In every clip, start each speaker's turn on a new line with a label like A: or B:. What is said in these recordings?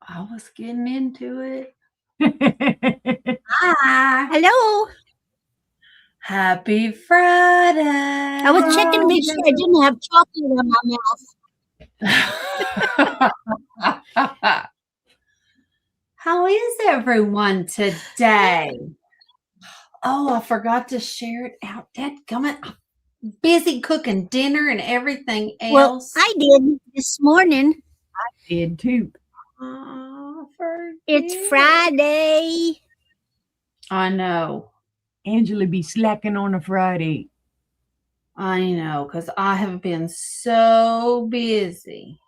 A: I was getting into it.
B: Hi.
C: Hello.
A: Happy Friday.
C: I was checking to make sure I didn't have chocolate in my mouth.
A: How is everyone today? Oh, I forgot to share it out. Dadgummit. I'm busy cooking dinner and everything else.
C: Well, I did this morning.
B: I did too.
C: It's Friday.
A: I know.
B: Angela be slacking on a Friday.
A: I know, because I have been so busy.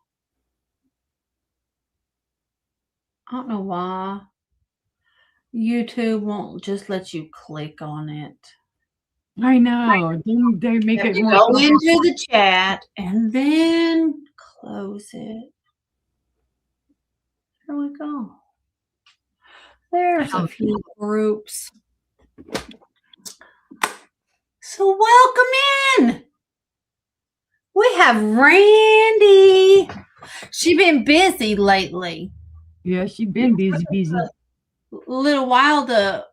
A: I don't know why. YouTube won't just let you click on it.
B: I know. They make it more.
A: Go into the chat and then close it. There we go. There's a few groups. So welcome in. We have Randy. She been busy lately.
B: Yeah, she been busy.
A: A little while to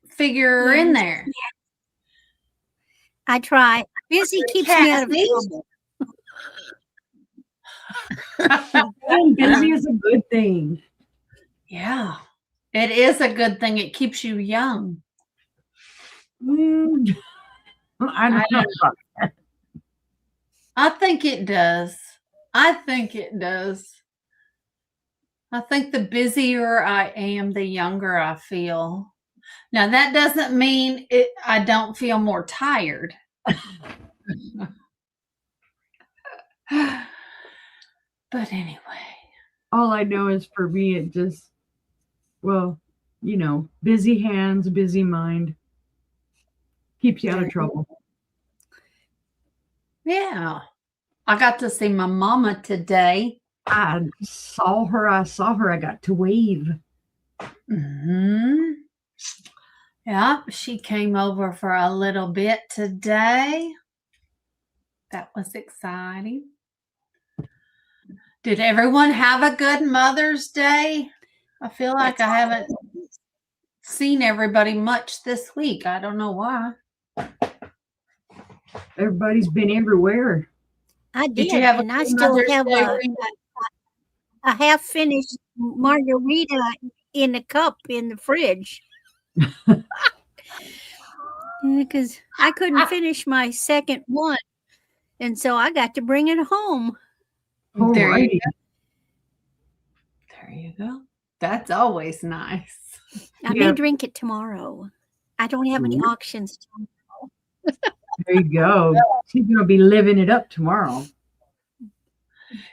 A: figure her in there.
C: I try. Busy keeps me out of trouble.
B: Being busy is a good thing.
A: Yeah, it is a good thing. It keeps you young.
B: I don't know about that.
A: I think it does. I think the busier I am, the younger I feel. Now, that doesn't mean I don't feel more tired. But anyway.
B: All I know is for me, it just, busy hands, busy mind. Keeps you out of trouble.
A: Yeah. I got to see my mama today.
B: I saw her. I got to wave.
A: Mm-hmm. Yeah, she came over for a little bit today. That was exciting. Did everyone have a good Mother's Day? I feel like I haven't seen everybody much this week. I don't know why.
B: Everybody's been everywhere.
C: I did, and I still have a half-finished margarita in a cup in the fridge. Because I couldn't finish my second one, and so I got to bring it home.
A: There you go. That's always nice.
C: I may drink it tomorrow. I don't have any auctions tomorrow.
B: There you go. She's going to be living it up tomorrow.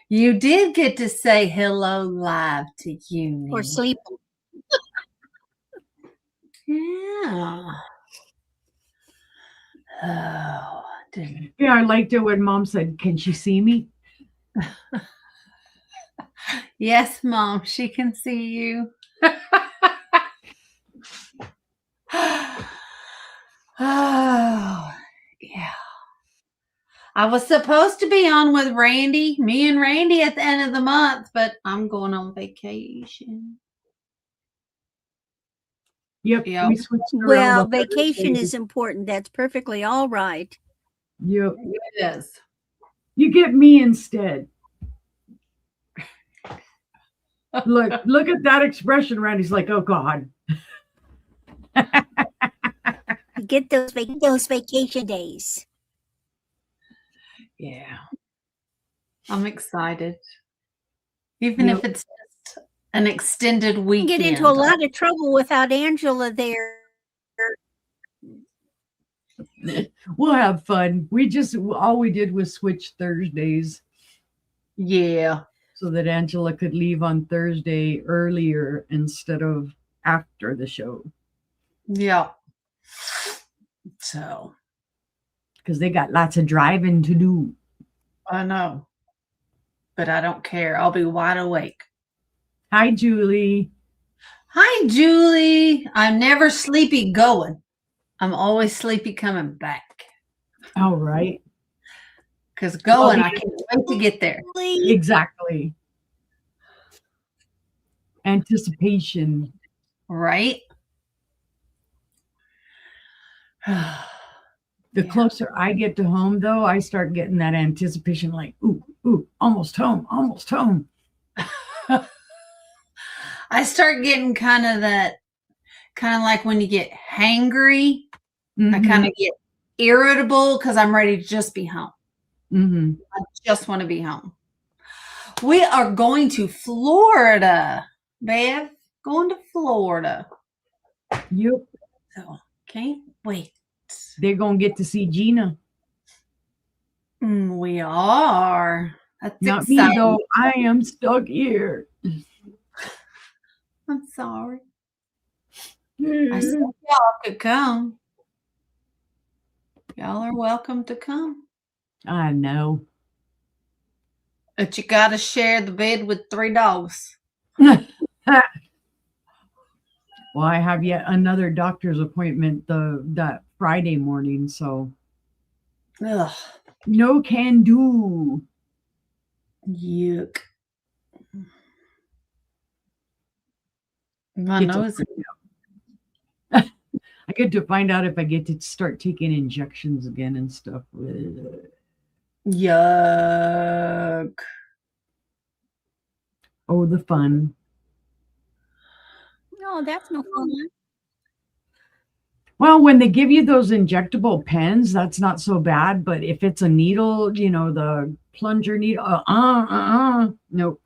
A: You did get to say hello live to you.
C: Or sleeping.
A: Yeah. Oh,
B: yeah, I liked it when Mom said, "Can she see me?"
A: Yes, Mom, she can see you. Oh, yeah. I was supposed to be on with me and Randy at the end of the month, but I'm going on vacation.
B: Yep.
A: We
B: switched around.
C: Well, vacation is important. That's perfectly all right.
B: Yep.
A: It is.
B: You get me instead. Look at that expression, Randy's like, oh God.
C: Get those vacation days.
A: Yeah. I'm excited. Even if it's just an extended weekend.
C: Get into a lot of trouble without Angela there.
B: We'll have fun. All we did was switch Thursdays.
A: Yeah.
B: So that Angela could leave on Thursday earlier instead of after the show.
A: Yeah. So.
B: Because they got lots of driving to do.
A: I know. But I don't care. I'll be wide awake.
B: Hi, Julie.
A: Hi, Julie. I'm never sleepy going. I'm always sleepy coming back.
B: All right.
A: Because going, I can't wait to get there.
B: Exactly. Anticipation.
A: Right?
B: The closer I get to home, though, I start getting that anticipation like, ooh, almost home, almost home.
A: I start getting kind of like when you get hangry. I kind of get irritable because I'm ready to just be home. I just want to be home. We are going to Florida, Bev. Going to Florida.
B: Yep.
A: So, can't wait.
B: They're going to get to see Gina.
A: We are. That's
B: Not
A: exciting.
B: me, though. I am stuck here.
A: I'm sorry. I said y'all could come. Y'all are welcome to come.
B: I know.
A: But you got to share the bed with 3 dogs.
B: Well, I have yet another doctor's appointment that Friday morning, so
A: Ugh.
B: no can do.
A: Yuck. My nose is
B: I get to find out if I get to start taking injections again and stuff.
A: yuck.
B: Oh, the fun.
C: No, that's no fun.
B: Well, when they give you those injectable pens, that's not so bad. But if it's a needle, the plunger needle, nope.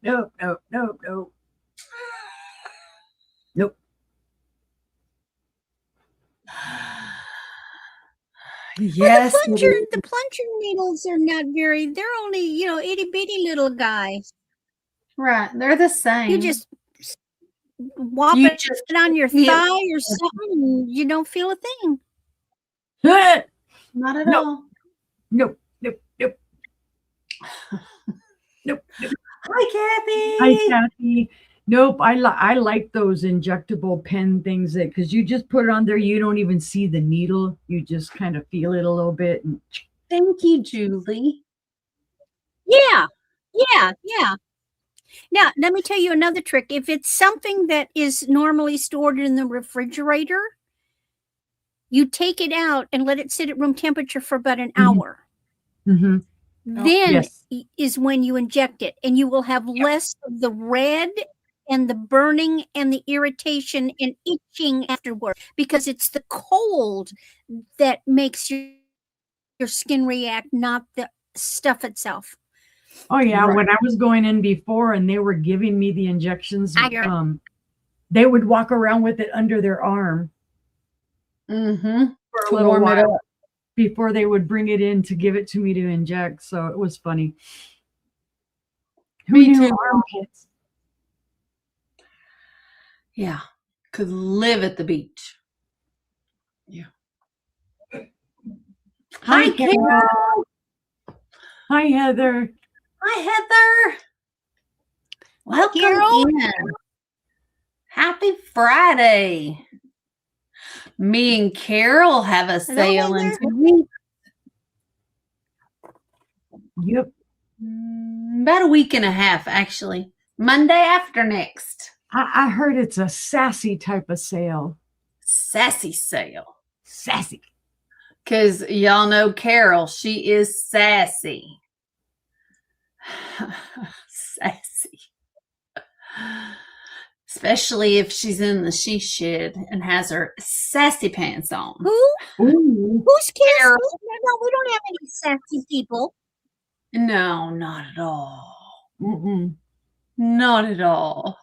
A: Yes.
C: The plunger needles are not very, they're only, itty bitty little guys.
A: Right. They're the same.
C: You just whop it on your thigh or something, and you don't feel a thing.
A: Not at all.
B: Nope.
A: Hi,
B: Kathy. Nope. I like those injectable pen things because you just put it on there. You don't even see the needle. You just kind of feel it a little bit. And...
A: Thank you, Julie.
C: Yeah. Now, let me tell you another trick. If it's something that is normally stored in the refrigerator, you take it out and let it sit at room temperature for about an hour.
B: Mm-hmm.
C: Then is when you inject it, and you will have less of the red and the burning and the irritation and itching afterward, because it's the cold that makes your skin react, not the stuff itself.
B: Oh yeah, right. When I was going in before and they were giving me the injections, they would walk around with it under their arm
A: for a
B: little while before they would bring it in to give it to me to inject. So it was funny.
A: Me too. Armpits. Yeah, could live at the beach. Yeah. Hi, Carol.
B: Hi, Heather.
A: Hi, Heather. Welcome in. Happy Friday. Me and Carol have a sale in 2 weeks.
B: Yep.
A: About a week and a half, actually. Monday after next.
B: I heard it's a sassy type of sale.
A: Sassy sale.
B: Sassy.
A: Because y'all know Carol, she is sassy. Sassy. Especially if she's in the she shed and has her sassy pants on.
C: Who? Who's Carol? No, we don't have any sassy people.
A: No, not at all.
B: Mm-mm.
A: Not at all.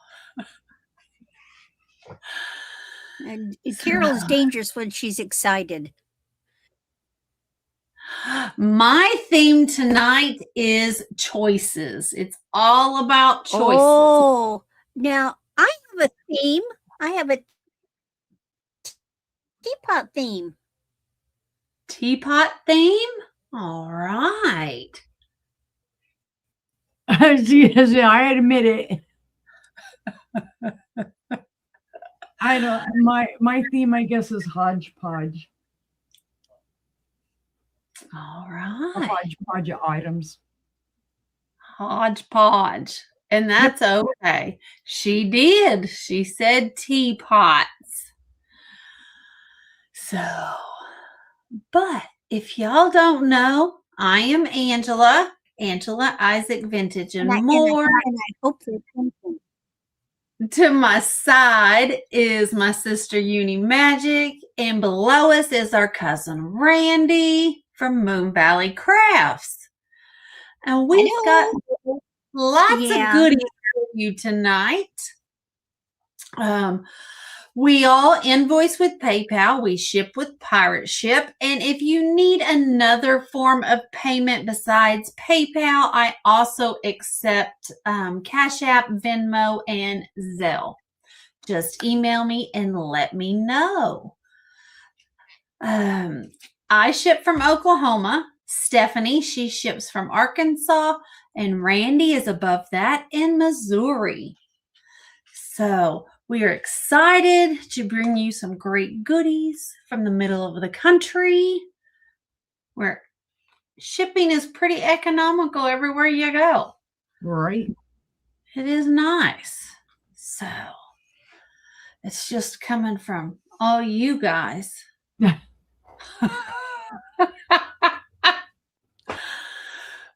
C: And Carol's dangerous when she's excited.
A: My theme tonight is choices. It's all about choices.
C: Oh, now I have a theme. I have a teapot theme.
A: Teapot theme? All right.
B: Yes, I admit it. I don't. My theme, I guess, is hodgepodge.
A: All right.
B: A hodgepodge of items.
A: Hodgepodge. And that's okay. She did. She said teapots. So, but if y'all don't know, I am Angela Isaac Vintage and more.
C: And I hope they're pumpkin.
A: To my side is my sister Uni Magic, and below us is our cousin Randy from Moon Valley Crafts. And we've got lots of goodies for you tonight. We all invoice with PayPal. We ship with Pirate Ship. And if you need another form of payment besides PayPal, I also accept Cash App, Venmo, and Zelle. Just email me and let me know. I ship from Oklahoma. Stephanie, she ships from Arkansas. And Randy is above that in Missouri. So we are excited to bring you some great goodies from the middle of the country where shipping is pretty economical everywhere you go.
B: Right.
A: It is nice. So it's just coming from all you guys.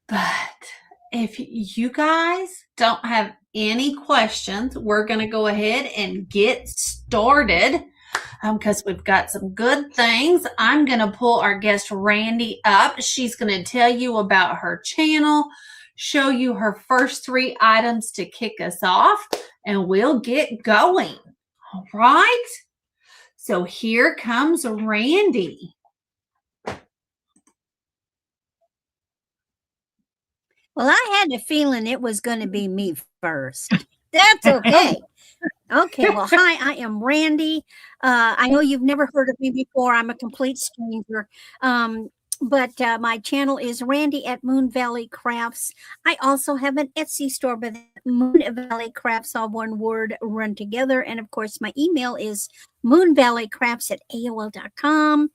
A: But if you guys don't have any questions, we're going to go ahead and get started because we've got some good things. I'm going to pull our guest Randy up. She's going to tell you about her channel, show you her first 3 items to kick us off, and we'll get going. All right? So here comes Randy.
C: Well, I had a feeling it was going to be me first. That's okay. Okay. Well, hi, I am Randy. I know you've never heard of me before. I'm a complete stranger. But my channel is Randy at Moon Valley Crafts. I also have an Etsy store, but Moon Valley Crafts, all one word, run together. And of course, my email is moonvalleycrafts@aol.com.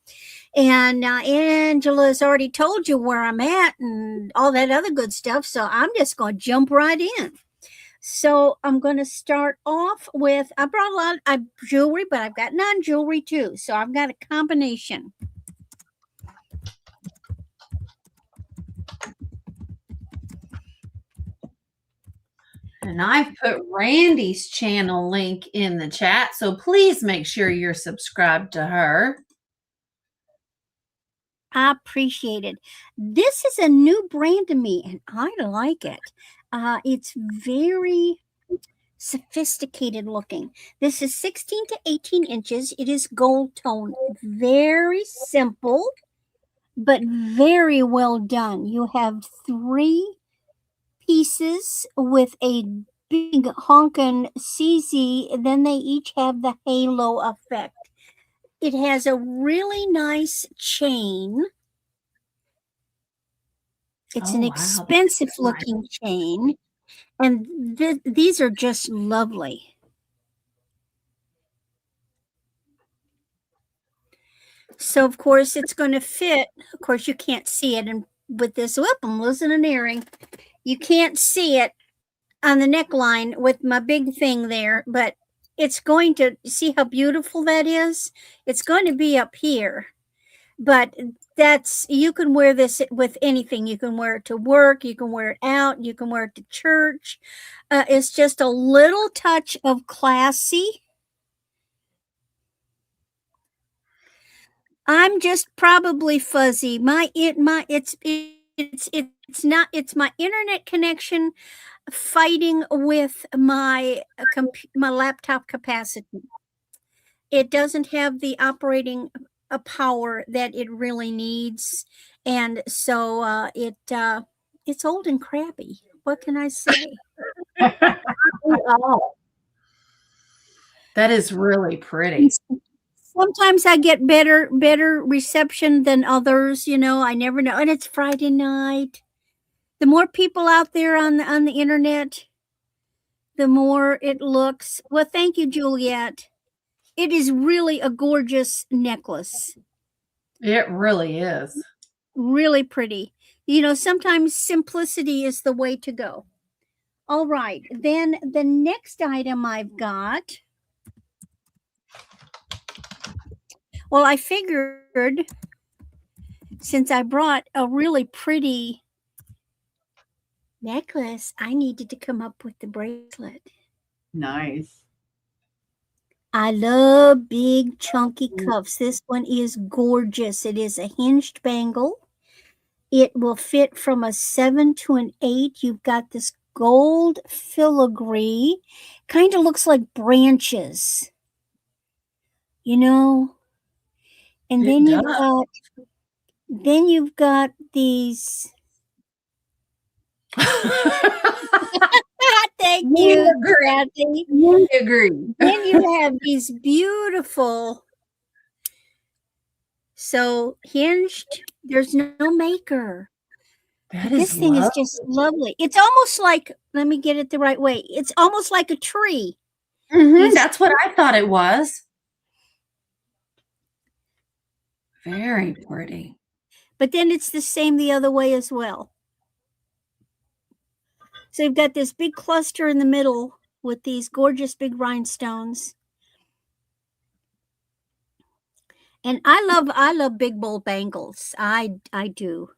C: And Angela's already told you where I'm at and all that other good stuff. So I'm just going to jump right in. So I'm going to start off with, I brought a lot of jewelry, but I've got non-jewelry too. So I've got a combination.
A: And I've put Randy's channel link in the chat, so please make sure you're subscribed to her.
C: I appreciate it. This is a new brand to me, and I like it. It's very sophisticated looking. This is 16 to 18 inches. It is gold tone. Very simple, but very well done. You have 3 pieces with a big honkin' CZ, and then they each have the halo effect. It has a really nice chain. It's an expensive looking chain, and these are just lovely. So of course it's going to fit. Of course you can't see it, and with this, whoop, I'm losing an earring. You can't see it on the neckline with my big thing there, but it's going to, see how beautiful that is? It's going to be up here, but that's, you can wear this with anything. You can wear it to work, you can wear it out, you can wear it to church. It's just a little touch of classy. I'm just probably fuzzy. It's my internet connection fighting with my laptop capacity. It doesn't have the operating power that it really needs, and so it's old and crappy. What can I say?
A: That is really pretty.
C: Sometimes I get better reception than others, you know. I never know. And it's Friday night. The more people out there on the internet, the more it looks. Well, thank you, Juliet. It is really a gorgeous necklace.
A: It really is.
C: Really pretty. You know, sometimes simplicity is the way to go. All right. Then the next item I've got. Well, I figured since I brought a really pretty necklace, I needed to come up with the bracelet.
B: Nice.
C: I love big chunky cuffs. This one is gorgeous. It is a hinged bangle. It will fit from a 7 to an 8. You've got this gold filigree. Kind of looks like branches, you know. And then you've got these. Thank you, Kathy.
A: We agree.
C: Then you have these beautiful. So hinged. There's no maker. This thing is just lovely. It's almost like, let me get it the right way. It's almost like a tree.
A: That's what I thought it was. Very pretty.
C: But then it's the same the other way as well. So you've got this big cluster in the middle with these gorgeous big rhinestones. And I love big bold bangles. I do.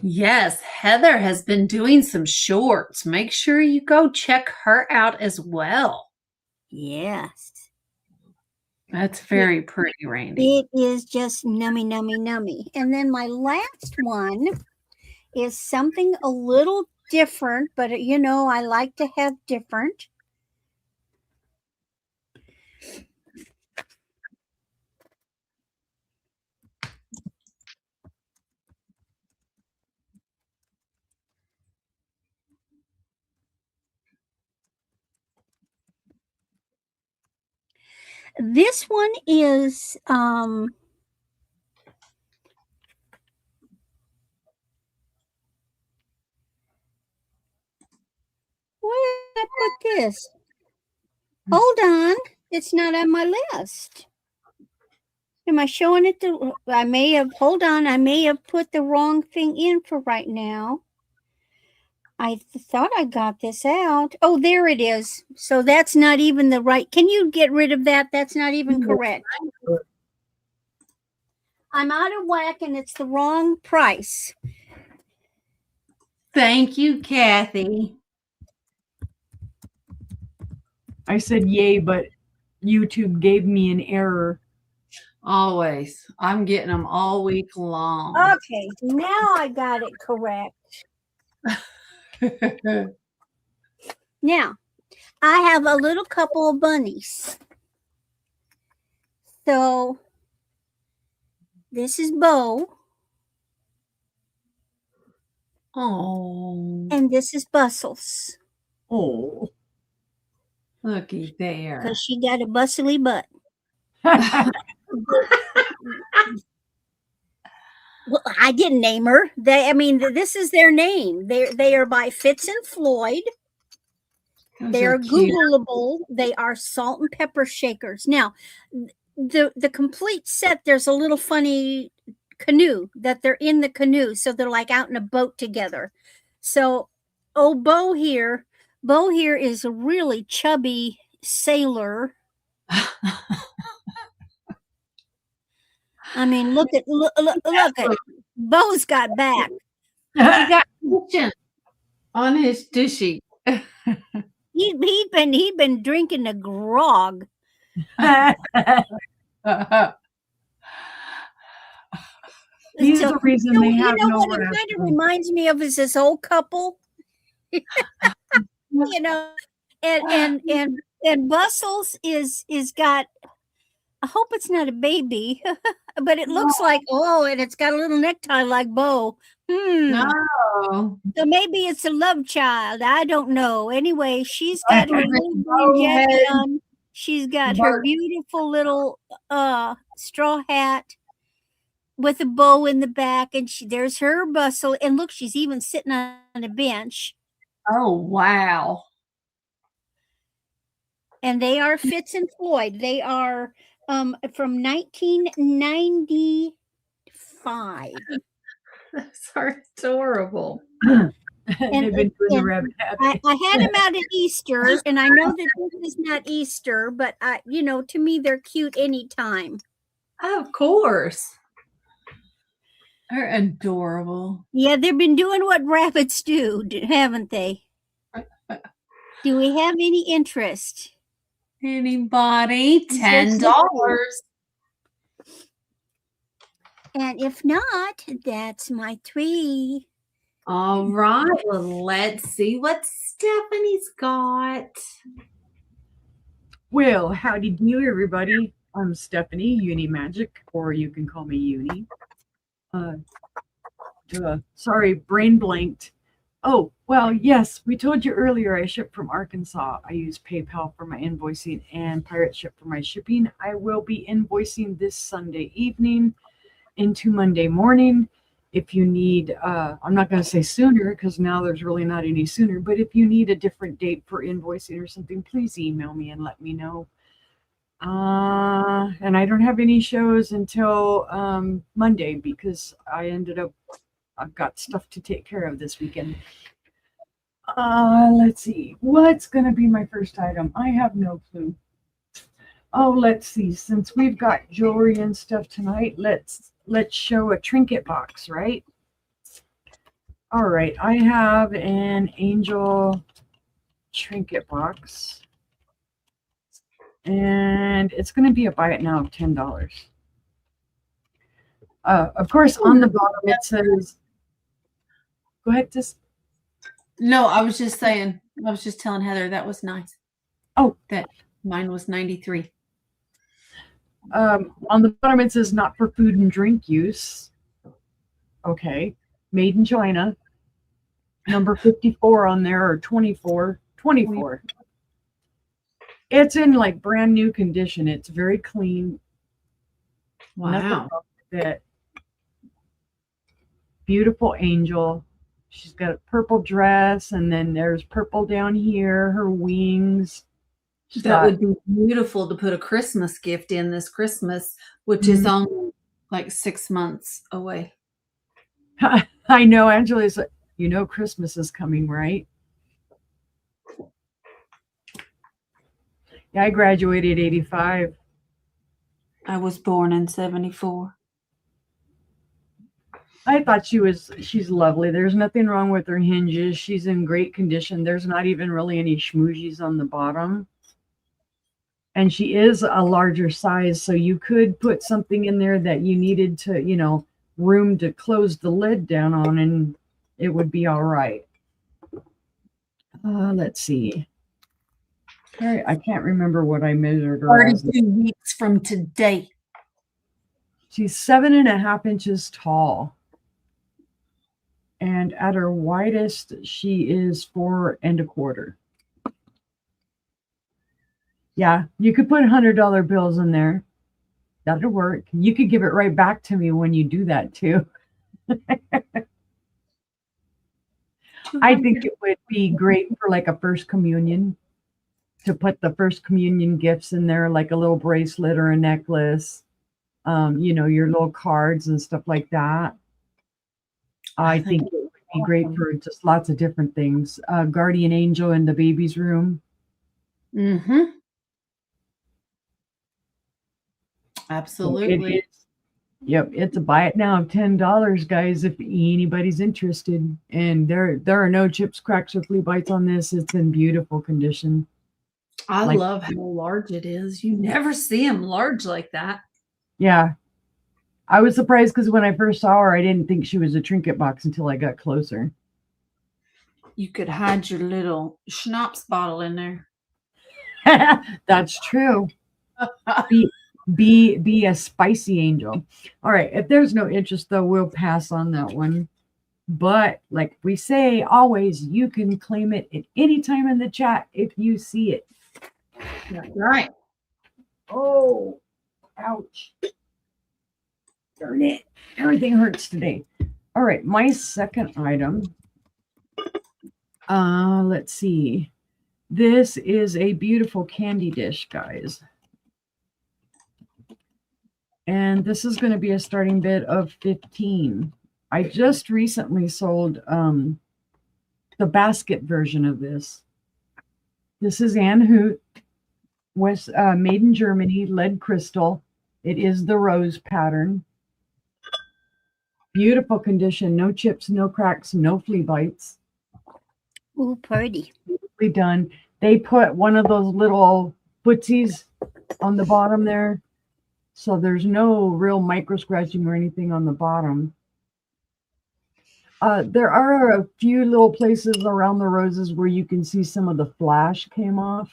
A: Yes, Heather has been doing some shorts. Make sure you go check her out as well.
C: Yes.
A: That's very pretty, Randy.
C: It is just nummy, nummy, nummy. And then my last one is something a little different, but you know, I like to have different. This one is where did I put this? Hold on. It's not on my list. Am I showing it to I may have put the wrong thing in for right now. I thought I got this out. Oh, there it is. So that's not even the right. Can you get rid of that? That's not even correct. I'm out of whack and it's the wrong price.
A: Thank you, Kathy.
B: I said yay, but YouTube gave me an error.
A: Always. I'm getting them all week long.
C: Okay, now I got it correct. Now, I have a little couple of bunnies. So, this is Bo.
A: Oh.
C: And this is Bustles.
B: Oh.
A: Looky there.
C: Because she got a bustly butt. Well, I didn't name her. This is their name. They are by Fitz and Floyd. They are Googleable. They are salt and pepper shakers. Now, the complete set, there's a little funny canoe that they're in the canoe. So they're like out in a boat together. So, Bo here is a really chubby sailor. I mean, look at Bo's got back.
A: He got kitchen on his dishy.
C: He'd been drinking a grog.
B: He's the reason they have no
C: what it kind of reminds me of is this old couple. You know, and Bustles is got. I hope it's not a baby, but it looks like and it's got a little necktie like Bo.
A: No.
C: So maybe it's a love child. I don't know. Anyway, she's got her little green jacket on. She's got her beautiful little straw hat with a bow in the back, and there's her bustle. And look, she's even sitting on a bench.
A: Oh, wow.
C: And they are Fitz and Floyd. They are from 1995.
A: That's adorable.
B: They've been doing the rabbit happy.
C: I had them out at Easter, and I know that this is not Easter, but to me they're cute anytime.
A: Of course. They're adorable.
C: Yeah, they've been doing what rabbits do, haven't they? Do we have any interest?
A: Anybody? $10.
C: And if not, that's my 3.
A: All right. Well, let's see what Stephanie's got.
B: Well, howdy do, everybody. I'm Stephanie, Uni Magic, or you can call me Uni. Sorry, brain blanked. Oh, well, yes, we told you earlier I ship from Arkansas. I use PayPal for my invoicing and Pirate Ship for my shipping. I will be invoicing this Sunday evening into Monday morning. If you need, I'm not going to say sooner because now there's really not any sooner, but if you need a different date for invoicing or something, please email me and let me know. And I don't have any shows until Monday because I've got stuff to take care of this weekend. Let's see. What's going to be my first item? I have no clue. Oh, let's see. Since we've got jewelry and stuff tonight, let's show a trinket box, right? All right. I have an angel trinket box. And it's going to be a buy it now of $10. Of course, on the bottom it says, go ahead,
A: No, I was just saying, I was just telling Heather that was nice.
B: Oh,
A: that mine was 93.
B: On the bottom it says not for food and drink use. Okay. Made in China. Number 54 on there, or 24. It's in like brand new condition. It's very clean.
A: Wow.
B: Nothing wrong with it. Beautiful angel. She's got a purple dress, and then there's purple down here, her wings.
A: That would be beautiful to put a Christmas gift in this Christmas, which is only like 6 months away.
B: I know, Angela's like, Christmas is coming, right? Yeah, I graduated 85.
A: I was born in 74.
B: I thought she's lovely. There's nothing wrong with her hinges. She's in great condition. There's not even really any schmoozies on the bottom. And she is a larger size, so you could put something in there that you needed to, room to close the lid down on, and it would be all right. Let's see. All right, I can't remember what I measured her as.
A: 32 weeks from today.
B: She's 7.5 inches tall. And at her widest, she is 4 1/4. Yeah, you could put $100 bills in there. That'll work. You could give it right back to me when you do that too. I think it would be great for like a first communion, to put the first communion gifts in there, like a little bracelet or a necklace, your little cards and stuff like that. I think it would be great for just lots of different things. Guardian angel in the baby's room.
A: Mm-hmm. Absolutely.
B: Yep, it's a buy it now of $10, guys, if anybody's interested. And there are no chips, cracks, or flea bites on this. It's in beautiful condition.
A: I love how large it is. You never see them large like that.
B: Yeah. I was surprised because when I first saw her, I didn't think she was a trinket box until I got closer.
A: You could hide your little schnapps bottle in there.
B: That's true. Be a spicy angel. All right. If there's no interest, though, we'll pass on that one. But like we say always, you can claim it at any time in the chat if you see it.
A: That's right.
B: Oh, ouch. Darn it. Everything hurts today. All right. My second item. Let's see. This is a beautiful candy dish, guys. And this is going to be a starting bid of 15. I just recently sold the basket version of this. This is Anne Hoot, was made in Germany, lead crystal. It is the rose pattern. Beautiful condition, no chips, no cracks, no flea bites.
C: Ooh, pretty.
B: Beautifully done. They put one of those little footsies on the bottom there, so there's no real micro scratching or anything on the bottom. There are a few little places around the roses where you can see some of the flash came off.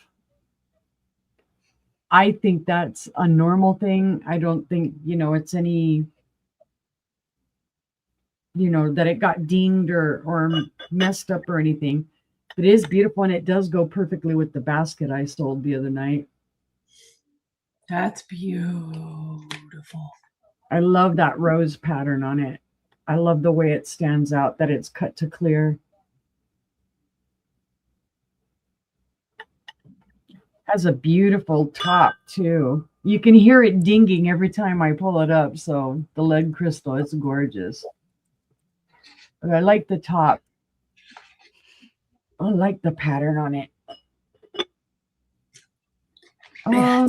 B: I think that's a normal thing. I don't think, it's any, that it got dinged or messed up or anything. It is beautiful, and it does go perfectly with the basket I sold the other night.
A: That's beautiful.
B: I love that rose pattern on it. I love the way it stands out, that it's cut to clear. Has a beautiful top too. You can hear it dinging every time I pull it up. So the lead crystal, it's gorgeous. But I like the top. I like the pattern on it. Oh,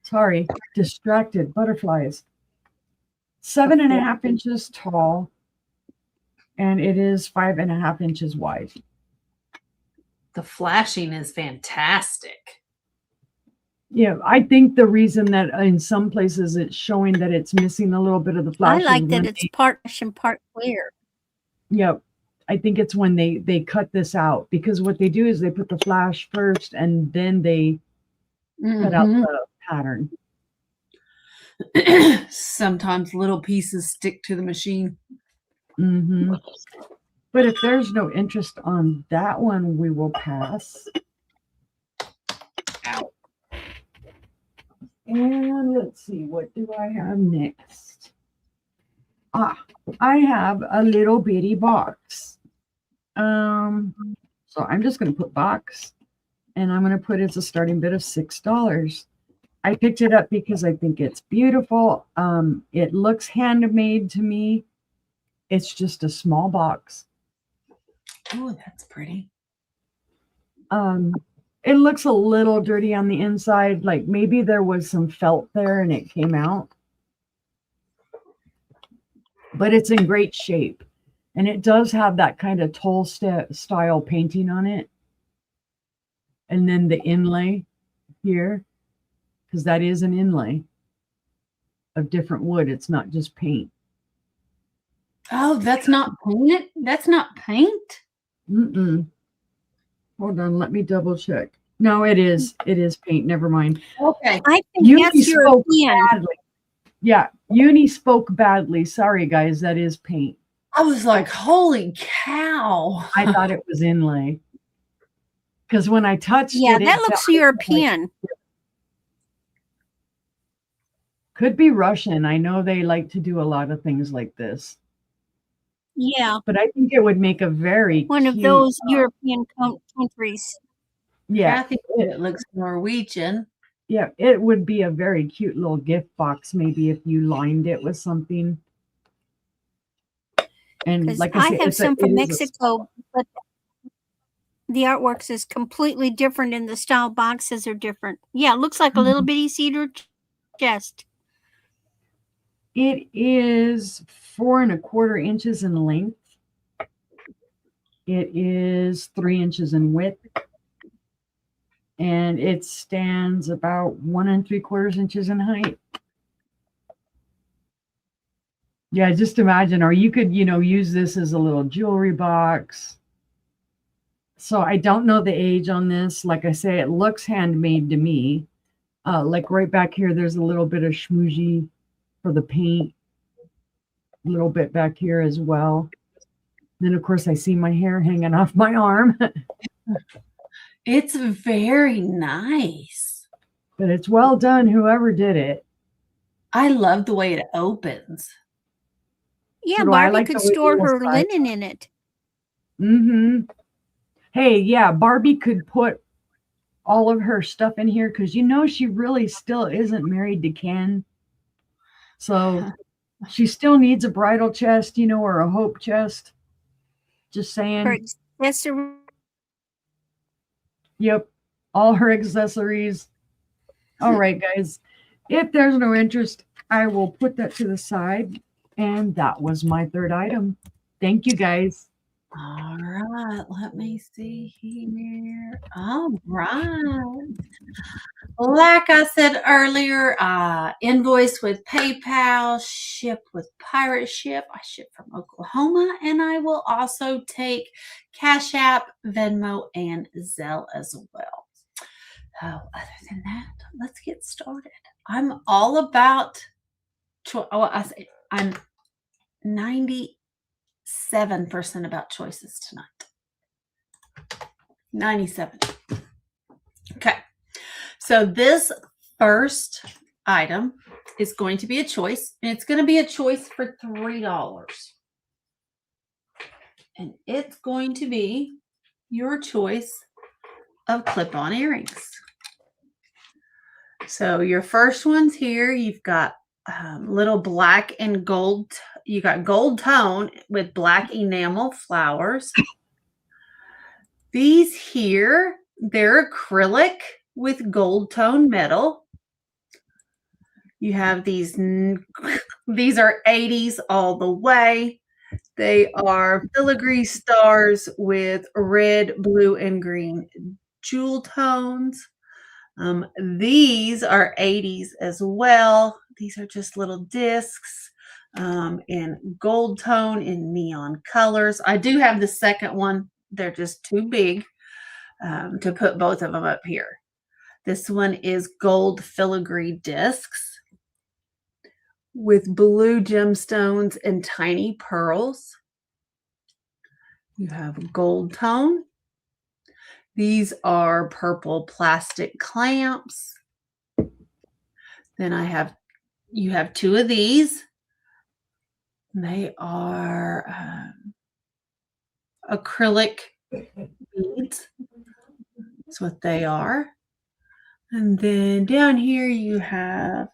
B: sorry, distracted butterflies. 7.5 inches tall, and it is 5.5 inches wide.
A: The flashing is fantastic.
B: Yeah, I think the reason that in some places it's showing that it's missing a little bit of the flash.
C: I like that it's part and part clear.
B: Yep. I think it's when they cut this out, because what they do is they put the flash first and then they cut out the pattern.
A: Sometimes little pieces stick to the machine.
B: But if there's no interest on that one, we will pass. Ow. And let's see, what do I have next? I have a little bitty box. So I'm just going to put box, and I'm going to put it's a starting bid of $6. I picked it up because I think it's beautiful. It looks handmade to me. It's just a small box.
A: Oh, that's pretty.
B: It looks a little dirty on the inside, like maybe there was some felt there and it came out. But it's in great shape. And it does have that kind of toll style painting on it. And then the inlay here, because that is an inlay of different wood. It's not just paint.
A: Oh, that's not paint? That's not paint?
B: Hold on, let me double check. No, it is. It is paint. Never mind.
C: Okay. I think that's European.
B: Yeah, Uni spoke badly. Sorry, guys. That is paint.
A: I was like, holy cow.
B: I thought it was inlay. Because when I touched it.
C: Yeah, that looks European.
B: Could be Russian. I know they like to do a lot of things like this.
C: Yeah.
B: But I think it would make a very
C: one of those European countries.
B: Yeah.
A: I think it looks Norwegian.
B: Yeah, it would be a very cute little gift box, maybe if you lined it with something. And like
C: I have some from Mexico, but the artworks is completely different and the style boxes are different. Yeah, it looks like a little bitty cedar chest.
B: It is 4¼ inches in length. It is 3 inches in width. And it stands about 1¾ inches in height. Yeah, just imagine, or you could, use this as a little jewelry box. So I don't know the age on this. Like I say, it looks handmade to me. Like right back here, there's a little bit of schmoozhy for the paint. A little bit back here as well. Then, of course, I see my hair hanging off my arm.
A: It's very nice.
B: But it's well done, whoever did it.
A: I love the way it opens.
C: Yeah, Barbie could store her linen in it.
B: Hey, yeah, Barbie could put all of her stuff in here because she really still isn't married to Ken. So she still needs a bridal chest, or a hope chest. Just
C: Her
B: saying.
C: accessory.
B: Yep. All her accessories. All right, guys. If there's no interest, I will put that to the side. And that was my third item. Thank you, guys.
A: All right, let me see here. All right. Like I said earlier, invoice with PayPal, ship with Pirate Ship. I ship from Oklahoma, and I will also take Cash App, Venmo, and Zelle as well. So other than that, let's get started. I'm all about, I'm 97% about choices tonight. 97. Okay. So this first item is going to be a choice, and it's going to be a choice for $3. And it's going to be your choice of clip-on earrings. So your first ones here, you've got little black and gold. You got gold tone with black enamel flowers. These here, they're acrylic with gold tone metal. You have these are 80s all the way. They are filigree stars with red, blue, and green jewel tones. These are 80s as well. These are just little discs in gold tone in neon colors. I do have the second one. They're just too big to put both of them up here. This one is gold filigree discs with blue gemstones and tiny pearls. You have gold tone. These are purple plastic clamps. Then you have two of these. They are acrylic beads. That's what they are. And then down here you have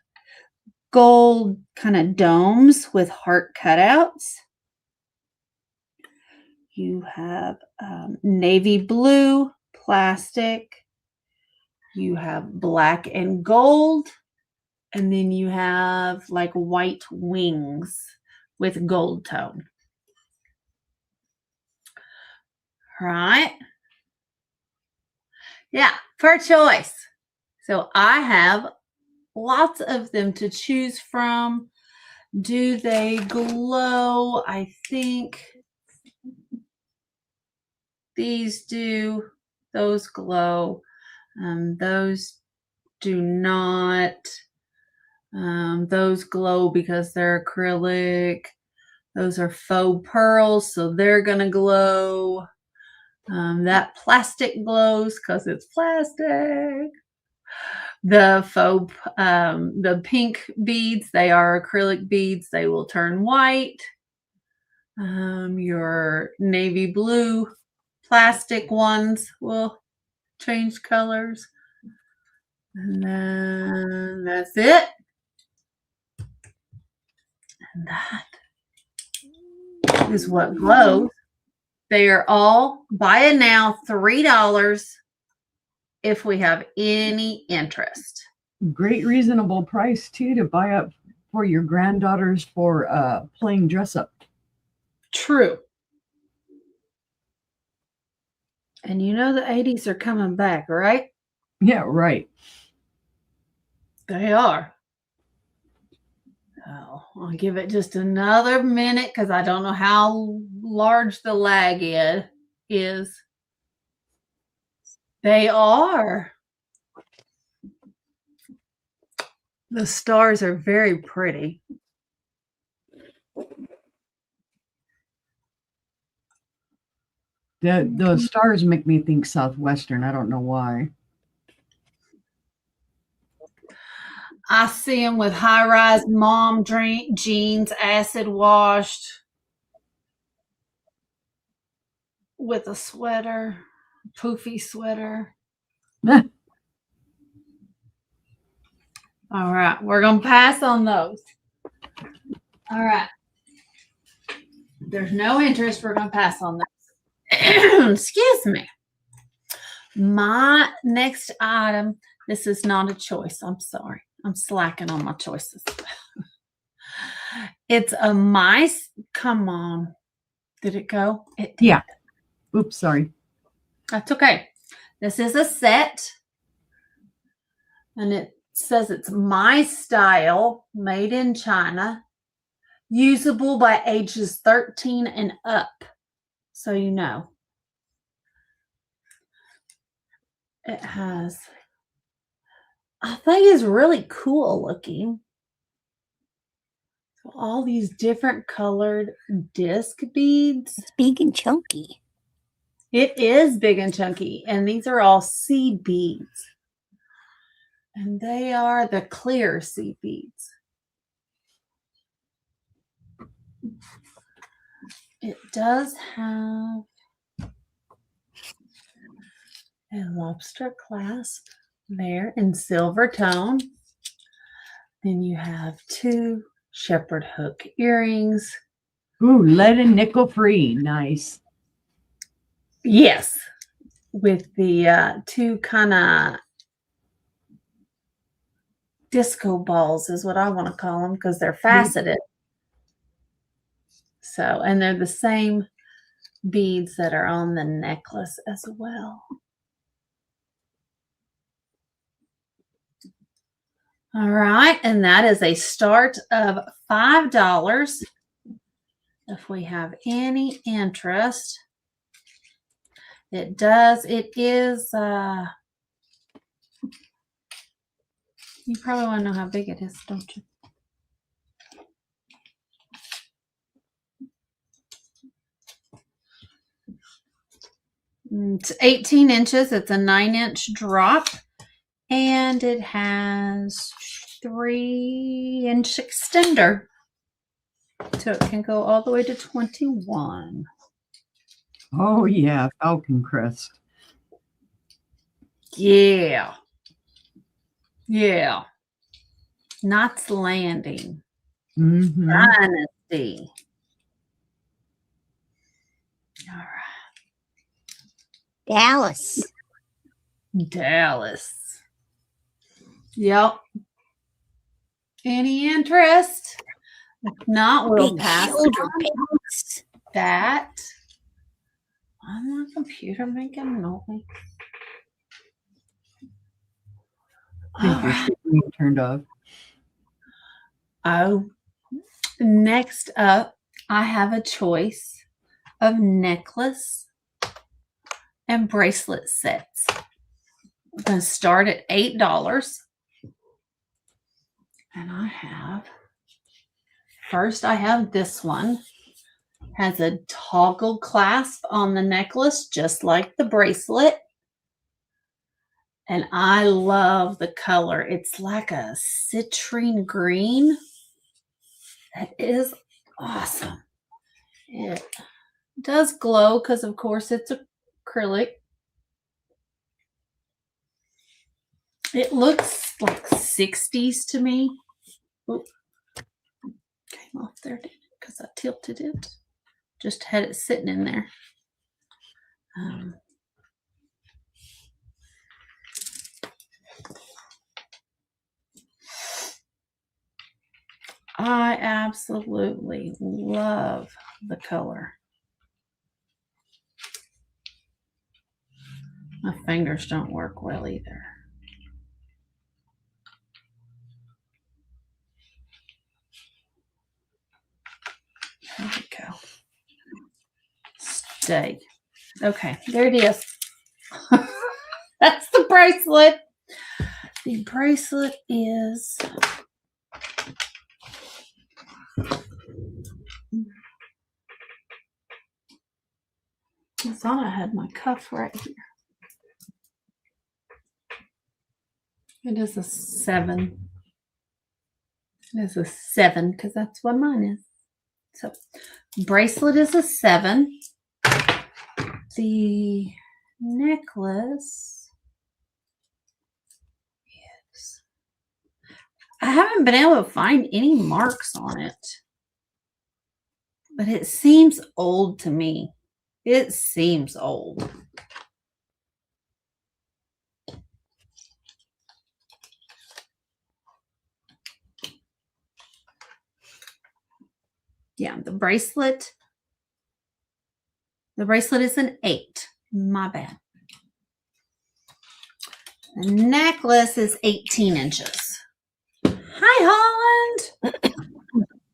A: gold kind of domes with heart cutouts. You have navy blue plastic. You have black and gold. And then you have like white wings with gold tone. Right? Yeah, for choice. So I have lots of them to choose from. Do they glow? I think these do. Those glow. Those do not. Those glow because they're acrylic. Those are faux pearls, so they're going to glow. That plastic glows because it's plastic. The pink beads, they are acrylic beads. They will turn white. Your navy blue plastic ones will change colors. And then that's it. And that is what glows. They are all, buy it now, $3 if we have any interest.
B: Great reasonable price too to buy up for your granddaughters for playing dress up.
A: True. And you know the 80s are coming back, right?
B: Yeah, right.
A: They are. Oh, I'll give it just another minute because I don't know how large the lag is. They are. The stars are very pretty.
B: The stars make me think Southwestern. I don't know why.
A: I see them with high-rise mom jeans, acid washed, with a sweater, poofy sweater. All right, we're going to pass on those. All right. There's no interest. We're going to pass on those. Excuse me. My next item, this is not a choice. I'm sorry. I'm slacking on my choices. It's a mice. Come on. Did it go? It did.
B: Yeah. Oops, sorry.
A: That's okay. This is a set. And it says it's My Style, made in China, usable by ages 13 and up. So you know. It has, I think it's really cool looking. So all these different colored disc beads.
C: It's big and chunky.
A: It is big and chunky. And these are all seed beads. And they are the clear seed beads. It does have a lobster clasp there in silver tone. Then you have 2 shepherd hook earrings.
B: Ooh, lead and nickel free. Nice.
A: Yes, with the 2 kind of disco balls is what I want to call them because they're faceted. So, and they're the same beads that are on the necklace as well. All right, and that is a start of $5. If we have any interest, it is, you probably want to know how big it is, don't you? It's 18 inches. It's a 9-inch drop. And it has 3-inch extender. So it can go all the way to 21.
B: Oh, yeah. Falcon crest.
A: Yeah. Yeah. Knots Landing.
B: Mm-hmm.
A: Dynasty. All right. Dallas. Yep. Any interest? If not, we'll
C: Big
A: pass
C: shoulder
A: on
C: pads.
A: that. On my computer making noise.
B: I think your screen turned off.
A: Oh, next up, I have a choice of necklace and bracelet sets. I'm going to start at $8. And I have, first I have this one. Has a toggle clasp on the necklace, just like the bracelet. And I love the color. It's like a citrine green. That is awesome. It does glow because, of course, it's acrylic. It looks like 60s to me. Oop. Came off there because I tilted it. Just had it sitting in there. I absolutely love the color. My fingers don't work well either. There we go. Stay. Okay, there it is. That's the bracelet. The bracelet is I thought I had my cuff right here. It is a 7. It is a 7 because that's what mine is. So, bracelet is a 7. The necklace is. I haven't been able to find any marks on it, but it seems old to me. It seems old. Yeah, the bracelet. The bracelet is an 8. My bad. The necklace is 18 inches. Hi, Holland.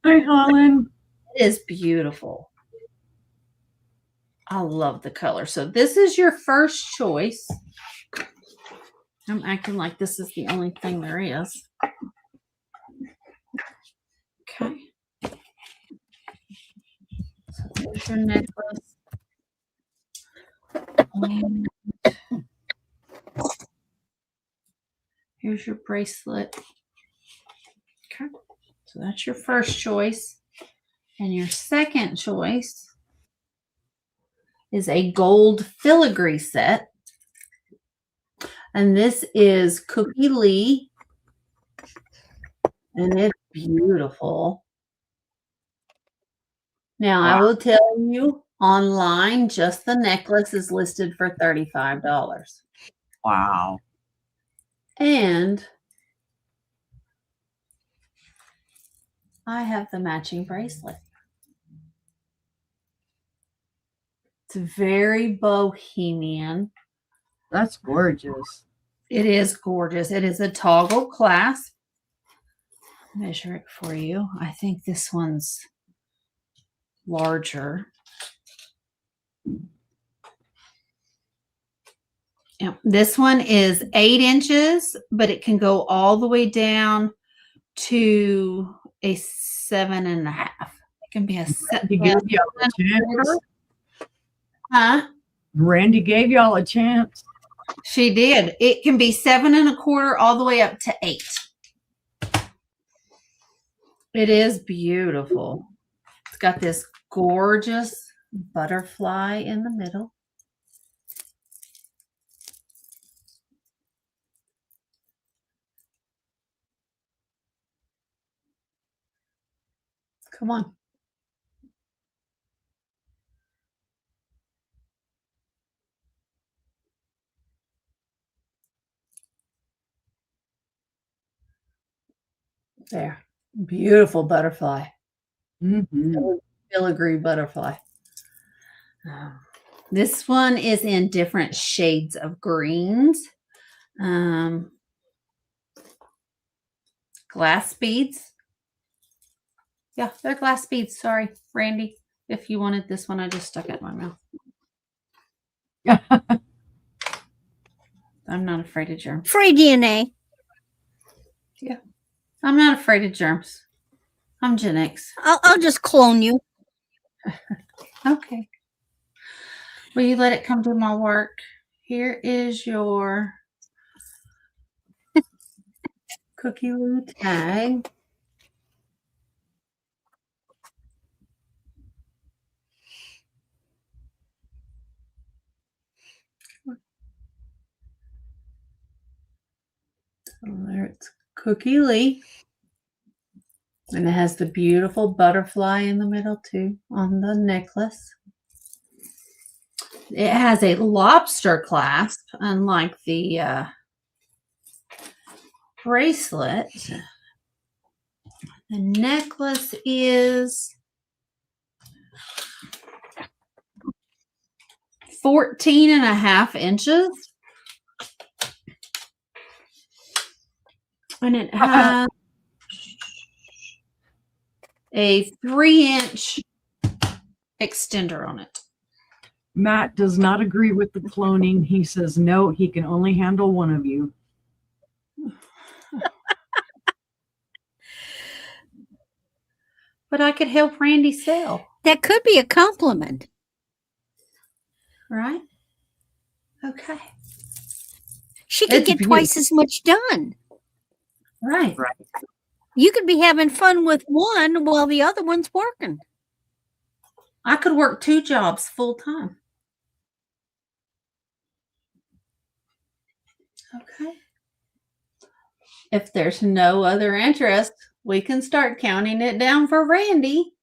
B: Hi, Holland.
A: It is beautiful. I love the color. So this is your first choice. I'm acting like this is the only thing there is. Okay. So there's your necklace. And here's your bracelet. Okay. So that's your first choice. And your second choice is a gold filigree set. And this is Cookie Lee. And it's beautiful. Now, I will tell you, online, just the necklace is listed for $35.
B: Wow.
A: And I have the matching bracelet. It's very bohemian.
B: That's gorgeous.
A: It is gorgeous. It is a toggle clasp. Measure it for you. I think this one's larger. Yeah, this one is 8 inches, but it can go all the way down to a 7.5. It can be a
B: Randy gave y'all a chance.
A: Huh?
B: Randy gave y'all a chance.
A: She did. It can be 7.25 all the way up to 8. It is beautiful. It's got this gorgeous butterfly in the middle. Come on. There. Beautiful butterfly.
B: Mm-hmm.
A: Filigree butterfly. This one is in different shades of greens. Glass beads. Yeah, they're glass beads. Sorry, Randy. If you wanted this one, I just stuck it in my mouth. I'm not afraid of germs.
C: Free DNA.
A: Yeah. I'm not afraid of germs. I'm Gen X.
C: I'll just clone you.
A: Okay. Will you let it come to my work? Here is your Cookie Loo tag. So there it's Cookie Lee. And it has the beautiful butterfly in the middle too on the necklace. It has a lobster clasp, unlike the bracelet. The necklace is 14.5 inches. And it has a 3-inch extender on it.
B: Matt does not agree with the cloning. He says, no, he can only handle one of you.
A: But I could help Randy sell.
C: That could be a compliment.
A: Right? Okay.
C: She could
A: It's
C: get twice as much done.
A: Right.
C: You could be having fun with one while the other one's working.
A: I could work 2 jobs full time. Okay. If there's no other interest, we can start counting it down for Randy.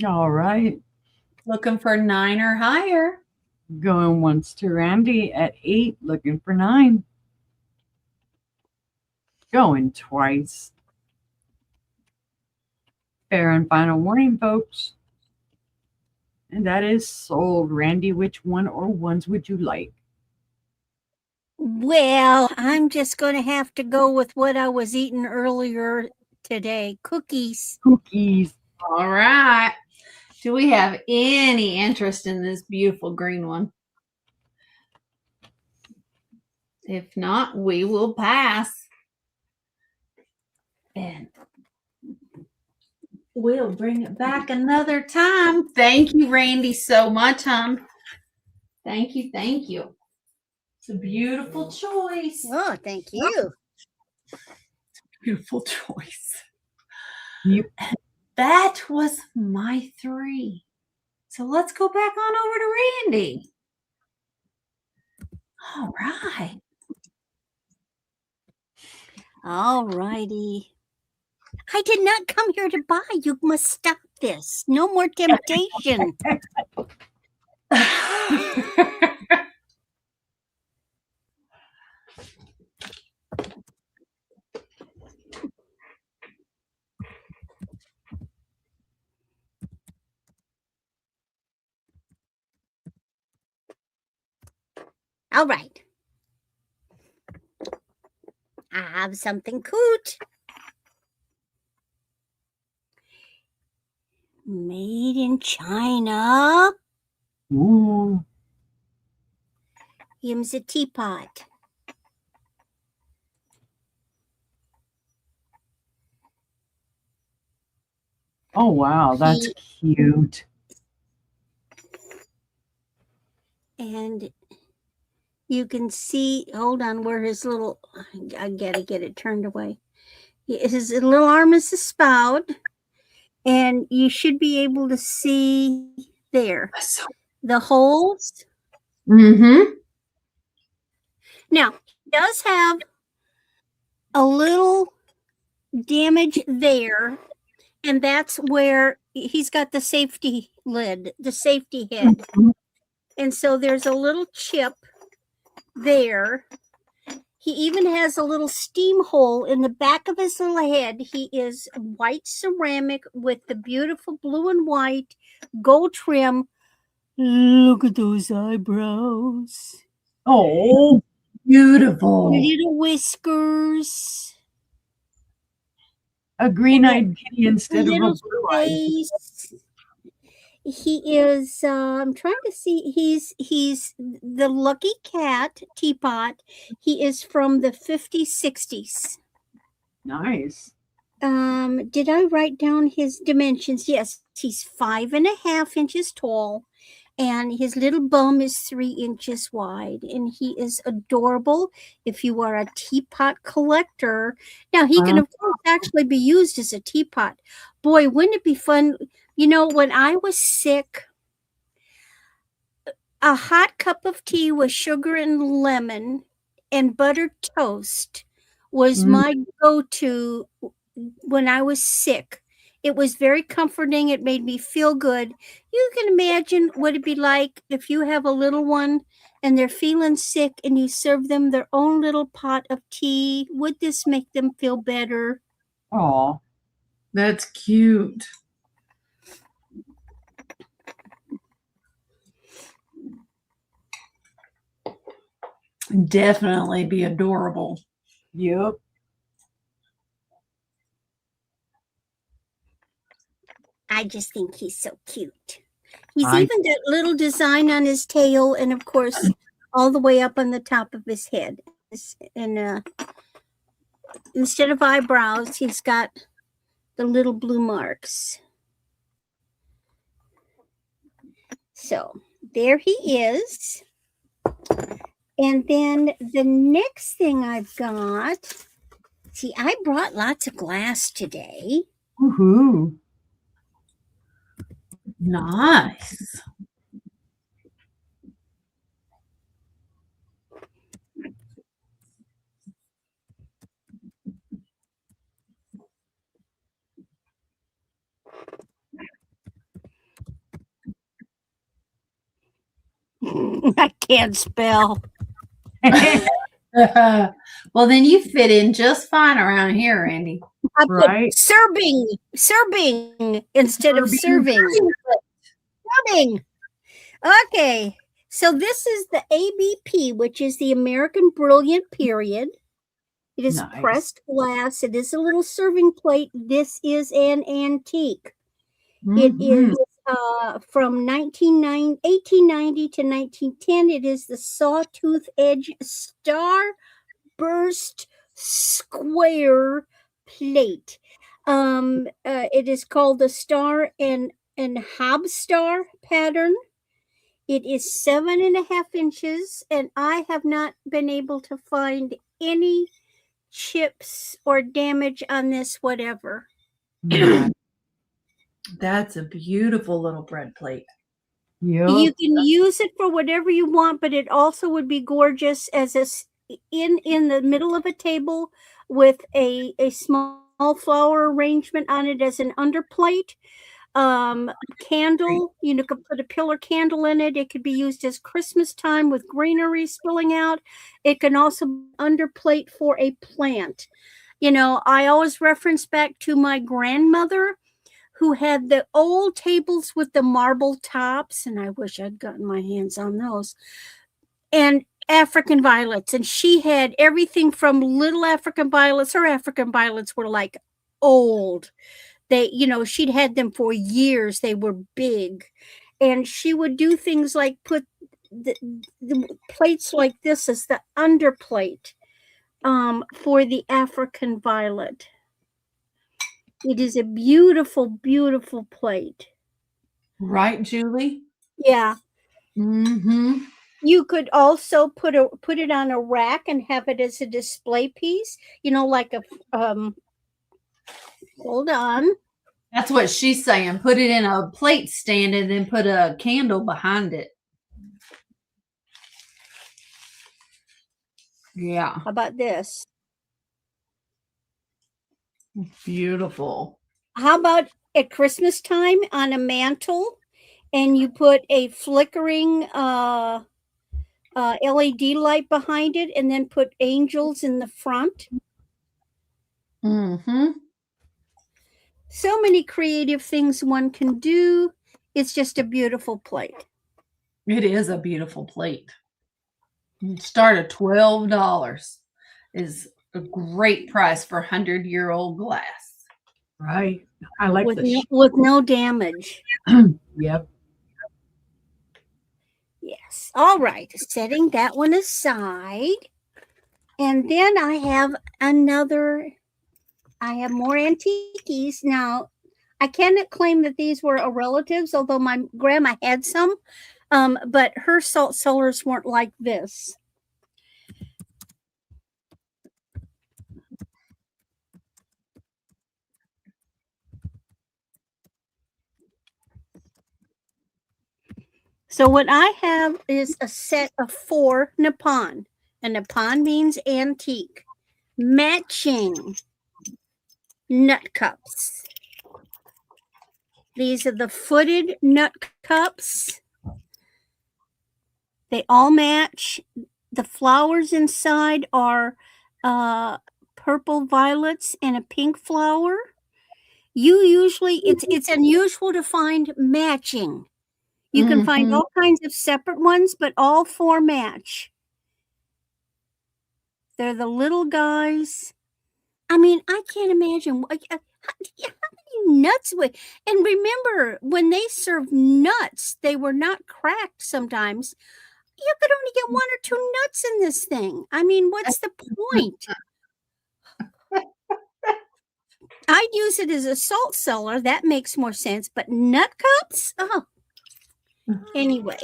B: All right.
A: Looking for 9 or higher.
B: Going once to Randy at 8, looking for 9. Going twice. Fair and final warning, folks. And that is sold. Randy, which one or ones would you like?
C: Well, I'm just going to have to go with what I was eating earlier today, cookies.
B: Cookies.
A: All right. Do we have any interest in this beautiful green one? If not, we will pass. And we'll bring it back another time. Thank you, Randy, so much, hon. Thank you. Thank you. It's a beautiful choice.
C: Oh, thank you.
A: Beautiful choice.
B: Yep.
A: That was my 3. So let's go back on over to Randy. All right.
C: All righty. I did not come here to buy. You must stop this. No more temptation. All right. I have something cute. Made in China.
B: Ooh.
C: Here's a teapot.
B: Oh, wow. That's cute.
C: And you can see, hold on, where his little, I gotta get it turned away. His little arm is the spout. And you should be able to see there the holes.
A: Mm-hmm.
C: Now, he does have a little damage there, and that's where he's got the safety lid, the safety head. And so there's a little chip there. He even has a little steam hole in the back of his little head. He is white ceramic with the beautiful blue and white gold trim. Look at those eyebrows.
B: Oh,
A: Beautiful.
C: Little whiskers.
B: a green-eyed kitty instead of a
C: Little
B: blue-eyed.
C: face. He is, I'm trying to see, he's the Lucky Cat teapot. He is from the 50s, 60s.
B: Nice.
C: Did I write down his dimensions? Yes, he's 5.5 inches tall, and his little bum is 3 inches wide, and he is adorable. If you are a teapot collector, now he can of course actually be used as a teapot. Boy, wouldn't it be fun? You know, when I was sick, a hot cup of tea with sugar and lemon and buttered toast was my go-to when I was sick. It was very comforting. It made me feel good. You can imagine what it'd be like if you have a little one and they're feeling sick and you serve them their own little pot of tea. Would this make them feel better?
B: Oh,
A: That's cute. Definitely be adorable.
B: yep.
C: I just think he's so cute. He's even got little design on his tail and, of course, all the way up on the top of his head. And instead of eyebrows, he's got the little blue marks. So there he is. And then the next thing I've got, see, I brought lots of glass today.
B: Woohoo.
A: Nice.
C: I can't spell.
A: Well, then you fit in just fine around here, Randy.
C: I put
B: Right.
C: serving instead of serving. Serving. Okay. So this is the ABP, which is the American Brilliant Period. It is
B: Nice.
C: pressed glass. It is a little serving plate. This is an antique. It is from 1890 to 1910. It is the sawtooth edge starburst square plate. It is called the star and Hobstar pattern. It is 7.5 inches, and I have not been able to find any chips or damage on this whatever.
B: Yeah.
A: That's a beautiful little bread plate.
B: Yep.
C: You can use it for whatever you want, but it also would be gorgeous as in the middle of a table with a small flower arrangement on it as an underplate. Candle, you could put a pillar candle in it. It could be used as Christmas time with greenery spilling out. It can also be underplate for a plant. I always reference back to my grandmother who had the old tables with the marble tops, and I wish I'd gotten my hands on those, and African violets. And she had everything from little African violets. Her African violets were like old. She'd had them for years. They were big. And she would do things like put the plates like this as the underplate for the African violet. It is a beautiful, beautiful plate.
A: Right, Julie?
C: Yeah.
A: Mm-hmm.
C: You could also put it on a rack and have it as a display piece, like a hold on.
A: That's what she's saying. Put it in a plate stand and then put a candle behind it. Yeah.
C: How about this?
A: Beautiful.
C: How about at Christmas time on a mantle, and you put a flickering LED light behind it, and then put angels in the front?
A: Mm-hmm.
C: So many creative things one can do. It's just a beautiful plate.
A: It is a beautiful plate. Start at $12 is a great price for 100-year-old glass.
B: Right. I like
C: with
B: the
C: no damage.
B: Yep.
C: Yes. All right. Setting that one aside. And then I have more antiques. Now, I cannot claim that these were relatives, although my grandma had some. But her salt cellars weren't like this. So what I have is a set of 4 Nippon. A Nippon means antique. Matching nut cups. These are the footed nut cups. They all match. The flowers inside are purple violets and a pink flower. It's unusual to find matching. You can find all kinds of separate ones, but all 4 match. They're the little guys. I mean, I can't imagine how many nuts would. And remember, when they served nuts, they were not cracked sometimes. You could only get 1 or 2 nuts in this thing. I mean, what's the point? I'd use it as a salt cellar. That makes more sense. But nut cups? Oh. Anyway.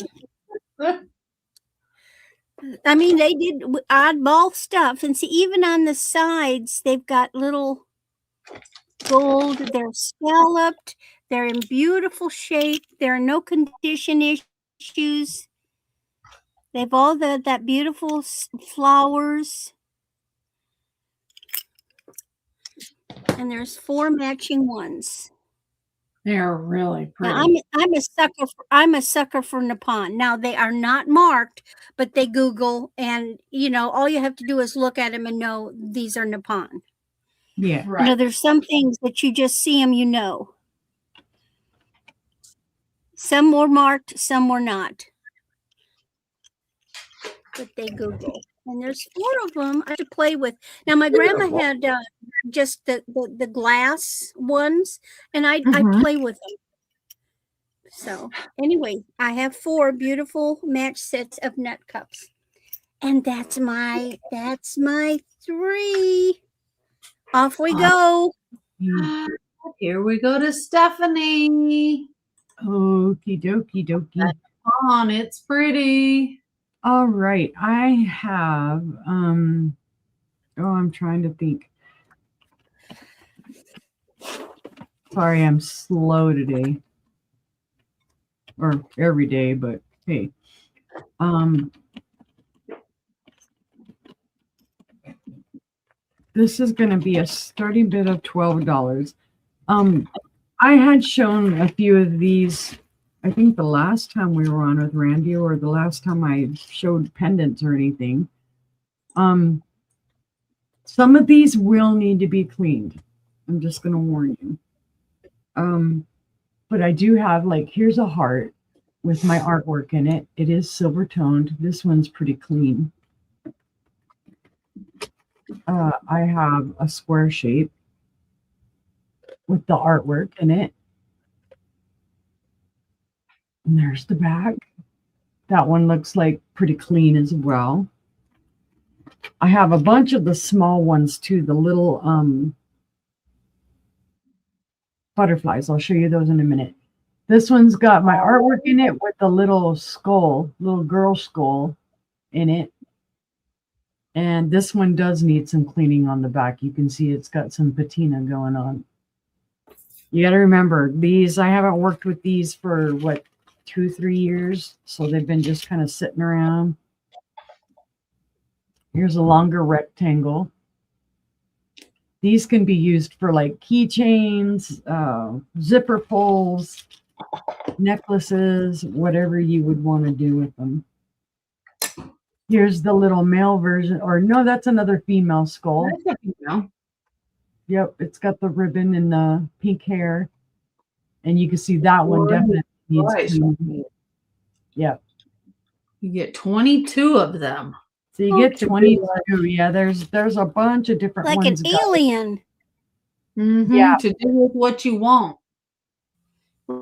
C: I mean, they did oddball stuff. And see, even on the sides, they've got little gold. They're scalloped. They're in beautiful shape. There are no condition issues. They've all that beautiful flowers. And there's 4 matching ones.
A: They're really
C: Yeah,
A: pretty.
C: I'm a sucker for Nippon. Now they are not marked, but they Google, and all you have to do is look at them and know these are Nippon.
B: Yeah.
A: Right.
C: There's some things that you just see them. Some were marked, some were not, but they Google. And there's 4 of them I should play with. Now my grandma had just the glass ones, and I
A: Mhm.
C: play with them. So anyway, I have 4 beautiful match sets of nut cups. And that's my 3. Off we go.
A: Here we go to Stephanie.
B: Okie dokie dokie.
A: Come on, it's pretty.
B: All right. I have I'm trying to think. Sorry, I'm slow today. Or every day, but hey. This is going to be a starting bid of $12. I had shown a few of these, I think the last time we were on with Randy, or the last time I showed pendants or anything. Some of these will need to be cleaned. I'm just going to warn you. But I do have, like, here's a heart with my artwork in it. It is silver toned. This one's pretty clean. I have a square shape with the artwork in it. And there's the back. That one looks like pretty clean as well. I have a bunch of the small ones too, the little butterflies. I'll show you those in a minute. This one's got my artwork in it with the little skull, little girl skull in it. And this one does need some cleaning on the back. You can see it's got some patina going on. You got to remember, these, I haven't worked with these for, 2-3 years. So they've been just kind of sitting around. Here's a longer rectangle. These can be used for like keychains, zipper pulls, necklaces, whatever you would want to do with them. Here's the little male version, or no, that's another female skull.
A: That's a female.
B: Yep, it's got the ribbon and the pink hair. And you can see that one definitely needs cleaning. Yep.
A: You get 22 of them.
B: So you get 22. Yeah, there's a bunch of different
C: like
B: ones.
C: An alien.
A: Mm-hmm.
B: Yeah.
A: To do with what you want.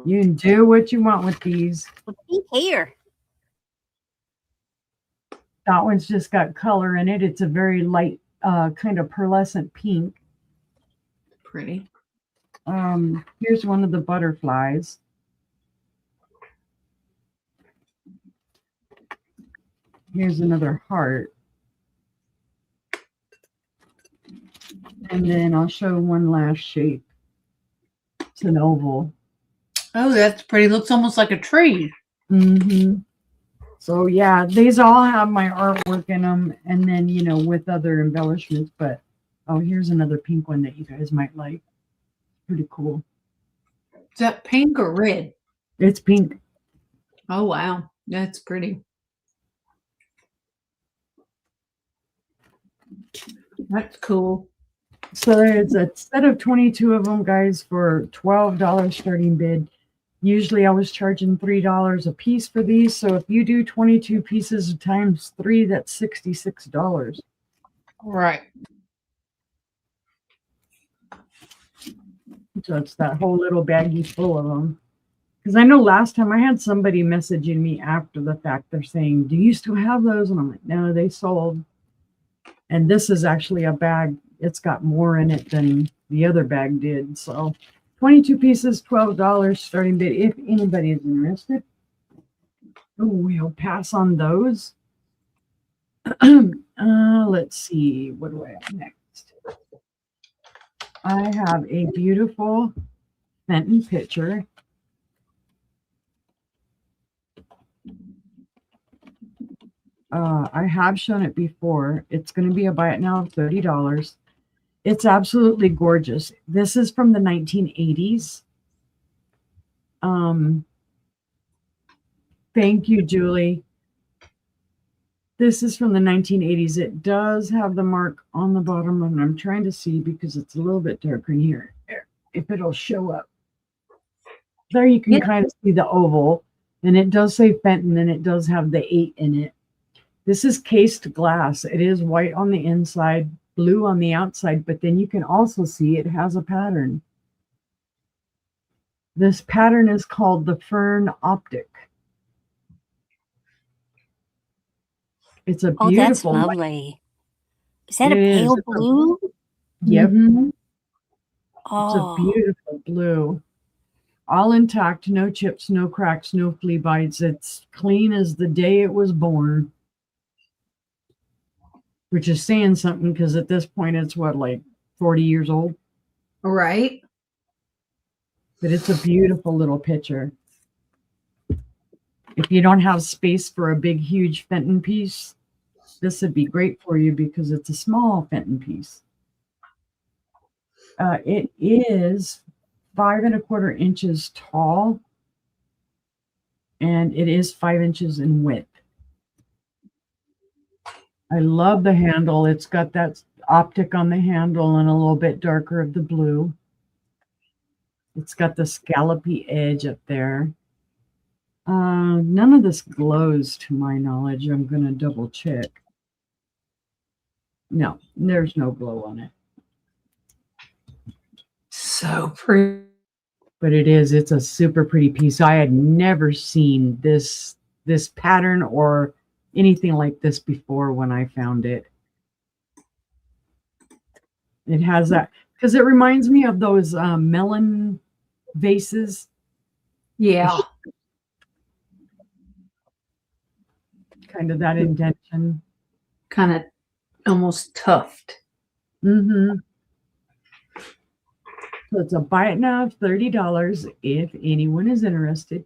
B: You can do what you want with these.
C: Pink hair.
B: That one's just got color in it. It's a very light, kind of pearlescent pink.
A: Pretty.
B: Here's one of the butterflies. Here's another heart. And then I'll show one last shape. It's an oval.
A: Oh, that's pretty. Looks almost like a tree.
B: Mm-hmm. So yeah, these all have my artwork in them, and then, with other embellishments. But here's another pink one that you guys might like. Pretty cool.
A: Is that pink or red?
B: It's pink.
A: Oh, wow. That's pretty. That's cool.
B: So there's a set of 22 of them, guys, for $12 starting bid. Usually I was charging $3 a piece for these. So if you do 22 pieces times 3, that's $66.
A: Right.
B: So it's that whole little baggie full of them. Because I know last time I had somebody messaging me after the fact. They're saying, do you still have those? And I'm like, no, they sold. And this is actually a bag. It's got more in it than the other bag did. So 22 pieces, $12 starting bid if anybody is interested. Oh, we'll pass on those. Let's see. What do I have next? I have a beautiful Fenton pitcher. I have shown it before. It's going to be a buy it now of $30. It's absolutely gorgeous. This is from the 1980s. Thank you, Julie. This is from the 1980s. It does have the mark on the bottom, and I'm trying to see because it's a little bit darker in here. If it'll show up. There you can kind of see the oval, and it does say Fenton, and it does have the 8 in it. This is cased glass. It is white on the inside, blue on the outside, but then you can also see it has a pattern. This pattern is called the Fern Optic. It's a beautiful.
C: Oh, that's lovely. Is that a pale blue?
B: Yep.
A: Mm-hmm.
B: It's a beautiful blue. All intact, no chips, no cracks, no flea bites. It's clean as the day it was born. Which is saying something because at this point it's what, like 40 years old?
A: Right.
B: But it's a beautiful little picture. If you don't have space for a big, huge Fenton piece, this would be great for you because it's a small Fenton piece. It is 5 1/4 inches tall, and it is 5 inches in width. I love the handle. It's got that optic on the handle and a little bit darker of the blue. It's got the scallopy edge up there. None of this glows to my knowledge. I'm going to double check. No, there's no glow on it.
A: So pretty.
B: But it's a super pretty piece. I had never seen this pattern or anything like this before when I found it. It has that, because it reminds me of those melon vases.
A: Yeah.
B: Kind of that indentation.
A: Kind of almost tuft.
B: Mm-hmm. So it's a buy it now of $30 if anyone is interested.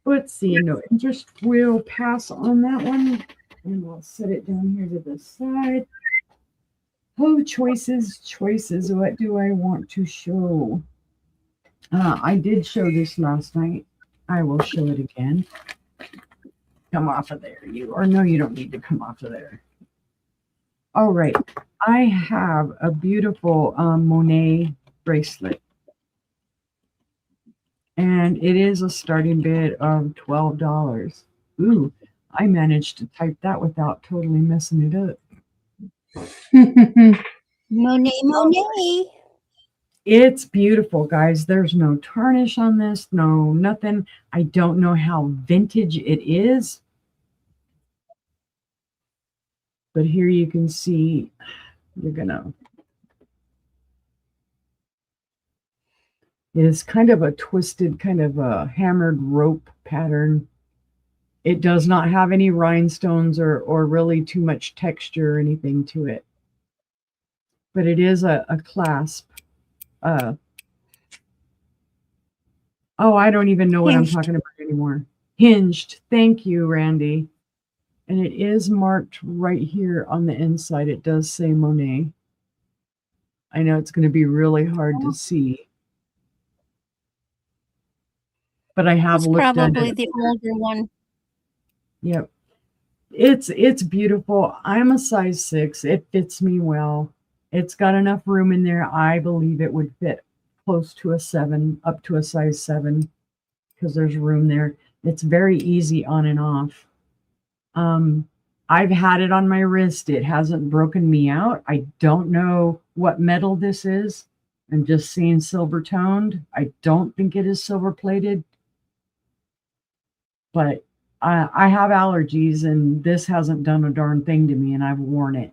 B: Let's see, no interest. We'll pass on that one, and we'll set it down here to the side. Oh, choices. What do I want to show? I did show this last night. I will show it again. Come off of there, no, you don't need to come off of there. All right, I have a beautiful Monet bracelet. And it is a starting bid of $12. Ooh, I managed to type that without totally messing it up.
C: Monet.
B: It's beautiful, guys. There's no tarnish on this, no nothing. I don't know how vintage it is. But here you can see, it is kind of a twisted, kind of a hammered rope pattern. It does not have any rhinestones or really too much texture or anything to it. But it is a clasp. Oh, I don't even know what I'm talking about anymore. Hinged. Thank you, Randy. And it is marked right here on the inside. It does say Monet. I know it's going to be really hard to see. But I have looked at it.
C: Probably the older one.
B: Yep. It's beautiful. I'm a size 6. It fits me well. It's got enough room in there. I believe it would fit close to a 7, up to a size 7, because there's room there. It's very easy on and off. I've had it on my wrist. It hasn't broken me out. I don't know what metal this is. I'm just seeing silver toned. I don't think it is silver plated. But I have allergies, and this hasn't done a darn thing to me, and I've worn it.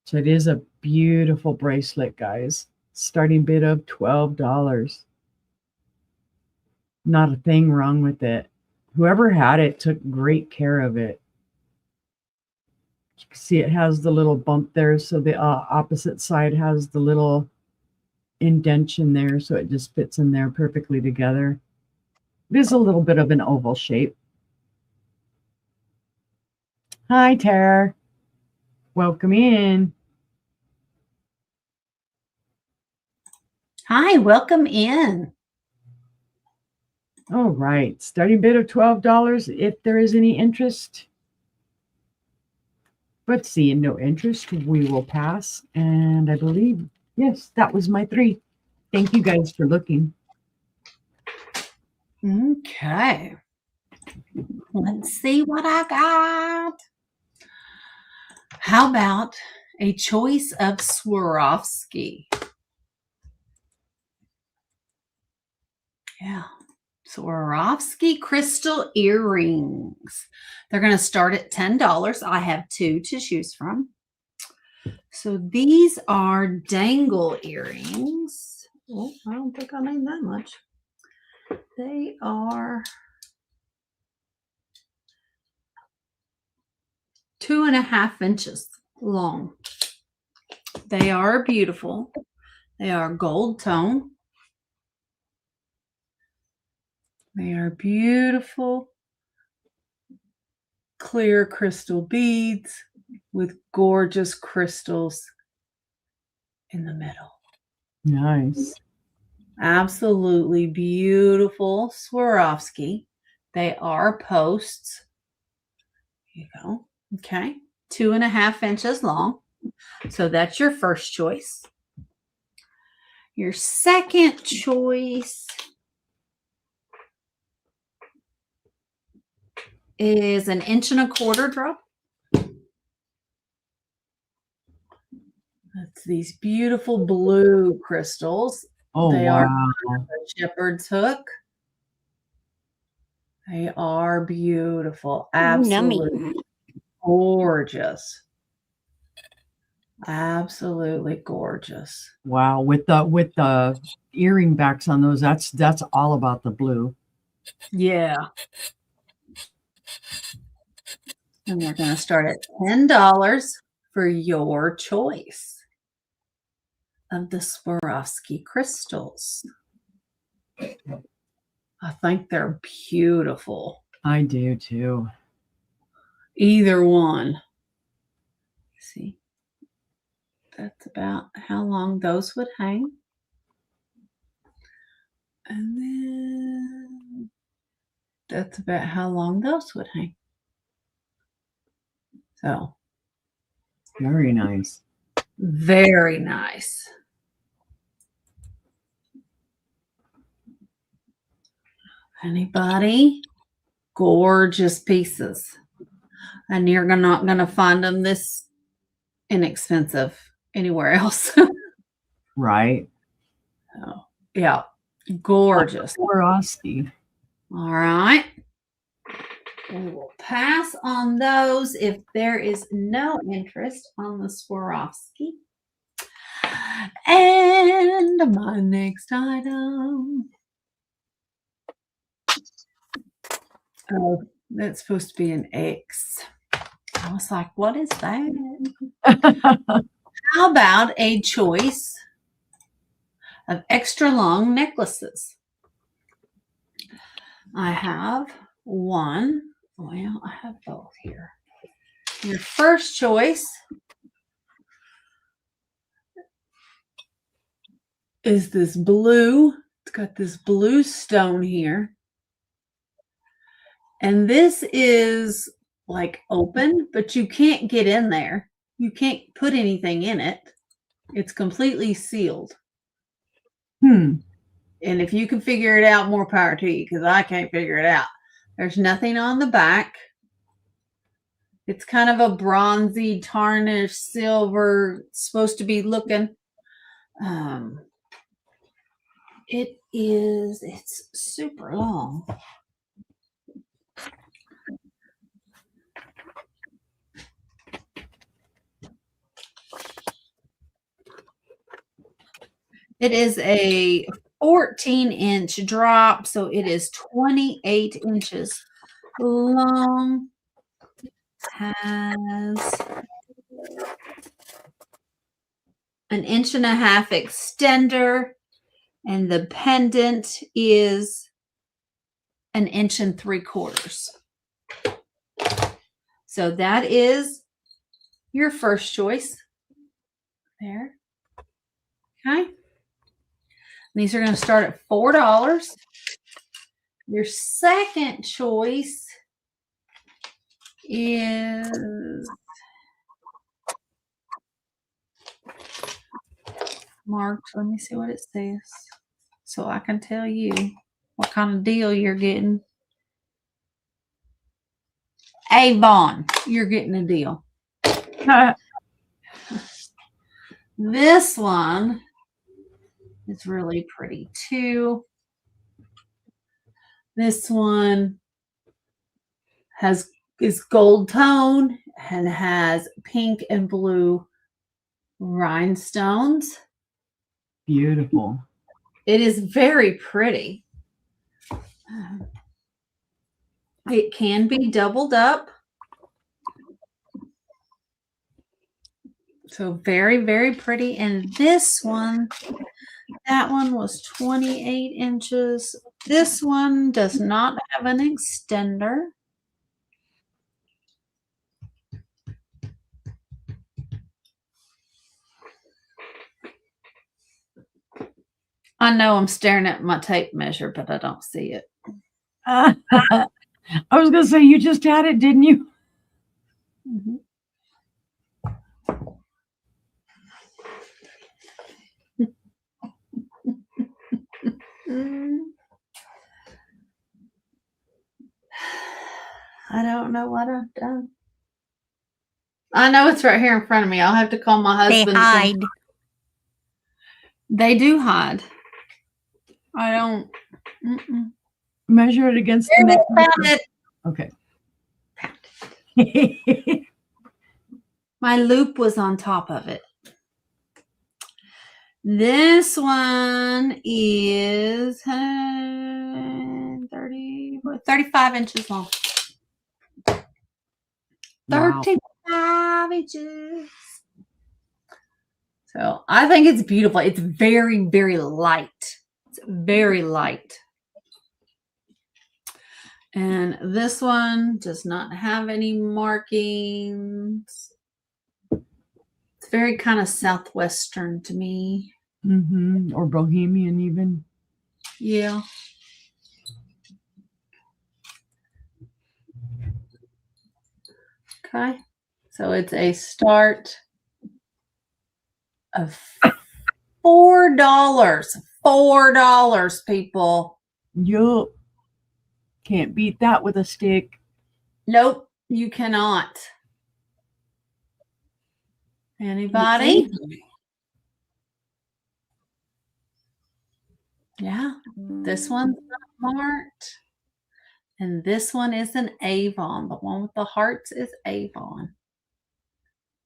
B: So it is a beautiful bracelet, guys. Starting bid of $12. Not a thing wrong with it. Whoever had it took great care of it. You can see it has the little bump there, so the opposite side has the little indentation there, so it just fits in there perfectly together. It is a little bit of an oval shape. Hi, Tara. Welcome in.
A: Hi, welcome in.
B: All right. Starting bid of $12 if there is any interest. But seeing no interest, we will pass. And I believe, yes, that was my 3. Thank you guys for looking.
A: Okay. Let's see what I got. How about a choice of Swarovski? Yeah. Swarovski crystal earrings. They're going to start at $10. I have 2 to choose from. So these are dangle earrings. Oh, I don't think I need that much. They are 2.5 inches long. They are beautiful. They are gold tone. They are beautiful, clear crystal beads with gorgeous crystals in the middle.
B: Nice.
A: Absolutely beautiful Swarovski. They are posts. Here you go. Okay. 2.5 inches long. So that's your first choice. Your second choice is an 1.25 inch drop. That's these beautiful blue crystals.
B: Oh,
A: They
B: wow.
A: are a shepherd's hook. They are beautiful. Absolutely
C: Nummy.
A: gorgeous. Absolutely gorgeous.
B: Wow. With the earring backs on those, that's all about the blue.
A: Yeah. And we're going to start at $10 for your choice of the Swarovski crystals. I think they're beautiful.
B: I do too.
A: Either one. See, that's about how long those would hang. And then that's about how long those would hang. So,
B: Very nice.
A: very nice. Anybody? Gorgeous pieces. And you're not going to find them this inexpensive anywhere else.
B: Right.
A: So, yeah, gorgeous.
B: Swarovski.
A: All right. We will pass on those if there is no interest on the Swarovski. And my next item. Oh, that's supposed to be an X. I was like, what is that? How about a choice of extra long necklaces? I have one. Well, I have both here. Your first choice is this blue. It's got this blue stone here. And this is like open, but you can't get in there. You can't put anything in it. It's completely sealed.
B: Hmm.
A: And if you can figure it out, more power to you, because I can't figure it out. There's nothing on the back. It's kind of a bronzy, tarnished silver, supposed to be looking. It's super long. It is a 14-inch drop, so it is 28 inches long. Has an 1.5 inch extender, and the pendant is 1.75 inches. So that is your first choice. There. Okay. These are going to start at $4. Your second choice is marked. Let me see what it says so I can tell you what kind of deal you're getting. Avon, you're getting a deal. This one is really pretty too. This one is gold tone and has pink and blue rhinestones.
B: Beautiful.
A: It is very pretty. It can be doubled up. So very, very pretty. And this one, that one was 28 inches. This one does not have an extender. I know I'm staring at my tape measure, but I don't see it.
B: I was going to say, you just had it, didn't you?
A: Mm-hmm. I don't know what I've done. I know it's right here in front of me. I'll have to call my husband.
C: They hide.
A: They do hide. I don't.
B: Measure it against the neck. Okay.
A: My loop was on top of it. This one is 35 inches long.
B: Wow.
A: 35 inches. So I think it's beautiful. It's very, very light. It's very light. And this one does not have any markings. It's very kind of Southwestern to me.
B: Or Bohemian even.
A: Yeah. Okay. So it's a start of $4. $4, people.
B: Yup. Can't beat that with a stick.
A: Nope, you cannot. Anybody? Yeah. This one's not marked. And this one is an Avon. The one with the hearts is Avon.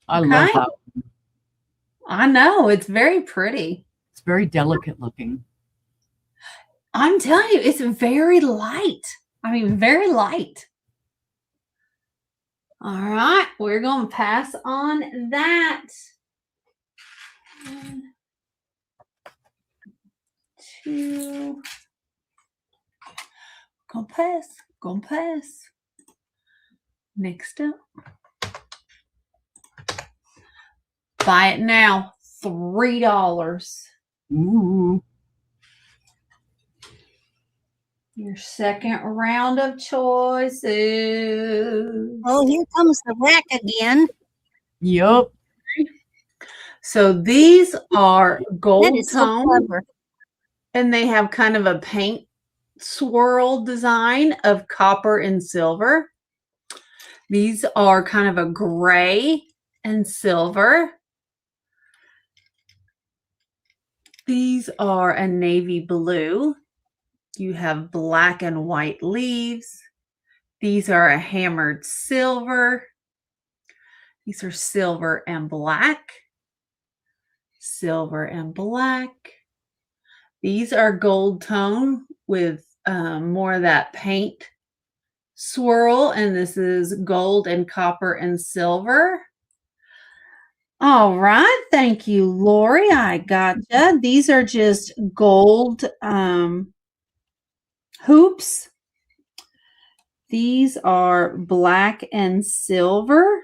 B: I love that.
A: I know. It's very pretty.
B: It's very delicate looking.
A: I'm telling you, it's very light. I mean, very light. All right. We're going to pass on that. 1, 2. Gonna pass. Next up. Buy it now. $3.
B: Ooh.
A: Your second round of choices.
C: Oh, here comes the rack again.
B: Yup.
A: So these are gold
C: That is so
A: tone,
C: clever.
A: and they have kind of a paint swirl design of copper and silver. These are kind of a gray and silver. These are a navy blue. You have black and white leaves. These are a hammered silver. These are silver and black. Silver and black. These are gold tone with more of that paint swirl, and this is gold and copper and silver. All right, thank you, Lori. I gotcha. These are just gold hoops. These are black and silver.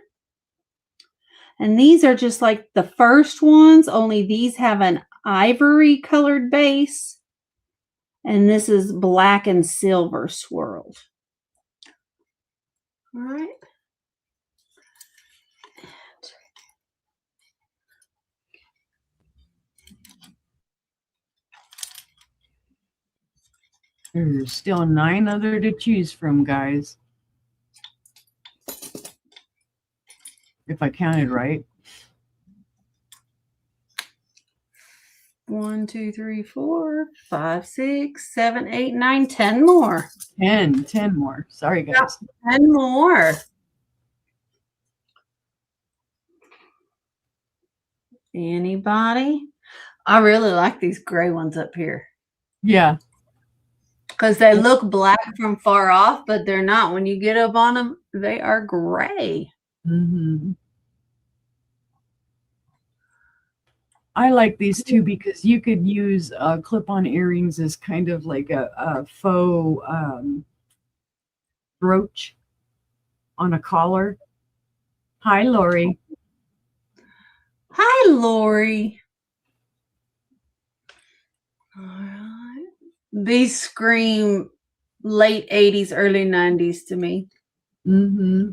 A: And these are just like the first ones, only these have an ivory colored base. And this is black and silver swirled. All right.
B: There's still 9 other to choose from, guys. If I counted right.
A: 1, 2, 3, 4, 5, 6, 7, 8, 9, 10 more.
B: 10 more. Sorry, guys.
A: 10 more. Anybody? I really like these gray ones up here.
B: Yeah.
A: Because they look black from far off, but they're not. When you get up on them, they are gray.
B: Mm-hmm. I like these too because you could use clip-on earrings as kind of like a faux brooch on a collar. Hi, Lori.
A: Hi, Lori. All right. These scream late 80s, early 90s to me.
B: Mm-hmm.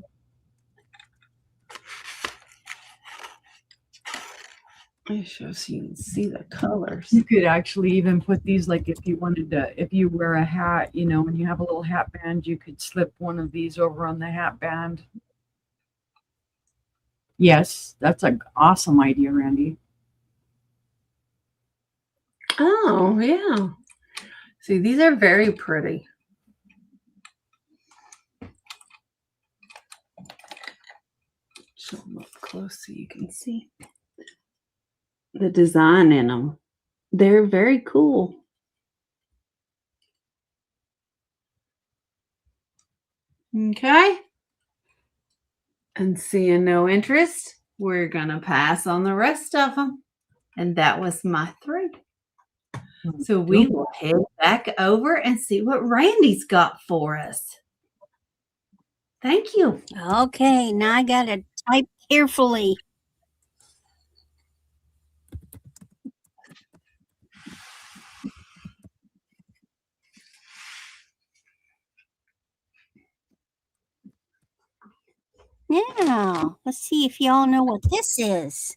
A: I show so you can see the colors.
B: You could actually even put these, like if you wanted to, if you wear a hat, you know, when you have a little hat band, you could slip one of these over on the hat band. Yes, that's an awesome idea, Randy.
A: Oh, yeah. See, these are very pretty. Show them up close so you can see the design in them. They're very cool. Okay. And seeing no interest, we're going to pass on the rest of them. And that was my 3. So we will head back over and see what Randy's got for us. Thank you.
C: Okay, now I got to type carefully. Now, let's see if y'all know what this is.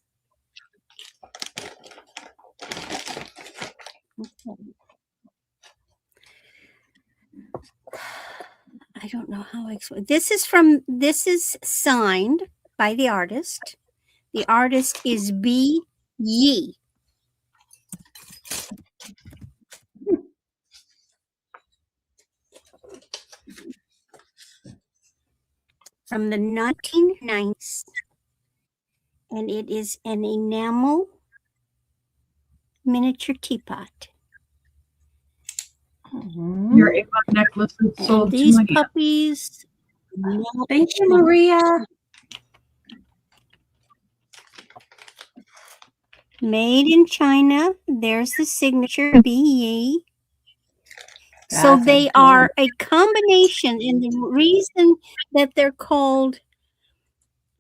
C: Okay. I don't know how I explain. This is signed by the artist. The artist is B. Yee. From the 1990s. And it is an enamel miniature teapot.
B: Your Avon necklace is
C: And
B: sold
C: these
B: to Maria.
C: puppies.
A: Thank you, Maria.
C: Made in China. There's the signature BE. So
A: That's
C: they
A: cool.
C: are a combination, and the reason that they're called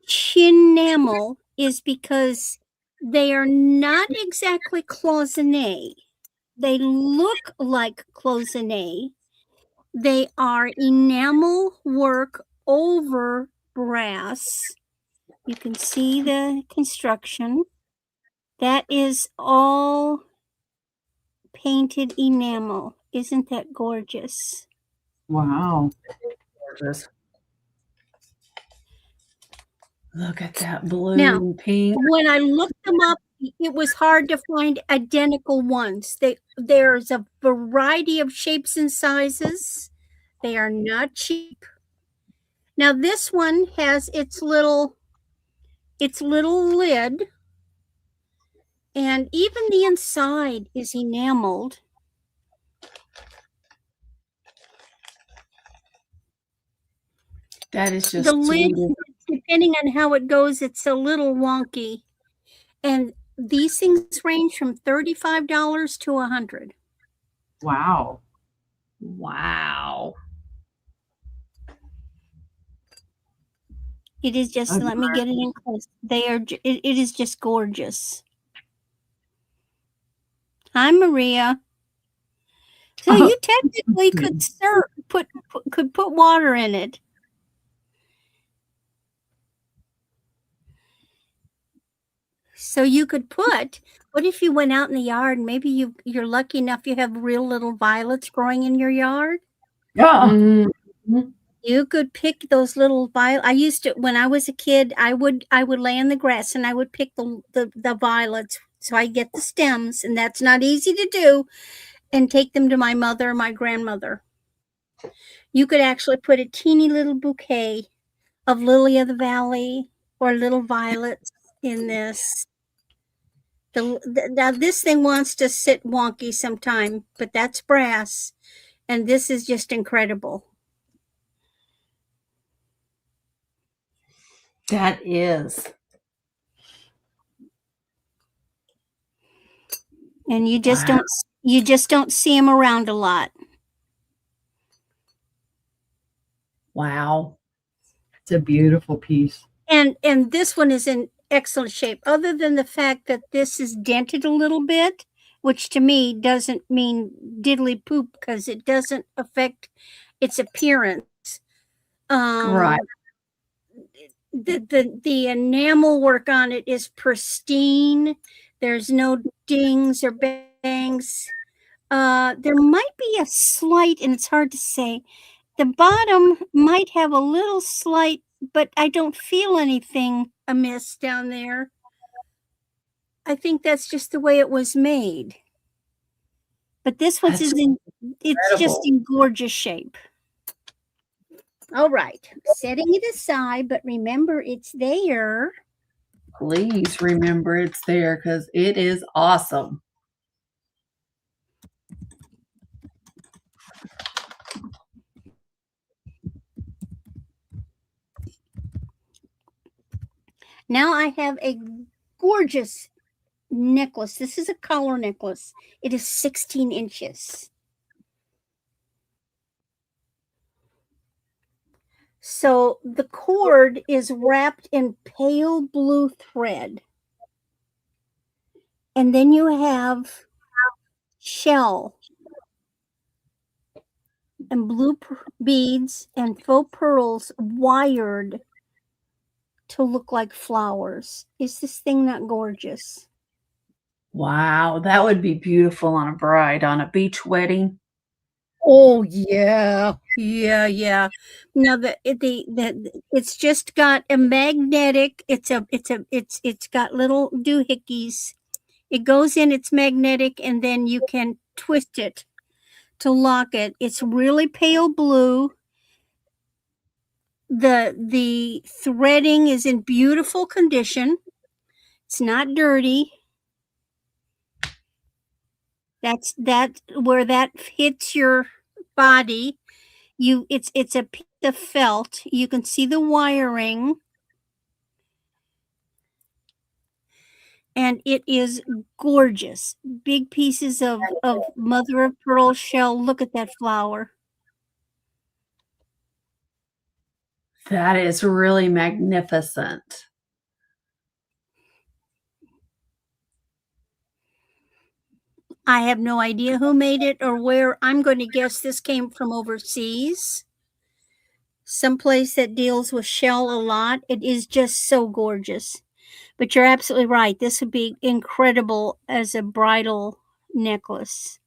C: chinamel is because they are not exactly cloisonné. They look like cloisonné. They are enamel work over brass. You can see the construction. That is all painted enamel. Isn't that gorgeous?
B: Wow.
A: Gorgeous. Look at that blue,
C: Now,
A: pink.
C: when I looked them up, it was hard to find identical ones. There's a variety of shapes and sizes. They are not cheap. Now this one has its little lid, and even the inside is enameled.
A: That is just
C: The lid,
A: sweet.
C: depending on how it goes, it's a little wonky. And these things range from $35 to $100.
B: Wow.
A: Wow.
C: It is just, let me get it in close. They are, it is just gorgeous. Hi, Maria. So you technically could put water in it. So you could put, what if you went out in the yard and maybe you're lucky enough you have real little violets growing in your yard?
B: Yeah.
A: Mhm.
C: You could pick those little I used to, when I was a kid, I would lay in the grass and I would pick the violets so I get the stems, and that's not easy to do, and take them to my mother or my grandmother. You could actually put a teeny little bouquet of lily of the valley or little violets in this. Now this thing wants to sit wonky sometime, but that's brass, and this is just incredible.
A: That is.
C: And you just
A: Wow.
C: don't see them around a lot.
A: Wow.
B: It's a beautiful piece.
C: And this one is in excellent shape, other than the fact that this is dented a little bit, which to me doesn't mean diddly poop because it doesn't affect its appearance.
A: Right.
C: The enamel work on it is pristine. There's no dings or bangs. There might be a slight, and it's hard to say, the bottom might have a little slight, but I don't feel anything amiss down there. I think that's just the way it was made. But this one's
A: That's
C: it's just
A: incredible.
C: in gorgeous shape. All right, setting it aside, but remember it's there.
A: Please remember it's there because it is awesome.
C: Now I have a gorgeous necklace. This is a collar necklace. It is 16 inches. So the cord is wrapped in pale blue thread. And then you have shell and blue beads and faux pearls wired to look like flowers. Is this thing not gorgeous?
A: Wow. That would be beautiful on a bride on a beach wedding.
C: Oh yeah, yeah. Now it's just got a magnetic. It's got little doohickeys. It goes in. It's magnetic, and then you can twist it to lock it. It's really pale blue. The threading is in beautiful condition. It's not dirty. That's where that hits your body. It's a piece of felt. You can see the wiring. And it is gorgeous. Big pieces of mother of pearl shell. Look at that flower.
A: That is really magnificent.
C: I have no idea who made it or where. I'm going to guess this came from overseas. Someplace that deals with shell a lot. It is just so gorgeous. But you're absolutely right. This would be incredible as a bridal necklace.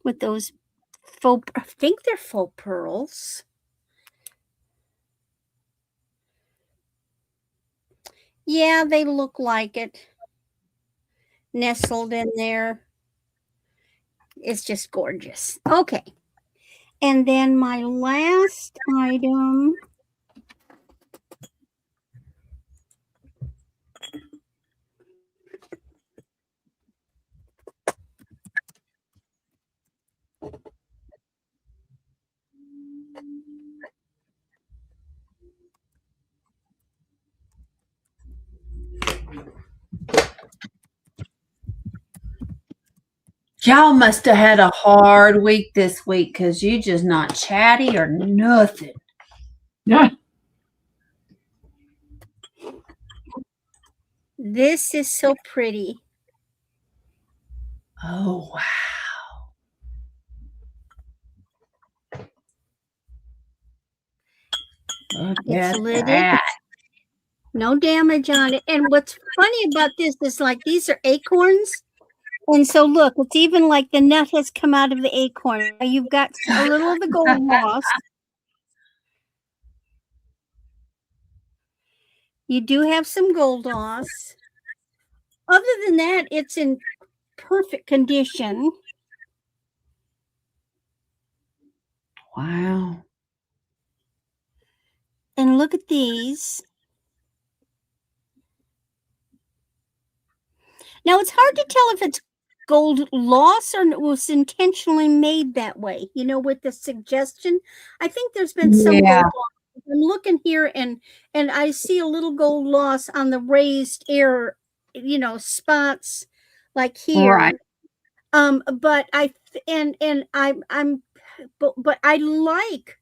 C: With those I think they're faux pearls. Yeah, they look like it. Nestled in there. It's just gorgeous. Okay. And then my last item.
A: Y'all must have had a hard week this week because you just not chatty or nothing.
B: Yeah.
C: This is so pretty.
A: Oh, wow. Look
C: It's
A: at
C: lidded.
A: that.
C: No damage on it. And what's funny about this is like these are acorns. And so look, it's even like the nut has come out of the acorn. You've got a little of the gold moss. You do have some gold moss. Other than that, it's in perfect condition.
A: Wow.
C: And look at these. Now, it's hard to tell if it's gold loss or it was intentionally made that way, you know, with the suggestion. I think there's been some gold
A: Yeah.
C: loss. I'm looking here and I see a little gold loss on the raised air, you know, spots like here.
A: Right.
C: But but I like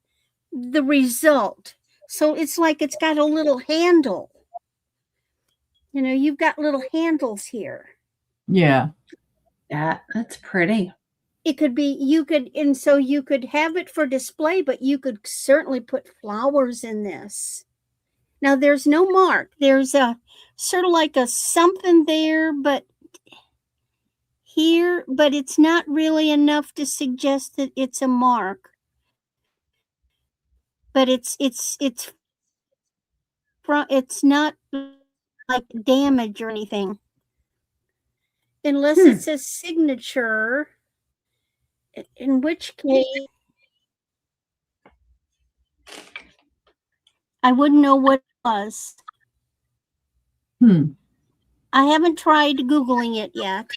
C: the result. So it's like it's got a little handle. You know, you've got little handles here.
B: Yeah.
A: That's pretty.
C: It could be, and so you could have it for display, but you could certainly put flowers in this. Now there's no mark. There's a sort of like a something there, but here, but it's not really enough to suggest that it's a mark. But it's not like damage or anything. Unless it says signature, in which case I wouldn't know what it was. I haven't tried Googling it yet.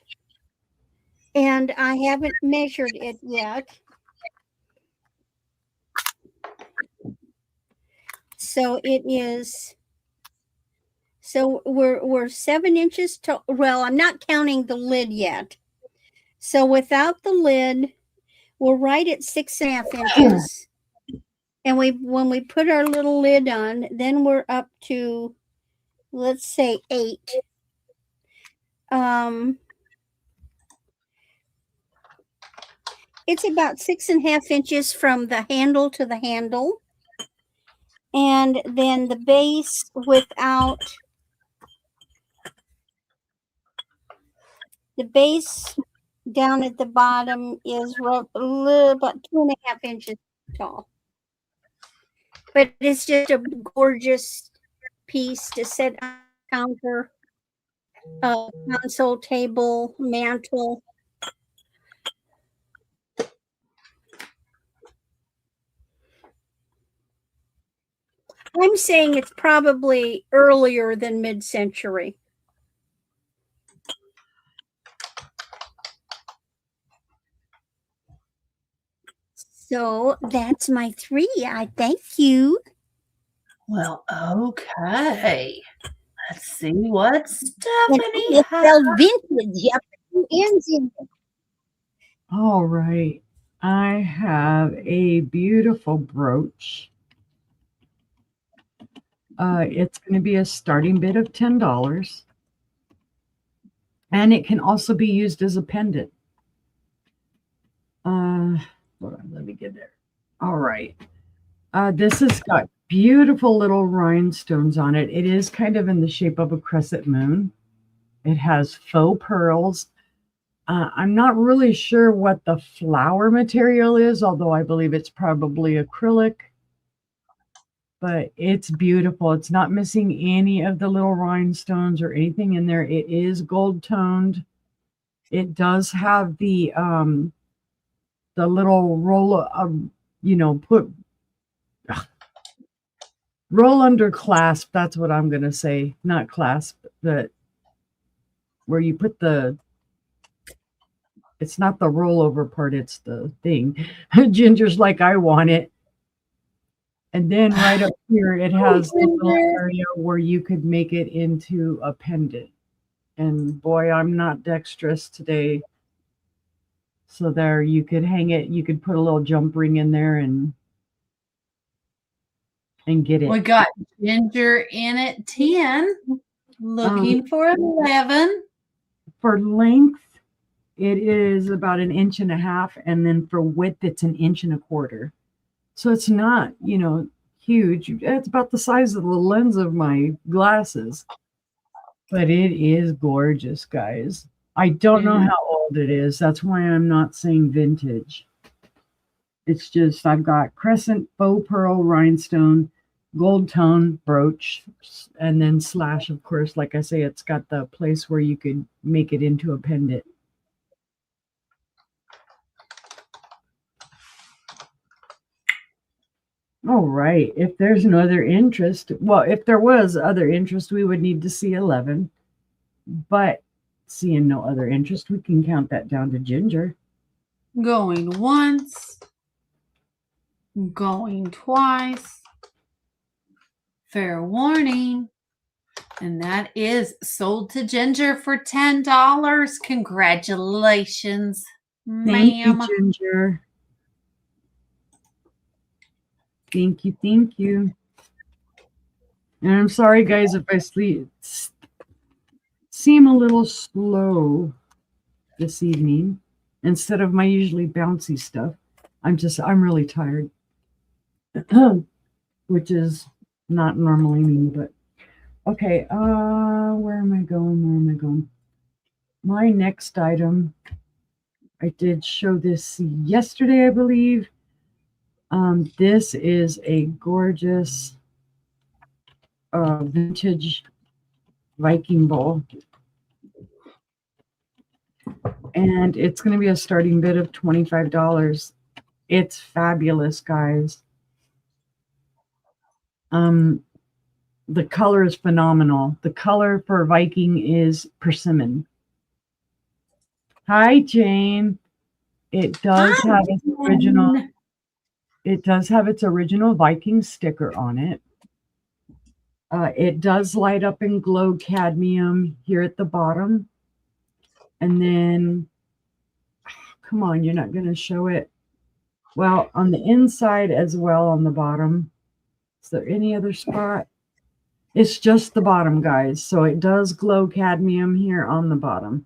C: And I haven't measured it yet. So it is, so we're 7 inches tall. Well, I'm not counting the lid yet. So without the lid, we're right at 6.5 inches. And when we put our little lid on, then we're up to, let's say 8. It's about 6.5 inches from the handle to the handle. And then the base without the base down at the bottom is about 2.5 inches tall. But it's just a gorgeous piece to set on a counter, console table, mantle. I'm saying it's probably earlier than mid-century. So that's my 3. I thank you.
A: Well, okay. Let's see what
C: And
A: Stephanie
C: it's
A: has.
C: spelled vintage. Yep. Ends in it.
B: All right. I have a beautiful brooch. It's going to be a starting bid of $10. And it can also be used as a pendant. Hold on, let me get there. All right. This has got beautiful little rhinestones on it. It is kind of in the shape of a crescent moon. It has faux pearls. I'm not really sure what the flower material is, although I believe it's probably acrylic. But it's beautiful. It's not missing any of the little rhinestones or anything in there. It is gold toned. It does have the little roll of, roll under clasp. That's what I'm going to say. Not clasp, but where you put it's not the rollover part, it's the thing. Ginger's like, I want it. And then right up here, it has the little area where you could make it into a pendant. And boy, I'm not dexterous today. So there you could hang it. You could put a little jump ring in there and get it.
A: We got ginger in at 10. Looking for 11.
B: For length, it is about 1.5 inches, and then for width, it's 1.25 inches. So it's not, huge. It's about the size of the lens of my glasses. But it is gorgeous, guys. I don't know how old it is. That's why I'm not saying vintage. It's just I've got crescent, faux pearl, rhinestone, gold tone brooch, and then slash, of course. Like I say, it's got the place where you could make it into a pendant. All right. If there's no other interest, well, if there was other interest, we would need to see 11. But seeing no other interest, we can count that down to ginger.
A: Going once. Going twice. Fair warning. And that is sold to Ginger for $10. Congratulations,
B: Thank you,
A: ma'am.
B: Ginger. Thank you, thank you. And I'm sorry, guys, if I seem a little slow this evening instead of my usually bouncy stuff. I'm really tired, which is not normally me, but okay. Where am I going? My next item, I did show this yesterday, I believe. This is a gorgeous vintage Viking bowl. And it's going to be a starting bid of $25. It's fabulous, guys. The color is phenomenal. The color for Viking is persimmon. Hi, Jane. It does have its original. It does have its original Viking sticker on it. It does light up and glow cadmium here at the bottom. And then, come on, you're not going to show it. Well, on the inside as well on the bottom. Is there any other spot? It's just the bottom, guys. So it does glow cadmium here on the bottom.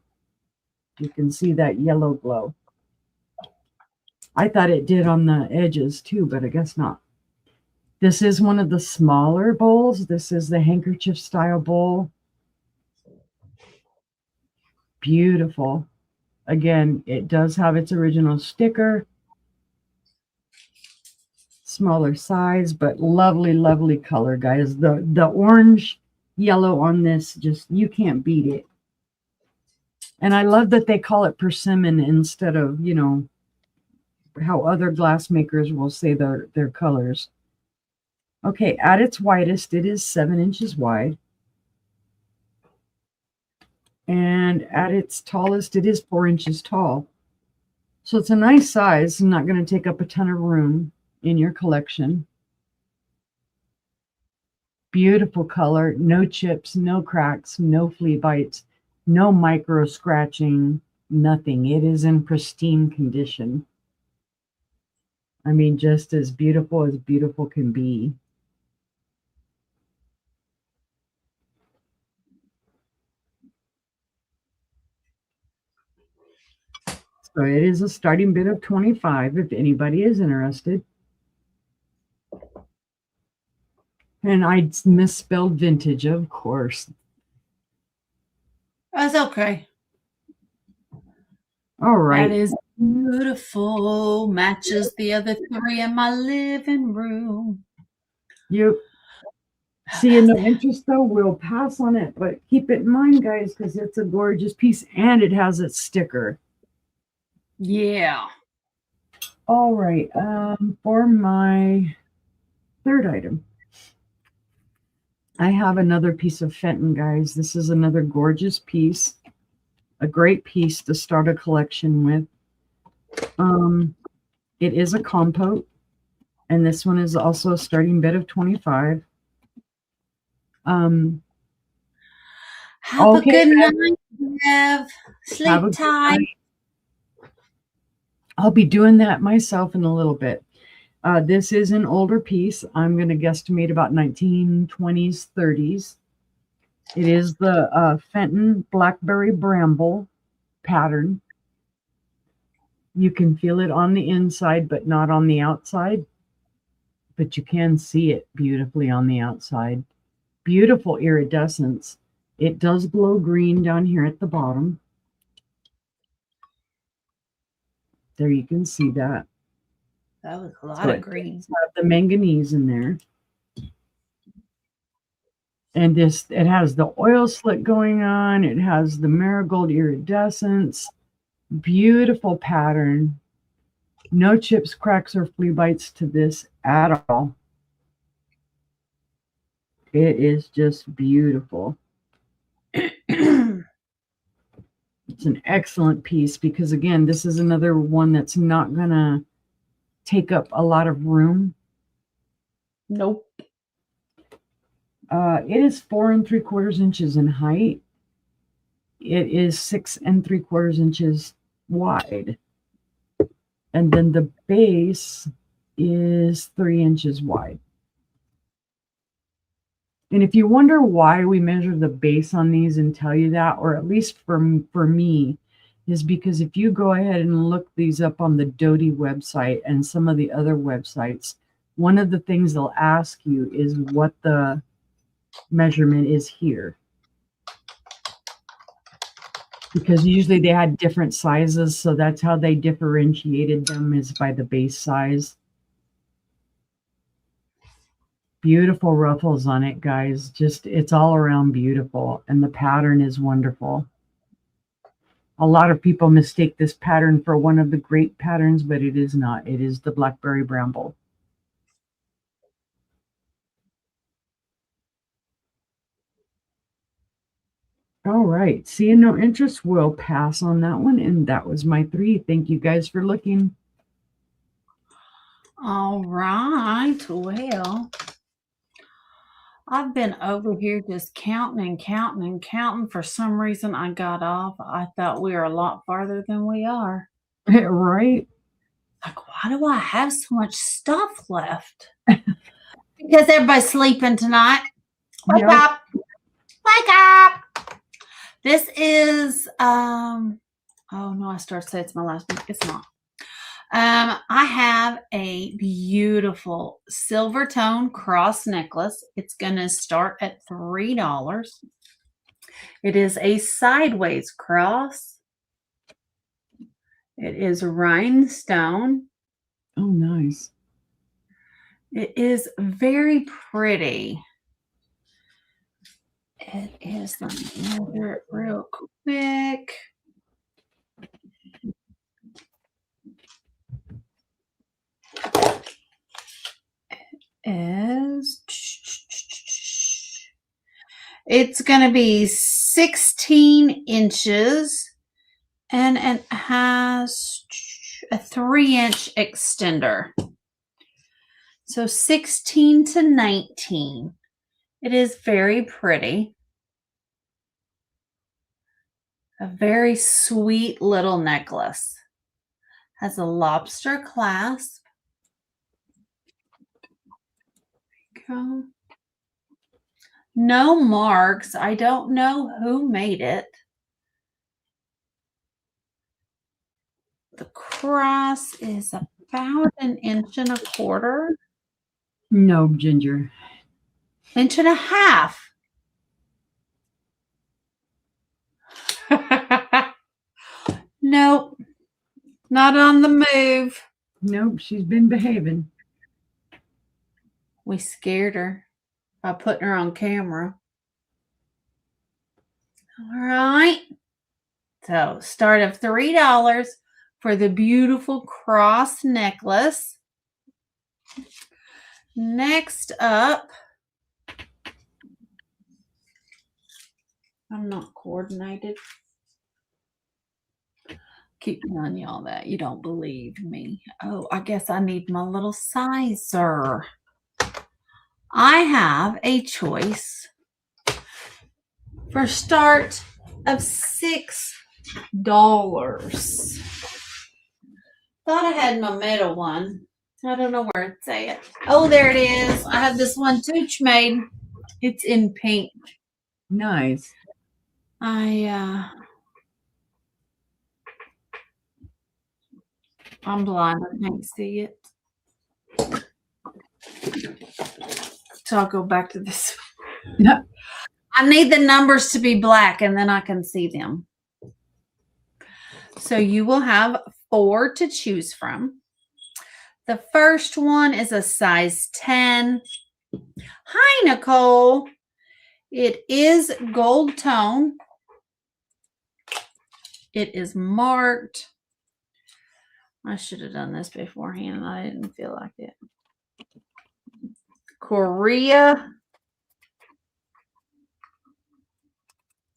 B: You can see that yellow glow. I thought it did on the edges too, but I guess not. This is one of the smaller bowls. This is the handkerchief style bowl. Beautiful. Again, it does have its original sticker. Smaller size, but lovely, lovely color, guys. The orange yellow on this, just, you can't beat it. And I love that they call it persimmon instead of, how other glass makers will say their colors. Okay, at its widest, it is 7 inches wide. And at its tallest, it is 4 inches tall. So it's a nice size, not going to take up a ton of room in your collection. Beautiful color, no chips, no cracks, no flea bites, no micro scratching, nothing. It is in pristine condition. I mean, just as beautiful can be. So it is a starting bid of $25 if anybody is interested. And I misspelled vintage, of course.
A: That's okay.
B: All right.
A: That is beautiful. Matches the other 3 in my living room.
B: Yep. Seeing no interest, though, we'll pass on it. But keep it in mind, guys, because it's a gorgeous piece and it has its sticker.
A: Yeah.
B: All right. For my third item, I have another piece of Fenton, guys. This is another gorgeous piece. A great piece to start a collection with. It is a compote. And this one is also a starting bid of $25.
A: Have a good night, Bev. Sleep tight.
B: I'll be doing that myself in a little bit. This is an older piece. I'm going to guesstimate about 1920s, 30s. It is the Fenton Blackberry Bramble pattern. You can feel it on the inside, but not on the outside. But you can see it beautifully on the outside. Beautiful iridescence. It does glow green down here at the bottom. There you can see that.
A: That was a lot of green.
B: Have the manganese in there. And this, it has the oil slick going on. It has the marigold iridescence. Beautiful pattern. No chips, cracks, or flea bites to this at all. It is just beautiful. It's an excellent piece because, again, this is another one that's not going to take up a lot of room.
A: Nope.
B: It is 4 3/4 inches in height. It is 6 3/4 inches wide. And then the base is 3 inches wide. And if you wonder why we measure the base on these and tell you that, or at least for me, is because if you go ahead and look these up on the Doty website and some of the other websites, one of the things they'll ask you is what the measurement is here. Because usually they had different sizes, so that's how they differentiated them, is by the base size. Beautiful ruffles on it, guys. Just, it's all around beautiful, and the pattern is wonderful. A lot of people mistake this pattern for one of the great patterns, but it is not. It is the Blackberry Bramble. All right, seeing no interest, we'll pass on that one. And that was my 3. Thank you guys for looking.
A: All right. Well, I've been over here just counting and counting and counting. For some reason, I got off. I thought we were a lot farther than we are.
B: Right?
A: Like, why do I have so much stuff left? Because everybody's sleeping tonight. Wake up. Wake up. This is, oh no, I started to say it's my last one. It's not. I have a beautiful silver tone cross necklace. It's going to start at $3. It is a sideways cross. It is rhinestone.
B: Oh, nice.
A: It is very pretty. It is, let me measure it real quick. It's going to be 16 inches and it has a 3-inch extender. So 16 to 19. It is very pretty. A very sweet little necklace. Has a lobster clasp. There you go. No marks. I don't know who made it. The cross is about 1.25 inches.
B: No, Ginger.
A: 1.5 inches. Nope. Not on the move.
B: Nope, she's been behaving.
A: We scared her by putting her on camera. All right. So start of $3 for the beautiful cross necklace. Next up, I'm not coordinated. Keep telling y'all that. You don't believe me. Oh, I guess I need my little sizer. I have a choice for start of $6. Thought I had my metal one. I don't know where it's at. Oh, there it is. I have this one Tooch made. It's in pink.
B: Nice.
A: I'm blind. I can't see it. So I'll go back to this.
B: Yeah.
A: I need the numbers to be black and then I can see them. So you will have 4 to choose from. The first one is a size 10. Hi, Nicole. It is gold tone. It is marked. I should have done this beforehand and I didn't feel like it. Korea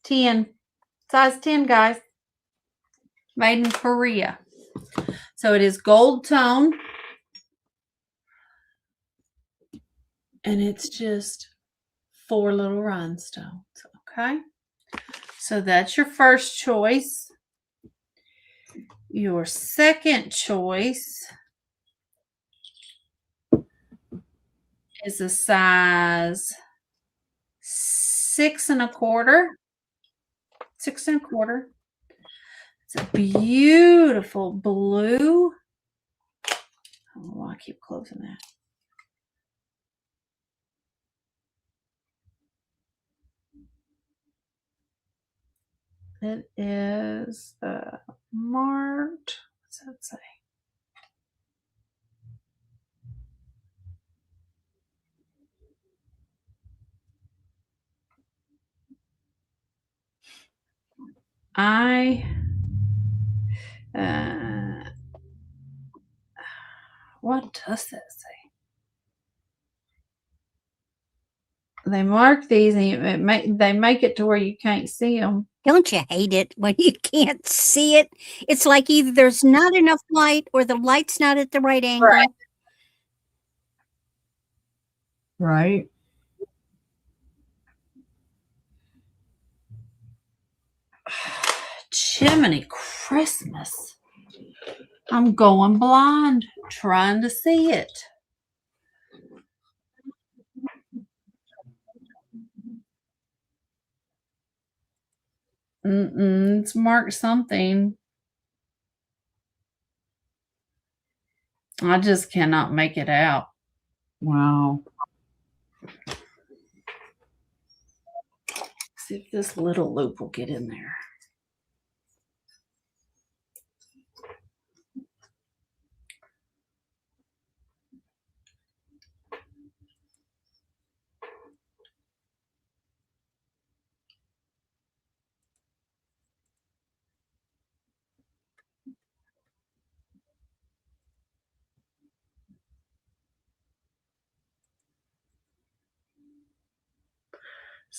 A: 10. Size 10, guys. Made in Korea. So it is gold tone. And it's just 4 little rhinestones. Okay. So that's your first choice. Your second choice is a size 6 1/4. 6 1/4. It's a beautiful blue. I don't know why I keep closing that. It is marked. What's that say? What does that say? They mark these and they make it to where you can't see them.
C: Don't you hate it when you can't see it? It's like either there's not enough light or the light's not at the right angle.
A: Right.
B: Right.
A: Jiminy Christmas. I'm going blind trying to see it. It's marked something. I just cannot make it out.
B: Wow.
A: See if this little loop will get in there.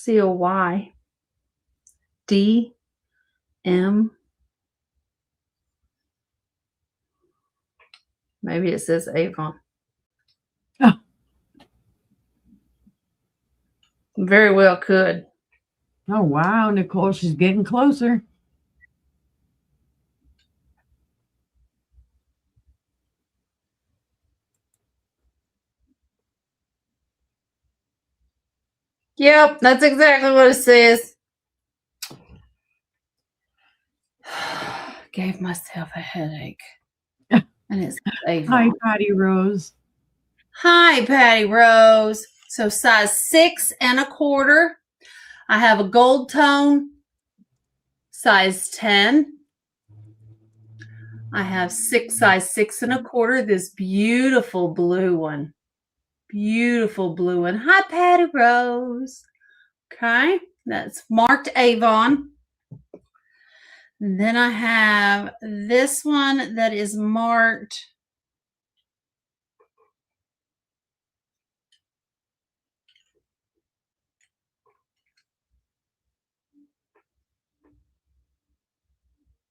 A: COY DM. Maybe it says Avon.
B: Oh.
A: Very well could.
B: Oh, wow, Nicole, she's getting closer.
A: Yep, that's exactly what it says. Gave myself a headache. And it's Avon.
B: Hi, Patty Rose.
A: Hi, Patty Rose. So size 6 1/4. I have a gold tone, size 10. I have size 6 1/4. This beautiful blue one. Beautiful blue one. Hi, Patty Rose. Okay, that's marked Avon. And then I have this one that is marked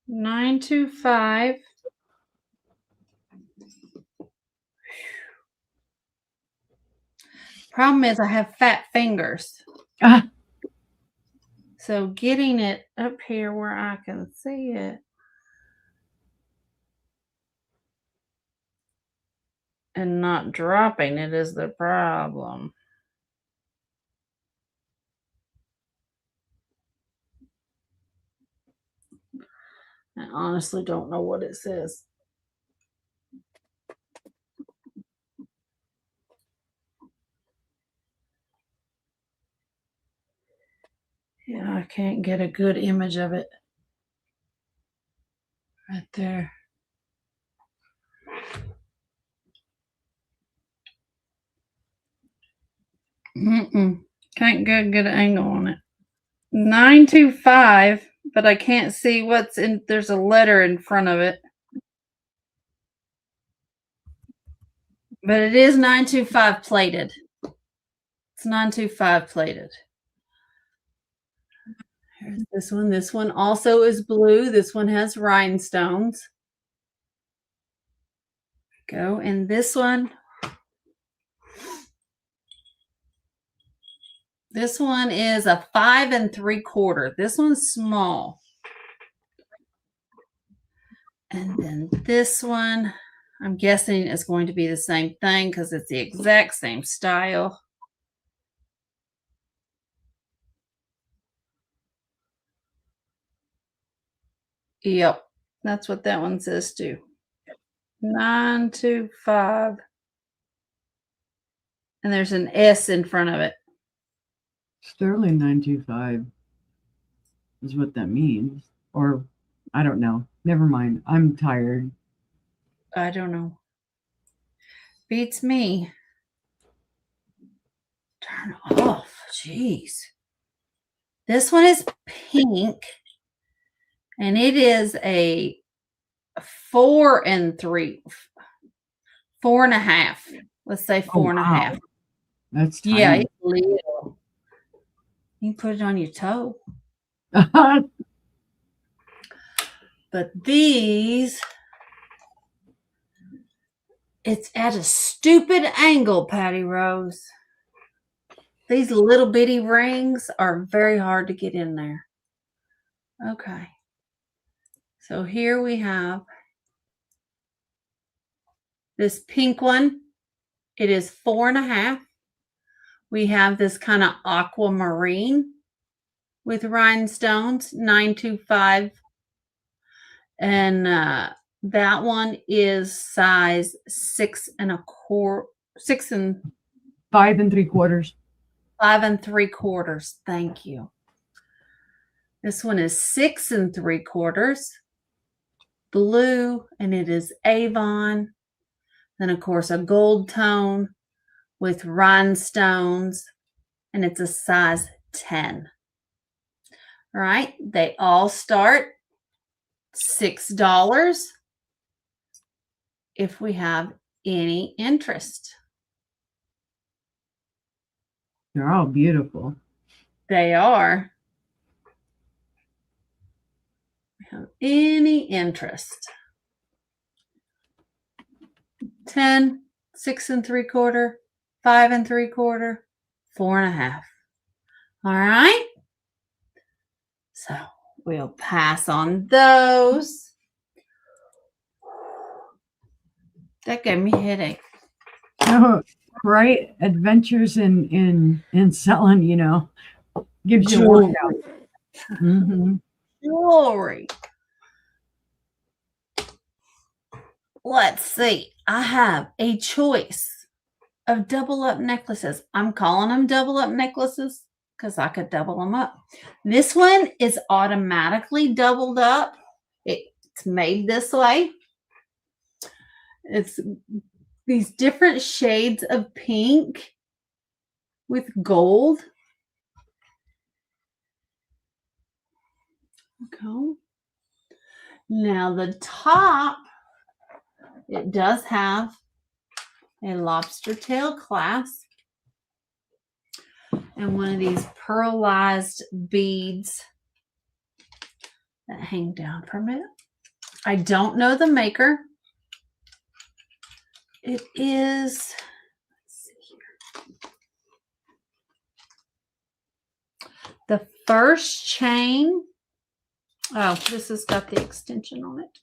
A: $925. Problem is I have fat fingers. So getting it up here where I can see it. and not dropping it is the problem. I honestly don't know what it says. Yeah, I can't get a good image of it. Right there. Can't get a good angle on it. 925, but I can't see what's in. There's a letter in front of it. But it is 925 plated. It's 925 plated. Here's this one. This one also is blue. This one has rhinestones. Go. And this one is a 5 3/4. This one's small. And then this one, I'm guessing is going to be the same thing because it's the exact same style. Yep, that's what that one says too. 925. And there's an S in front of it.
B: Sterling 925 is what that means. Or I don't know. Never mind. I'm tired.
A: I don't know. Beats me. Turn off. Jeez. This one is pink. And it is a 4 4.5. Let's say 4.5.
B: That's tiny.
A: Yeah, it's little. You can put it on your toe. But these, it's at a stupid angle, Patty Rose. These little bitty rings are very hard to get in there. Okay. So here we have this pink one. It is 4.5. We have this kind of aquamarine with rhinestones, 925. And that one is size 6 1/4, 6 and
B: 5 3/4.
A: 5 3/4. Thank you. This one is 6 3/4. Blue, and it is Avon. Then, of course, a gold tone with rhinestones, and it's a size 10. All right. They all start $6 if we have any interest.
B: They're all beautiful.
A: They are. We have any interest. 10, 6 3/4, 5 3/4, 4.5. All right. So we'll pass on those. That gave me a headache.
B: Oh, right? Adventures in selling, gives you a workout. Mm-hmm.
A: Jewelry. Let's see. I have a choice of double up necklaces. I'm calling them double up necklaces because I could double them up. This one is automatically doubled up. It's made this way. It's these different shades of pink with gold. Okay. Now the top, it does have a lobster tail clasp and one of these pearlized beads that hang down from it. I don't know the maker. It is, let's see here. The first chain. Oh, this has got the extension on it.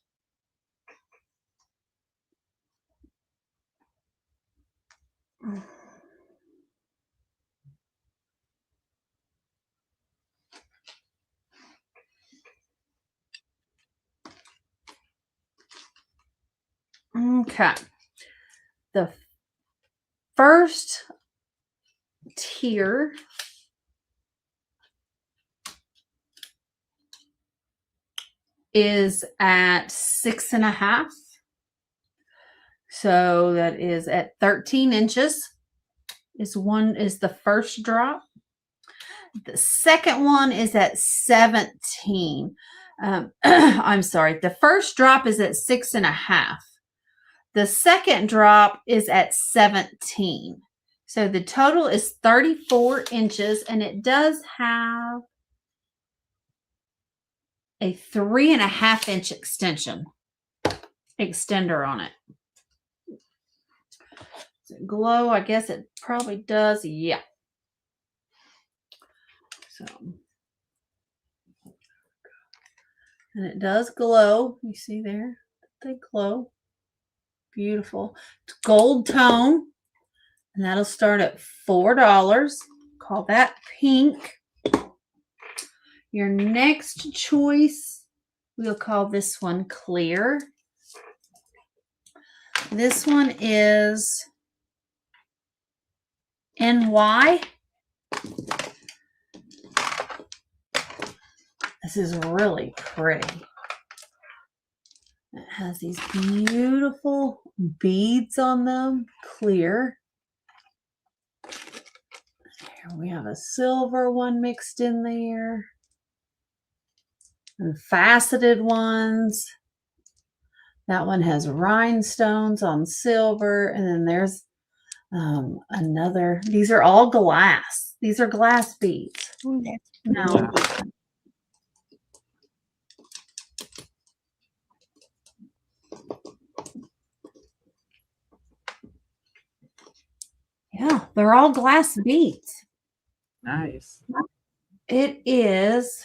A: Okay. The first tier is at 6.5. So that is at 13 inches. Is the first drop. The second one is at 17. I'm sorry. The first drop is at 6.5. The second drop is at 17. So the total is 34 inches, and it does have a 3.5-inch extender on it. Does it glow? I guess it probably does. Yeah. So, and it does glow. You see there? They glow. Beautiful. It's gold tone, and that'll start at $4. Call that pink. Your next choice, we'll call this one clear. This one is NY. This is really pretty. It has these beautiful beads on them, clear. Here we have a silver one mixed in there. And faceted ones. That one has rhinestones on silver. And then there's another. These are all glass. These are glass beads. No. Yeah, they're all glass beads.
B: Nice.
A: It is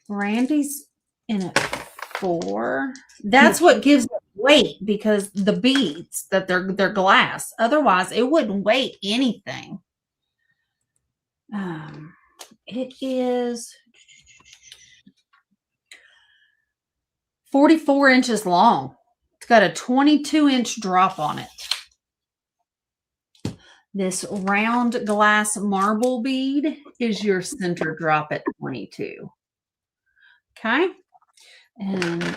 A: Randy's in it 4. That's what gives it weight, because the beads that they're glass. Otherwise, it wouldn't weigh anything. It is 44 inches long. It's got a 22-inch drop on it. This round glass marble bead is your center drop at 22. Okay. And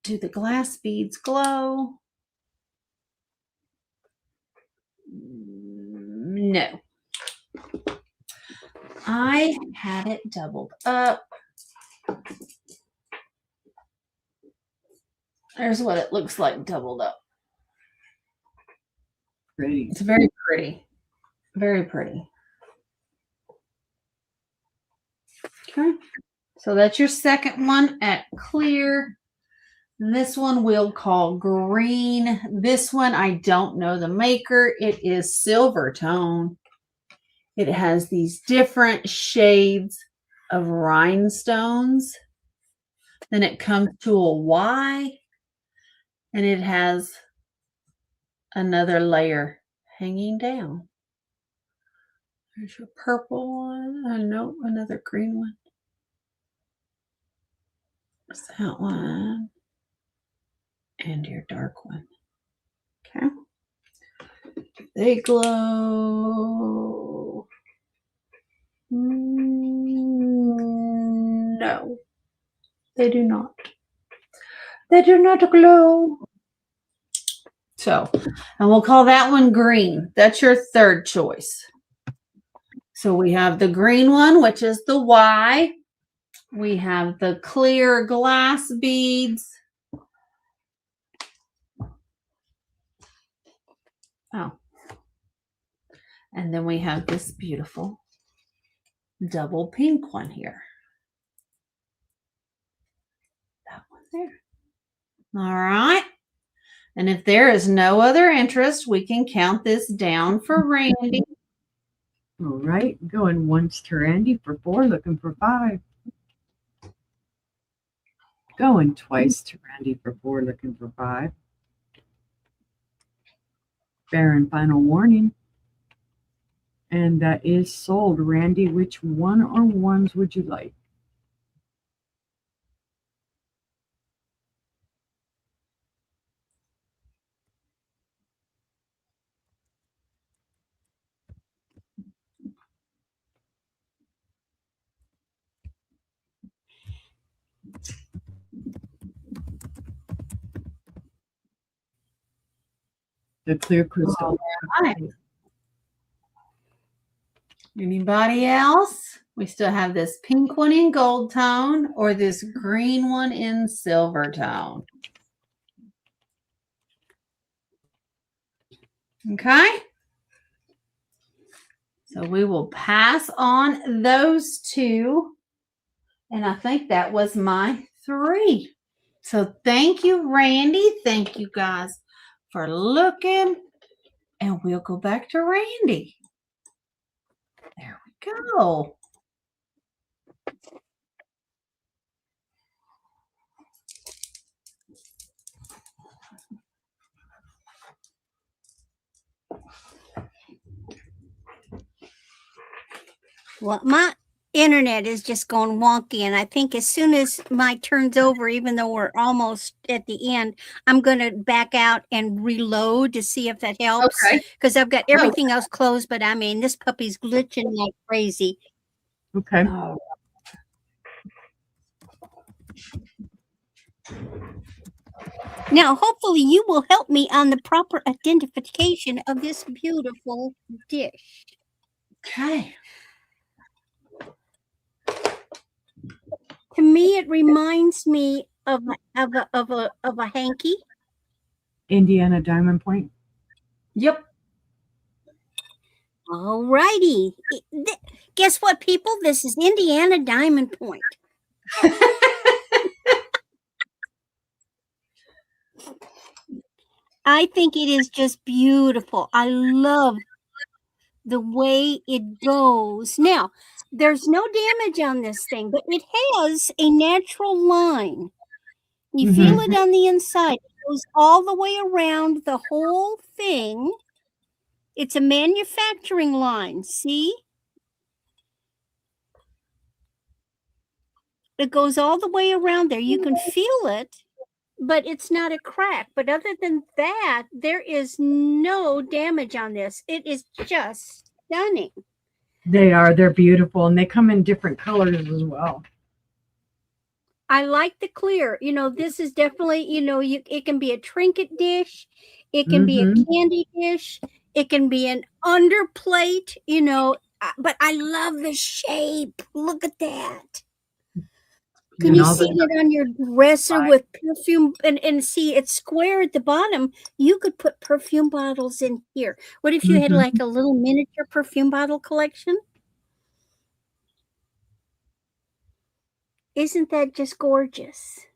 A: do the glass beads glow? No. I had it doubled up. There's what it looks like doubled up.
B: Pretty.
A: It's very pretty. Very pretty. Okay. So that's your second one at clear. This one we'll call green. This one, I don't know the maker. It is silver tone. It has these different shades of rhinestones. Then it comes to a Y, and it has another layer hanging down. There's your purple one. No, another green one. What's that one? And your dark one. Okay. They glow. No, they do not. They do not glow. So, and we'll call that one green. That's your third choice. So we have the green one, which is the Y. We have the clear glass beads. Oh. And then we have this beautiful double pink one here. That one there. All right. And if there is no other interest, we can count this down for Randy.
B: All right. Going once to Randy for 4, looking for 5. Going twice to Randy for 4, looking for 5. Fair and final warning. And that is sold. Randy, which one or ones would you like? The clear crystal.
A: All right. Anybody else? We still have this pink one in gold tone or this green one in silver tone. Okay. So we will pass on those two. And I think that was my 3. So thank you, Randy. Thank you guys for looking. And we'll go back to Randy. There we go.
C: Well, my internet is just going wonky, and I think as soon as my turn's over, even though we're almost at the end, I'm going to back out and reload to see if that helps.
A: Okay.
C: Because I've got everything else closed, but I mean, this puppy's glitching like crazy.
B: Okay.
A: Oh.
C: Now, hopefully, you will help me on the proper identification of this beautiful dish.
A: Okay.
C: To me, it reminds me of a hanky.
B: Indiana Diamond Point.
A: Yep.
C: All righty. Guess what, people? This is Indiana Diamond Point. I think it is just beautiful. I love the way it goes. Now, there's no damage on this thing, but it has a natural line. You feel it on the inside. It goes all the way around the whole thing. It's a manufacturing line. See? It goes all the way around there. You can feel it, but it's not a crack. But other than that, there is no damage on this. It is just stunning.
B: They are. They're beautiful, and they come in different colors as well.
C: I like the clear. You know, this is definitely, you know, it can be a trinket dish. It can be a candy dish. It can be an underplate, you know, but I love the shape. Look at that. Can you see it on your dresser with perfume and see it's square at the bottom? You could put perfume bottles in here. What if you had like a little miniature perfume bottle collection? Isn't that just gorgeous?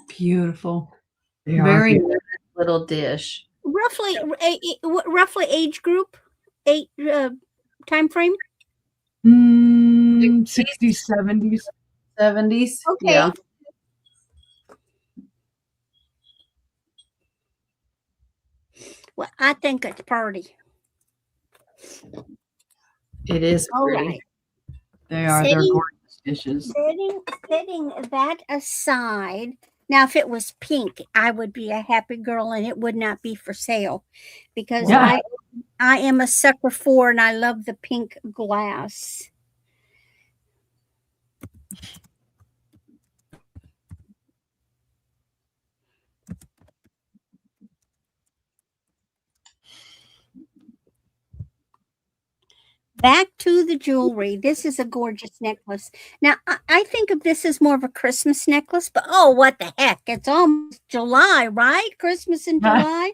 A: Beautiful.
B: Very
A: nice little dish.
C: Roughly age group, time frame.
B: 60s, 70s.
A: 70s.
C: Okay.
A: Yeah.
C: Well, I think it's pretty.
A: It is pretty.
C: All right.
B: They are. They're gorgeous dishes.
C: Setting that aside. Now, if it was pink, I would be a happy girl and it would not be for sale because I am a sucker for and I love the pink glass. Back to the jewelry. This is a gorgeous necklace. Now, I think of this as more of a Christmas necklace, but oh, what the heck? It's almost July, right? Christmas in July.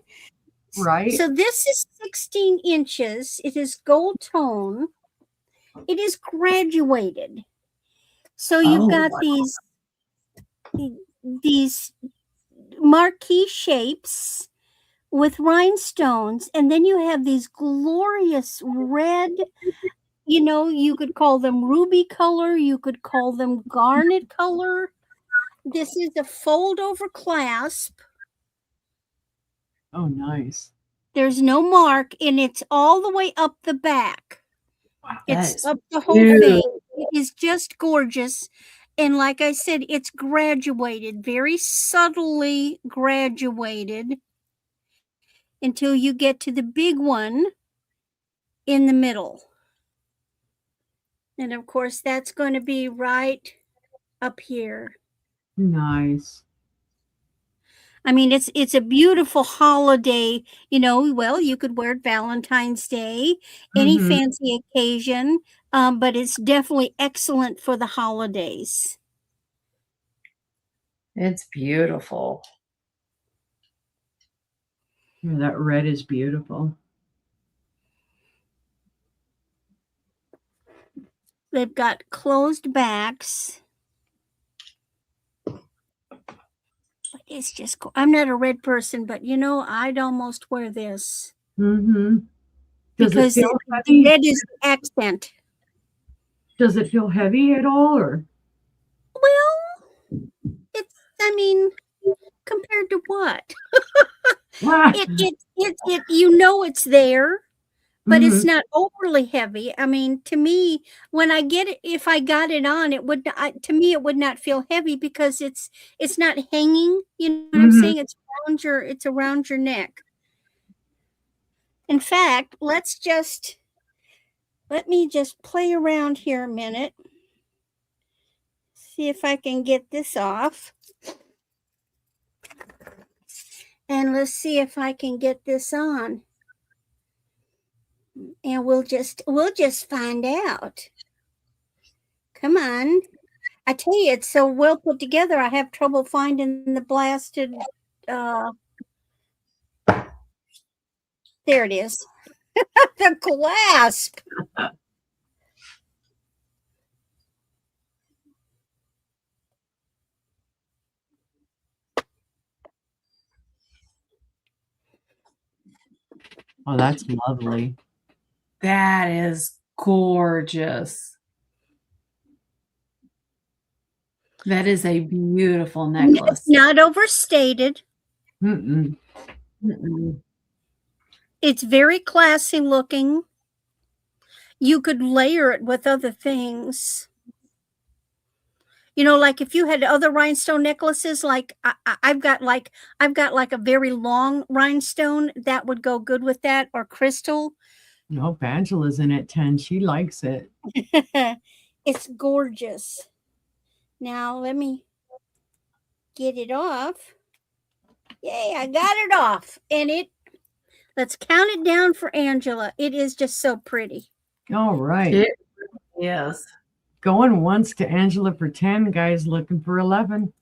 B: Right.
C: So this is 16 inches. It is gold tone. It is graduated. So you've got these marquee shapes with rhinestones, and then you have these glorious red, you know, you could call them ruby color, you could call them garnet color. This is a fold over clasp.
B: Oh, nice.
C: There's no mark, and it's all the way up the back.
B: Wow,
C: it's up the whole thing. It is just gorgeous. And like I said, it's graduated, very subtly graduated until you get to the big one in the middle. And of course, that's going to be right up here.
B: Nice.
C: I mean, it's a beautiful holiday, well, you could wear it Valentine's Day, any
B: Mhm.
C: fancy occasion, but it's definitely excellent for the holidays.
A: It's beautiful.
B: Yeah, that red is beautiful.
C: They've got closed backs. But it's just cool. I'm not a red person, but I'd almost wear this
B: Mhm. Does it
C: because
B: feel
C: the
B: heavy?
C: red is the accent.
B: Does it feel heavy at all, or?
C: Well, I mean, compared to what?
B: Ah,
C: It's there, but it's
B: mhm.
C: not overly heavy. I mean, to me, when I get it, if I got it on, to me, it would not feel heavy because it's not hanging. You know what I'm
B: Mhm.
C: saying? It's around your neck. In fact, let me just play around here a minute. See if I can get this off. And let's see if I can get this on. And we'll just find out. Come on. I tell you, it's so well put together. I have trouble finding the blasted. Uh, there it is. The clasp.
B: Oh, that's lovely.
A: That is gorgeous. That is a beautiful
C: It's
A: necklace.
C: not overstated.
B: Mm-mm.
A: Mm-mm.
C: It's very classy looking. You could layer it with other things. Like if you had other rhinestone necklaces, like I've got like a very long rhinestone that would go good with that, or crystal.
B: Nope, Angela's in at 10. She likes it.
C: It's gorgeous. Now let me get it off. Yay, I got it off. Let's count it down for Angela. It is just so pretty.
B: All right.
A: It is.
B: Going once to Angela for 10. Guys looking for 11.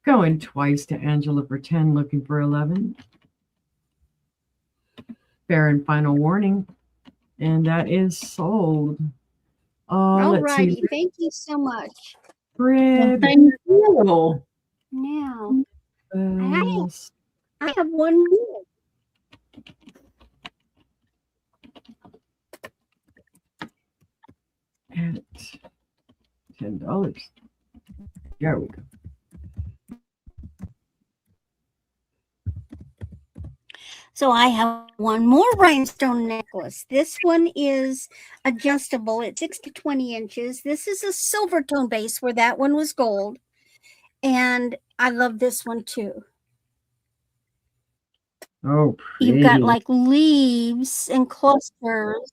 B: Going twice to Angela for 10, looking for 11. Fair and final warning. And that is sold.
C: All
B: Let's see.
C: righty. Thank you so much.
A: Well,
B: Red.
A: thank you.
C: Now,
B: uh,
C: I have one more.
B: at $10. There we go.
C: So I have one more rhinestone necklace. This one is adjustable. It's 6 to 20 inches. This is a silver tone base where that one was gold. And I love this one too.
B: Oh, pretty.
C: You've got like leaves and clusters.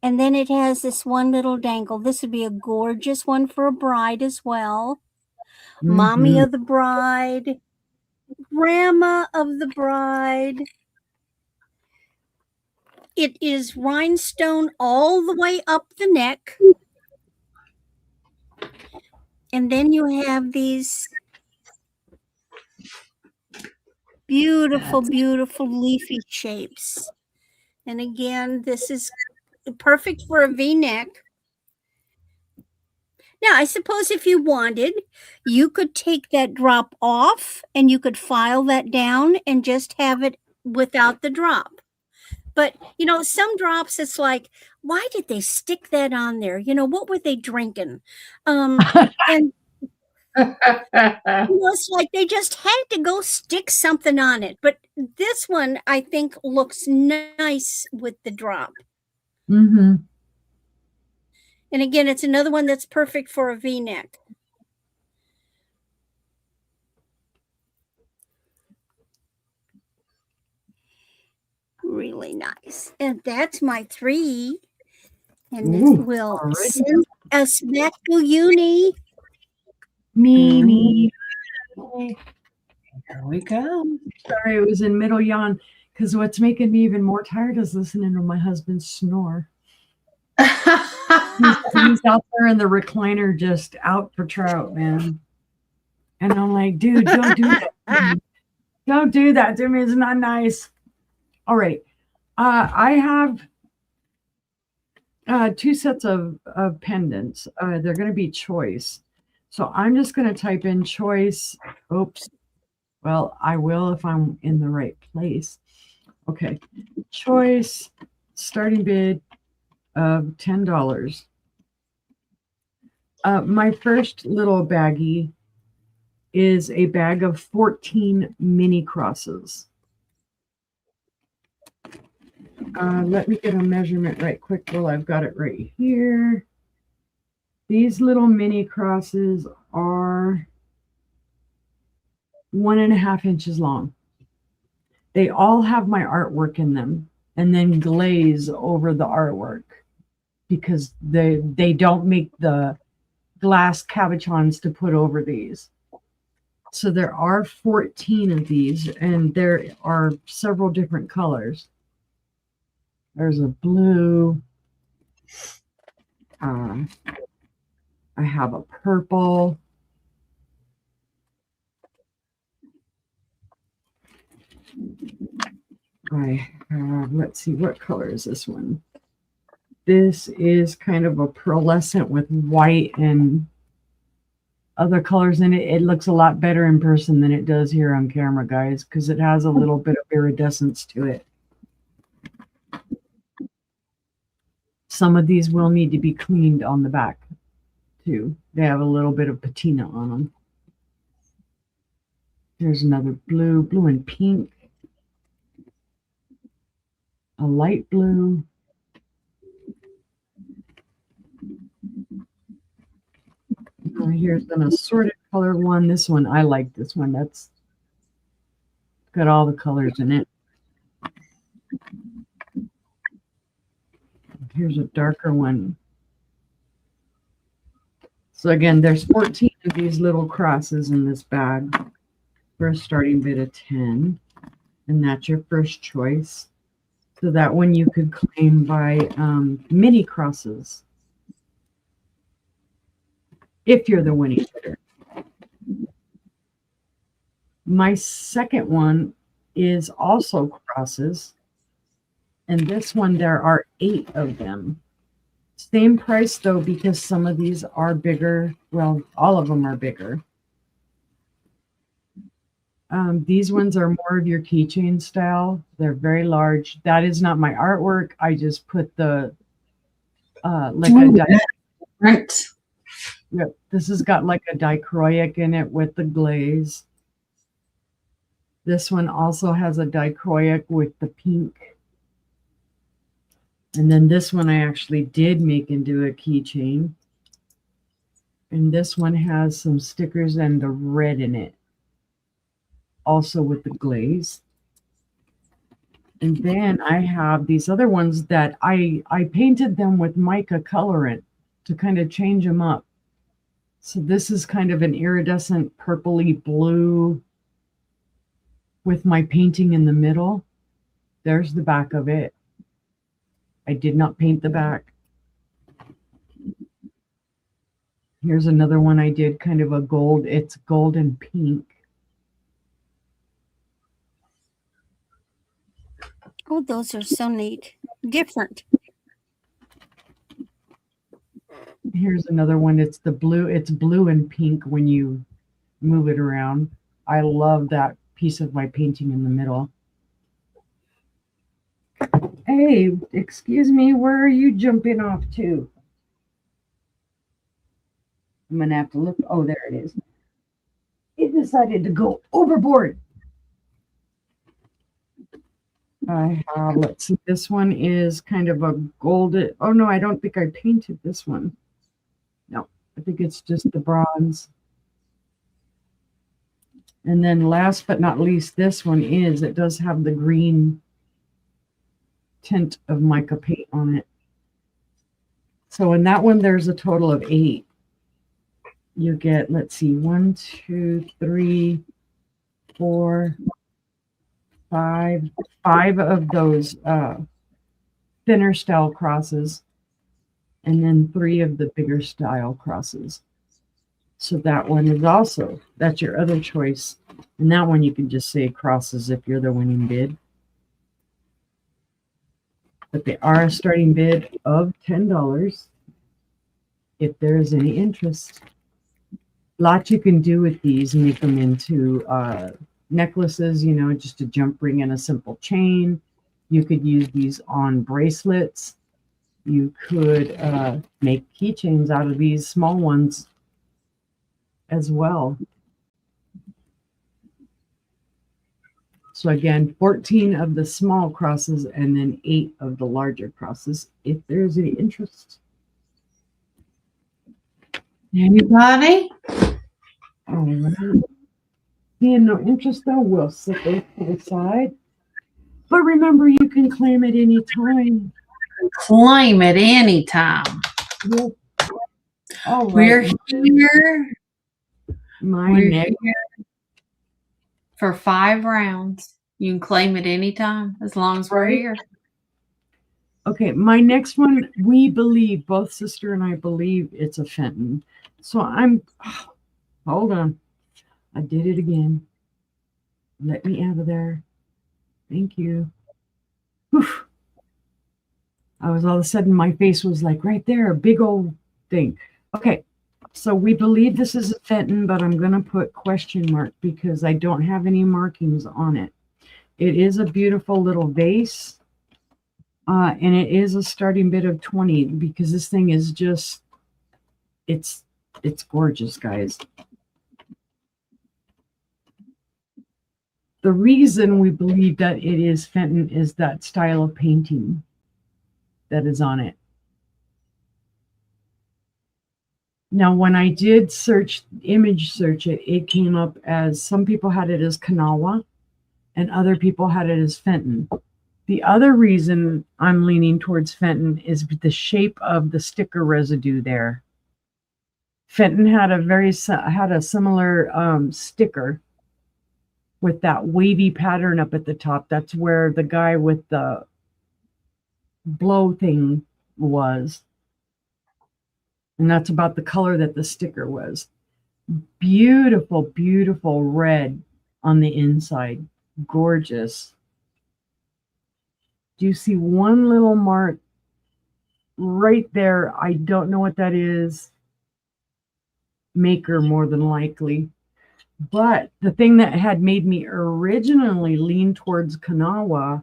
C: And then it has this one little dangle. This would be a gorgeous one for a bride as well. Mommy
B: Mhm.
C: of the bride, grandma of the bride. It is rhinestone all the way up the neck. And then you have these beautiful, beautiful leafy shapes. And again, this is perfect for a V-neck. Now, I suppose if you wanted, you could take that drop off and you could file that down and just have it without the drop. But, some drops, it's like, why did they stick that on there? What were they drinking? And it's like they just had to go stick something on it. But this one, I think, looks nice with the drop.
B: Mhm.
C: And again, it's another one that's perfect for a V-neck. Really nice. And that's my 3. And
B: Ooh,
C: it will
B: already.
C: send us back to uni.
B: Me.
A: we go.
B: Sorry, it was in middle yawn because what's making me even more tired is listening to my husband snore. He's out there in the recliner just out for trout, man. And I'm like, dude, don't do that. Don't do that to me. It's not nice. All right. I have 2 sets of pendants. They're going to be choice. So I'm just going to type in choice. Oops. Well, I will if I'm in the right place. Okay. Choice, starting bid of $10. My first little baggie is a bag of 14 mini crosses. Let me get a measurement right quick while I've got it right here. These little mini crosses are 1.5 inches long. They all have my artwork in them and then glaze over the artwork because they don't make the glass cabochons to put over these. So there are 14 of these, and there are several different colors. There's a blue. I have a purple. I have, let's see, what color is this one? This is kind of a pearlescent with white and other colors in it. It looks a lot better in person than it does here on camera, guys, because it has a little bit of iridescence to it. Some of these will need to be cleaned on the back, too. They have a little bit of patina on them. Here's another blue, blue and pink. A light blue. Here's an assorted color one. This one, I like this one. That's got all the colors in it. Here's a darker one. So again, there's 14 of these little crosses in this bag for a starting bid of 10. And that's your first choice. So that one you could claim by mini crosses if you're the winning bidder. My second one is also crosses. And this one, there are 8 of them. Same price, though, because some of these are bigger. Well, all of them are bigger. These ones are more of your keychain style. They're very large. That is not my artwork. I just put the, like a
A: Right.
B: Yep, this has got like a dichroic in it with the glaze. This one also has a dichroic with the pink. And then this one I actually did make into a keychain. And this one has some stickers and the red in it. Also with the glaze. And then I have these other ones that I painted them with mica colorant to kind of change them up. So this is kind of an iridescent purpley blue with my painting in the middle. There's the back of it. I did not paint the back. Here's another one I did, kind of a gold. It's gold and pink.
C: Oh, those are so neat. Different.
B: Here's another one. It's the blue. It's blue and pink when you move it around. I love that piece of my painting in the middle. Hey, excuse me, where are you jumping off to? I'm going to have to look. Oh, there it is. It decided to go overboard. I have, let's see, this one is kind of a golden. Oh, no, I don't think I painted this one. No, I think it's just the bronze. And then last but not least, this one is, it does have the green tint of mica paint on it. So in that one, there's a total of 8. You get, let's see, 1, 2, 3, 4, 5 of those thinner style crosses, and then 3 of the bigger style crosses. So that one is also, that's your other choice. And that one you can just say crosses if you're the winning bid. But they are a starting bid of $10 if there is any interest. Lots you can do with these, make them into necklaces, you know, just a jump ring and a simple chain. You could use these on bracelets. You could make keychains out of these small ones as well. So again, 14 of the small crosses and then 8 of the larger crosses, if there's any interest.
A: Anybody?
B: All right. Seeing no interest though, we'll set those to the side. But remember, you can claim at any time.
A: Claim at any time.
B: Yep. All right.
A: We're here.
B: We're
A: here for 5 rounds. You can claim at any time as long as we're here.
B: Okay, my next one, we believe, both sister and I believe it's a Fenton. So hold on. I did it again. Let me out of there. Thank you. Whew. I was all of a sudden, my face was like right there, a big old thing. Okay, so we believe this is a Fenton, but I'm going to put question mark because I don't have any markings on it. It is a beautiful little vase. And it is a starting bid of 20 because this thing is just, it's gorgeous, guys. The reason we believe that it is Fenton is that style of painting that is on it. Now, when I did image search it, it came up as some people had it as Kanawha and other people had it as Fenton. The other reason I'm leaning towards Fenton is the shape of the sticker residue there. Fenton had a similar sticker with that wavy pattern up at the top. That's where the guy with the blow thing was. And that's about the color that the sticker was. Beautiful, beautiful red on the inside. Gorgeous. Do you see one little mark right there? I don't know what that is. Maker, more than likely. But the thing that had made me originally lean towards Kanawha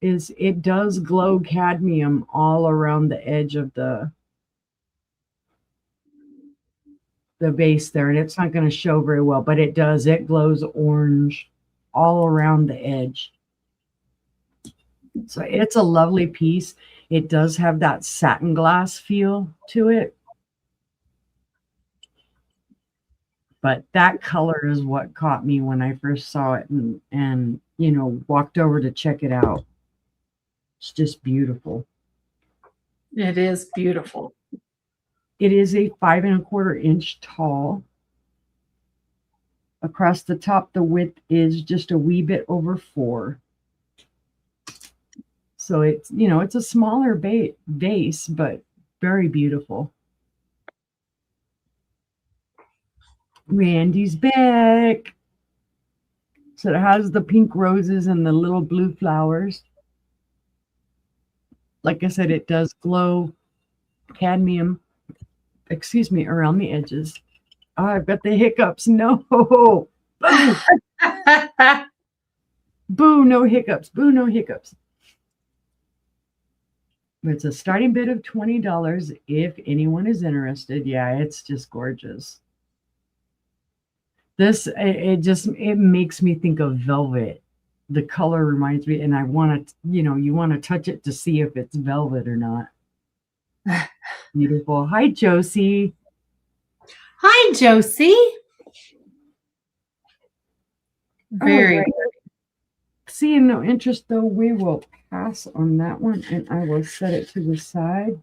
B: is it does glow cadmium all around the edge of the base there. And it's not going to show very well, but it does. It glows orange all around the edge. So it's a lovely piece. It does have that satin glass feel to it. But that color is what caught me when I first saw it and you know, walked over to check it out. It's just beautiful.
A: It is beautiful.
B: It is a 5 1/4 inch tall. Across the top, the width is just a wee bit over 4. So it's, you know, it's a smaller vase, but very beautiful. Randy's back. So it has the pink roses and the little blue flowers. Like I said, it does glow cadmium, around the edges. Oh, I've got the hiccups. No. Boo. Boo, no hiccups. Boo, no hiccups. It's a starting bid of $20 if anyone is interested. Yeah, it's just gorgeous. This, it makes me think of velvet. The color reminds me, and I want to, you know, you want to touch it to see if it's velvet or not. Beautiful. Hi, Josie.
A: Hi, Josie. Very
B: right. Seeing no interest, though, we will pass on that one, and I will set it to the side.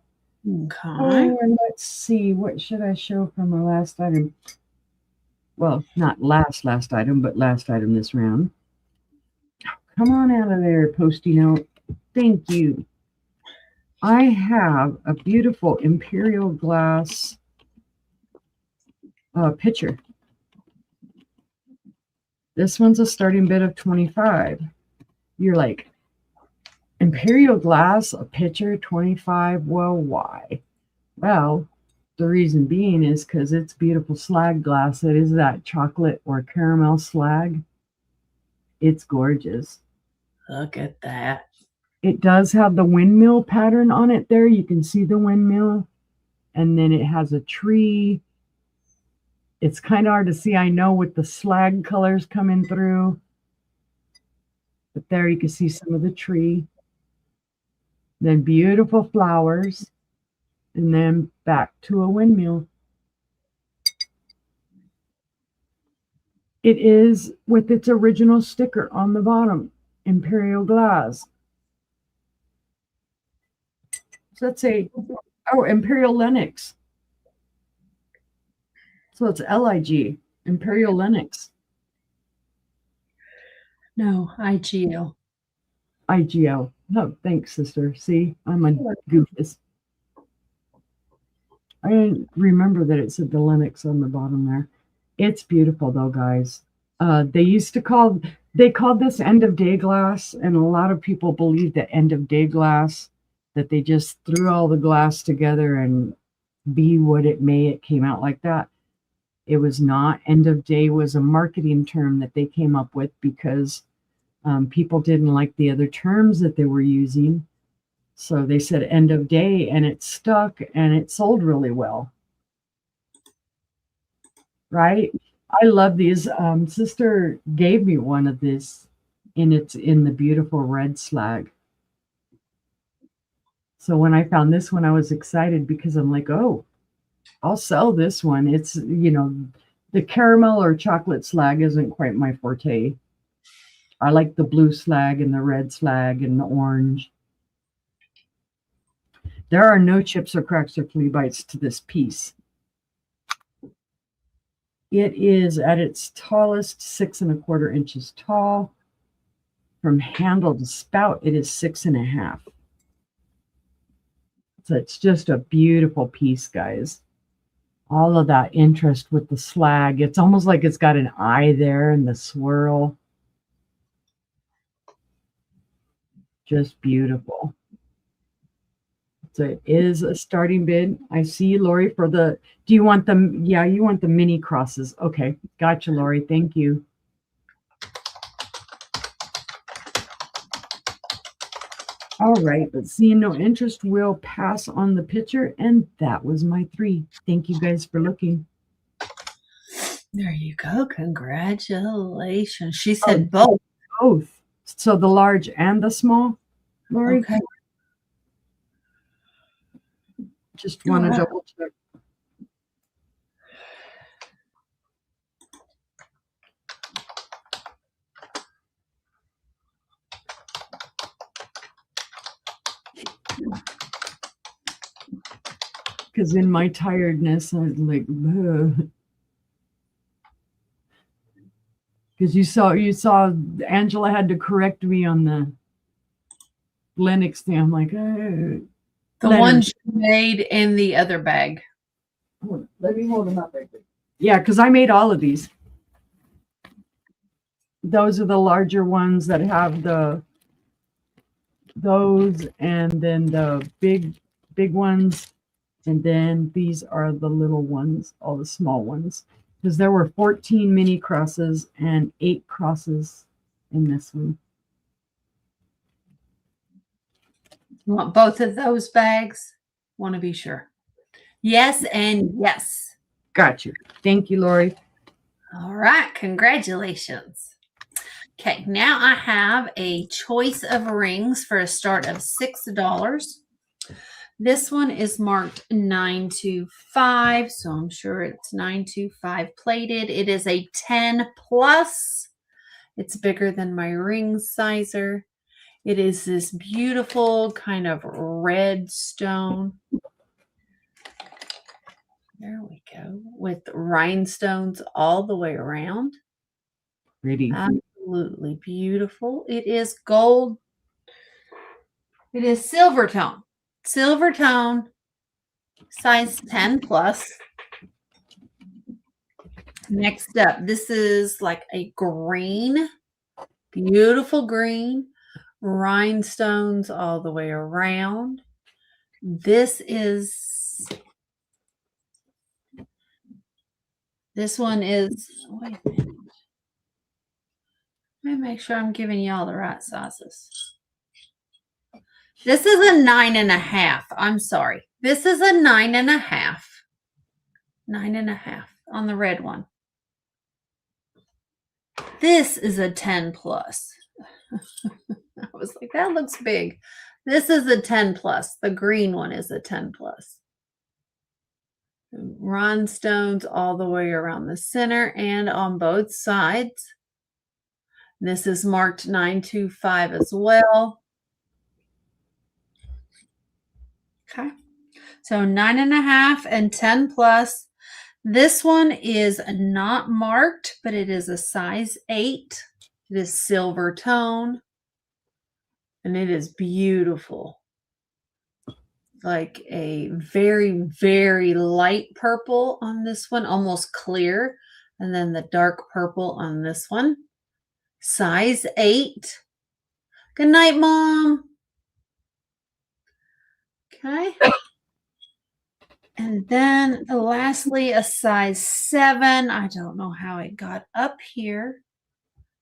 A: Okay.
B: Oh, and let's see. What should I show from our last item? Well, not last item, but last item this round. Come on out of there, Posty note. Thank you. I have a beautiful imperial glass pitcher. This one's a starting bid of 25. You're like, imperial glass, a pitcher, 25. Well, why? Well, the reason being is because it's beautiful slag glass. It is that chocolate or caramel slag. It's gorgeous.
A: Look at that.
B: It does have the windmill pattern on it there. You can see the windmill. And then it has a tree. It's kind of hard to see, I know, with the slag colors coming through. But there you can see some of the tree. Then beautiful flowers. And then back to a windmill. It is with its original sticker on the bottom, Imperial Glass. So let's say, oh, Imperial Lennox. So it's LIG, Imperial Lennox.
A: No, IGL.
B: IGL. Oh, thanks, sister. See, I'm a goofus. I didn't remember that it said the Lennox on the bottom there. It's beautiful though, guys. They called this end of day glass, and a lot of people believe that end of day glass, that they just threw all the glass together and be what it may, it came out like that. It was not. End of day was a marketing term that they came up with because people didn't like the other terms that they were using. So they said end of day, and it stuck and it sold really well. Right? I love these. Sister gave me one of this, and it's in the beautiful red slag. So when I found this one, I was excited because I'm like, oh, I'll sell this one. It's, you know, the caramel or chocolate slag isn't quite my forte. I like the blue slag and the red slag and the orange. There are no chips or cracks or flea bites to this piece. It is at its tallest 6 1/4 inches tall. From handle to spout, it is 6 1/2. So it's just a beautiful piece, guys. All of that interest with the slag. It's almost like it's got an eye there and the swirl. Just beautiful. So it is a starting bid. I see you, Lori, for the, do you want them? Yeah, you want the mini crosses. Okay, gotcha, Lori. Thank you. All right, but seeing no interest, we'll pass on the picture. And that was my 3. Thank you guys for looking.
A: There you go. Congratulations. She said both.
B: Both. So the large and the small, Lori?
A: Okay.
B: Just want to double check. Because in my tiredness, I was like, because you saw Angela had to correct me on the Lennox thing. I'm like,
A: the one she made in the other bag.
B: Let me hold them up right there. Yeah, because I made all of these. Those are the larger ones that have those, and then the big ones. And then these are the little ones, all the small ones. Because there were 14 mini crosses and 8 crosses in this one.
A: You want both of those bags? Want to be sure. Yes and yes.
B: Got you. Thank you, Lori.
A: All right. Congratulations. Okay. Now I have a choice of rings for a start of $6. This one is marked 925, so I'm sure it's 925 plated. It is a 10 plus. It's bigger than my ring sizer. It is this beautiful kind of red stone. There we go. With rhinestones all the way around.
B: Pretty.
A: Absolutely beautiful. It is gold. It is silver tone. Silver tone, size 10 plus. Next up, this is like a green, beautiful green, rhinestones all the way around. This one is, wait a minute. Let me make sure I'm giving y'all the right sizes. This is a 9.5. I'm sorry. This is a 9.5. 9.5 on the red one. This is a 10 plus. I was like, that looks big. This is a 10 plus. The green one is a 10 plus. Rhinestones all the way around the center and on both sides. This is marked 925 as well. Okay. So 9.5 and 10 plus. This one is not marked, but it is a size 8. It is silver tone. And it is beautiful. Like a very, very light purple on this one, almost clear. And then the dark purple on this one. Size 8. Good night, Mom. Okay. And then lastly, a size 7. I don't know how it got up here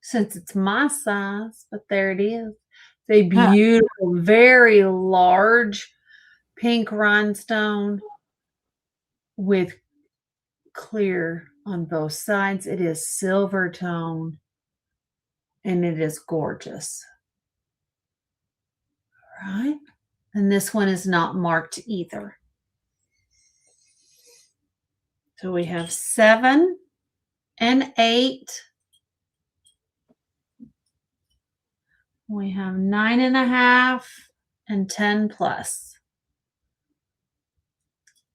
A: since it's my size, but there it is. It's a beautiful, very large pink rhinestone with clear on both sides. It is silver tone and it is gorgeous. All right. And this one is not marked either. So we have 7 and 8. We have 9.5 and 10 plus.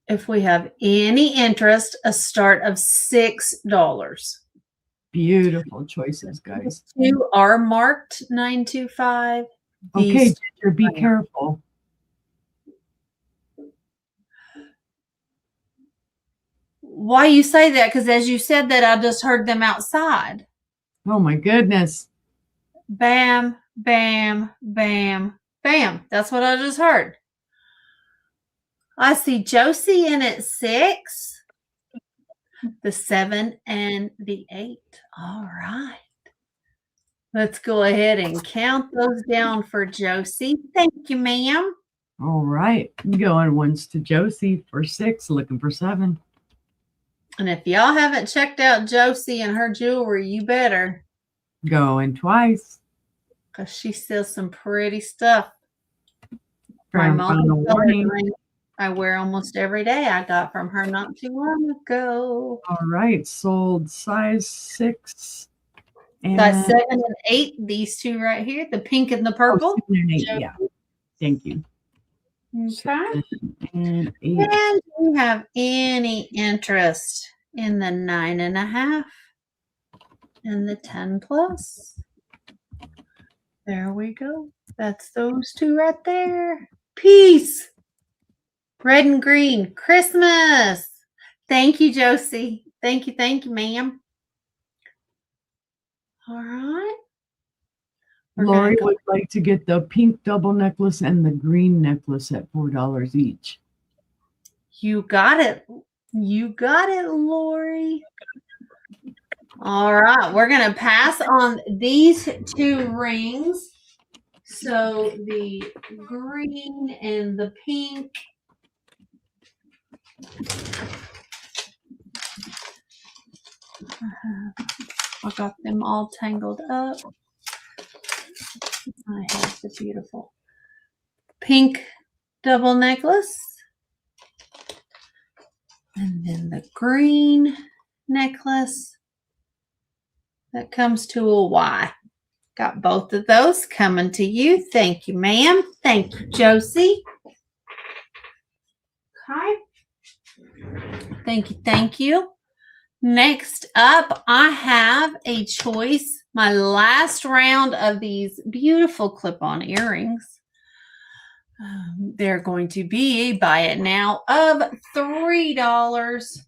A: If we have any interest, a start of $6.
B: Beautiful choices, guys.
A: These 2 are marked 925.
B: Okay, Ginger, be careful.
A: Why you say that? Because as you said that, I just heard them outside.
B: Oh my goodness.
A: Bam, bam, bam, bam. That's what I just heard. I see Josie in at 6, the 7, and the 8. All right. Let's go ahead and count those down for Josie. Thank you, ma'am.
B: All right. Going once to Josie for 6, looking for 7.
A: And if y'all haven't checked out Josie and her jewelry, you better.
B: Going twice.
A: Because she sells some pretty stuff.
B: From final warning.
A: I wear almost every day. I got from her not too long ago.
B: All right. Sold size 6. And
A: Size 7 and 8. These 2 right here. The pink and the purple.
B: 7 and 8, yeah. Thank you.
A: Okay.
B: 7 and 8.
A: And do you have any interest in the 9.5 and the 10 plus? There we go. That's those 2 right there. Peace. Red and green. Christmas. Thank you, Josie. Thank you, ma'am. All right.
B: Lori would like to get the pink double necklace and the green necklace at $4 each.
A: You got it. You got it, Lori. All right. We're going to pass on these 2 rings. So the green and the pink. I got them all tangled up. I have the beautiful pink double necklace. And then the green necklace that comes to a Y. Got both of those coming to you. Thank you, ma'am. Thank you, Josie. Okay. Thank you. Thank you. Next up, I have a choice. My last round of these beautiful clip-on earrings. They're going to be buy it now of $3.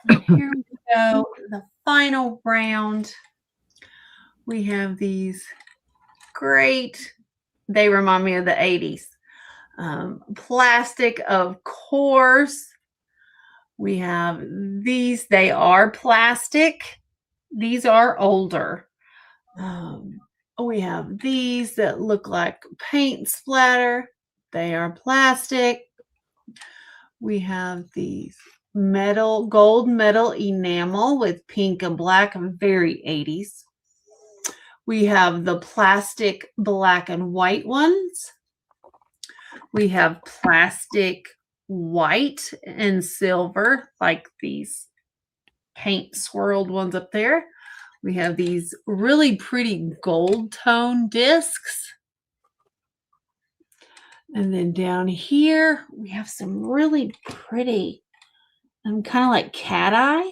A: And here we go. The final round. We have these great, they remind me of the 80s. Plastic, of course. We have these. They are plastic. These are older. We have these that look like paint splatter. They are plastic. We have these metal, gold metal enamel with pink and black, very 80s. We have the plastic black and white ones. We have plastic white and silver, like these paint swirled ones up there. We have these really pretty gold tone discs. And then down here, we have some really pretty, kind of like cat eye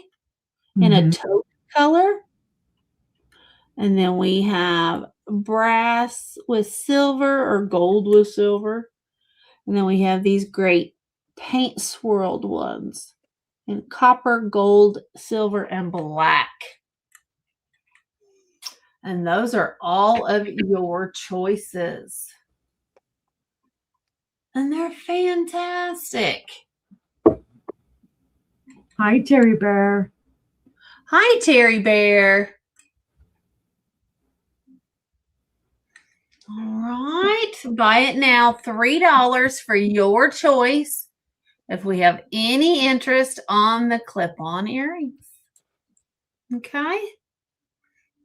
A: in a taupe color. And then we have brass with silver or gold with silver. And then we have these great paint swirled ones in copper, gold, silver, and black. And those are all of your choices. And they're fantastic.
B: Hi, Terry Bear.
A: Hi, Terry Bear. All right. Buy it now. $3 for your choice. If we have any interest on the clip-on earrings. Okay.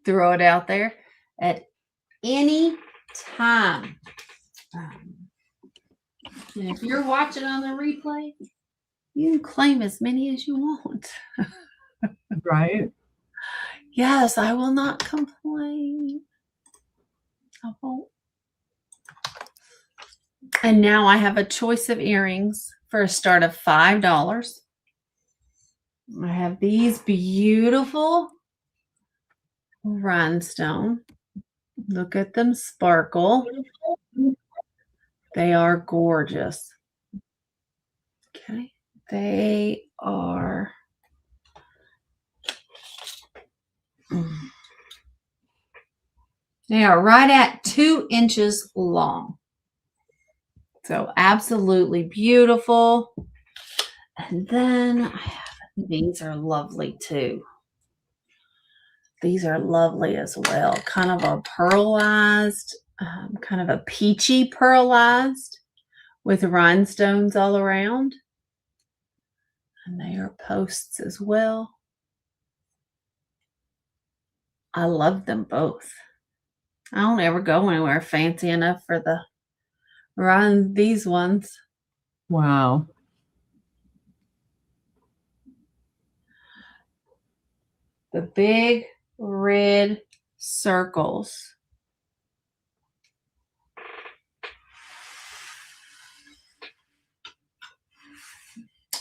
A: Throw it out there at any time. And if you're watching on the replay, you can claim as many as you want.
B: Right?
A: Yes, I will not complain. I won't. And now I have a choice of earrings for a start of $5. I have these beautiful rhinestone. Look at them sparkle. They are gorgeous. Okay. They are right at 2 inches long. So absolutely beautiful. And then I have, these are lovely too. These are lovely as well. Kind of a pearlized, kind of a peachy pearlized with rhinestones all around. And they are posts as well. I love them both. I don't ever go anywhere fancy enough for these ones.
B: Wow.
A: The big red circles.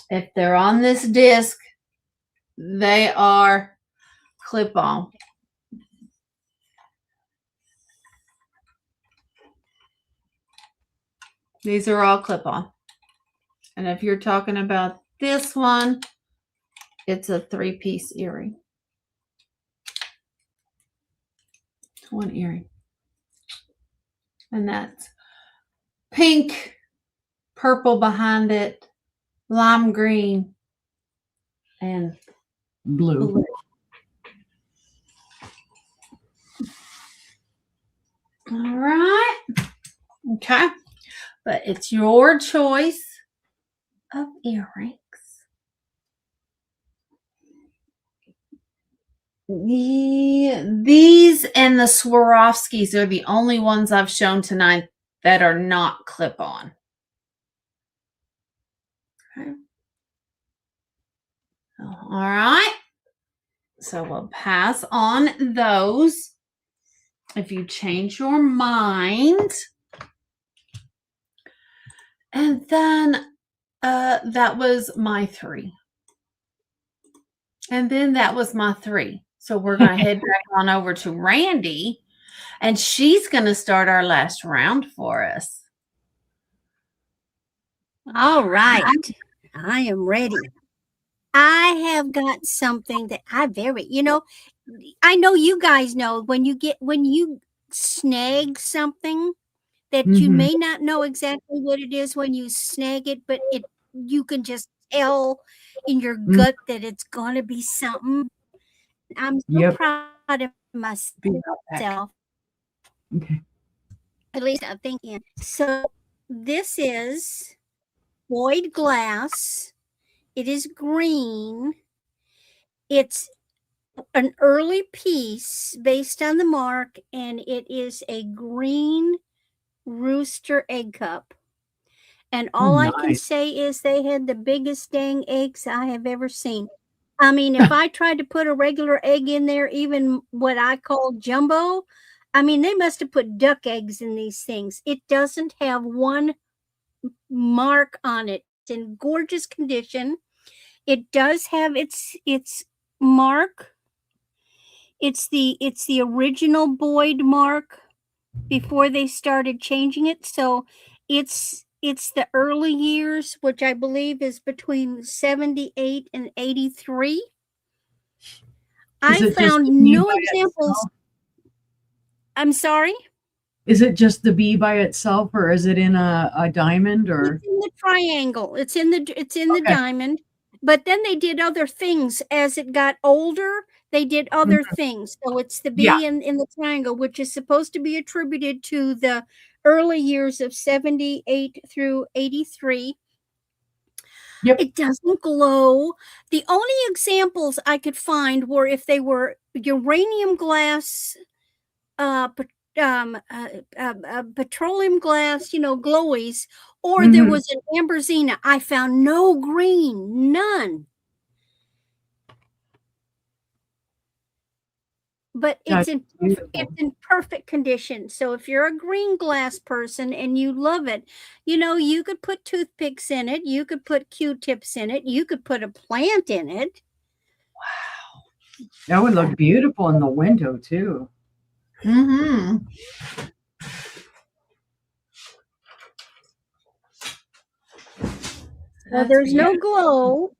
A: If they're on this disc, they are clip-on. These are all clip-on. And if you're talking about this one, it's a 3-piece earring. It's one earring. And that's pink, purple behind it, lime green, and
B: Blue.
A: All right. Okay. But it's your choice of earrings. These and the Swarovskis are the only ones I've shown tonight that are not clip-on. Okay. All right. So we'll pass on those. If you change your mind. And then that was my 3. And then that was my 3. So we're going to head back on over to Randy, and she's going to start our last round for us.
C: All right. I am ready. I have got something that I I know you guys know when you snag something that you
B: Mhm.
C: may not know exactly what it is when you snag it, but you can just tell in your
B: Mm.
C: gut that it's going to be something. I'm so
B: Yep.
C: proud of
A: Be right back.
C: myself.
B: Okay.
C: At least I'm thinking. So this is void glass. It is green. It's an early piece based on the mark, and it is a green rooster egg cup. And all I can
B: Nice.
C: say is they had the biggest dang eggs I have ever seen. I mean, if I tried to put a regular egg in there, even what I call jumbo, I mean, they must have put duck eggs in these things. It doesn't have one mark on it. It's in gorgeous condition. It does have its mark. It's the original Boyd mark before they started changing it. So it's the early years, which I believe is between 78 and 83.
B: Is
C: I
B: it just
C: found
B: the bee
C: no
B: by
C: examples.
B: itself?
C: I'm sorry?
B: Is it just the bee by itself, or is it in a diamond, or?
C: It's in the triangle. It's in the
B: Okay.
C: diamond. But then they did other things as it got older. They did other
B: Mhm.
C: things. So it's the
B: Yeah.
C: bee in the triangle, which is supposed to be attributed to the early years of 78 through 83.
B: Yep.
C: It doesn't glow. The only examples I could find were if they were uranium glass, petroleum glass, glowies, or there
B: Mhm.
C: was an amberzina. I found no green, none. But
B: That's
C: it's
B: beautiful.
C: in perfect condition. So if you're a green glass person and you love it, you could put toothpicks in it, you could put Q-tips in it, you could put a plant in it.
B: That would look beautiful in the window too.
A: Mm-hmm.
C: Well, there's no glow,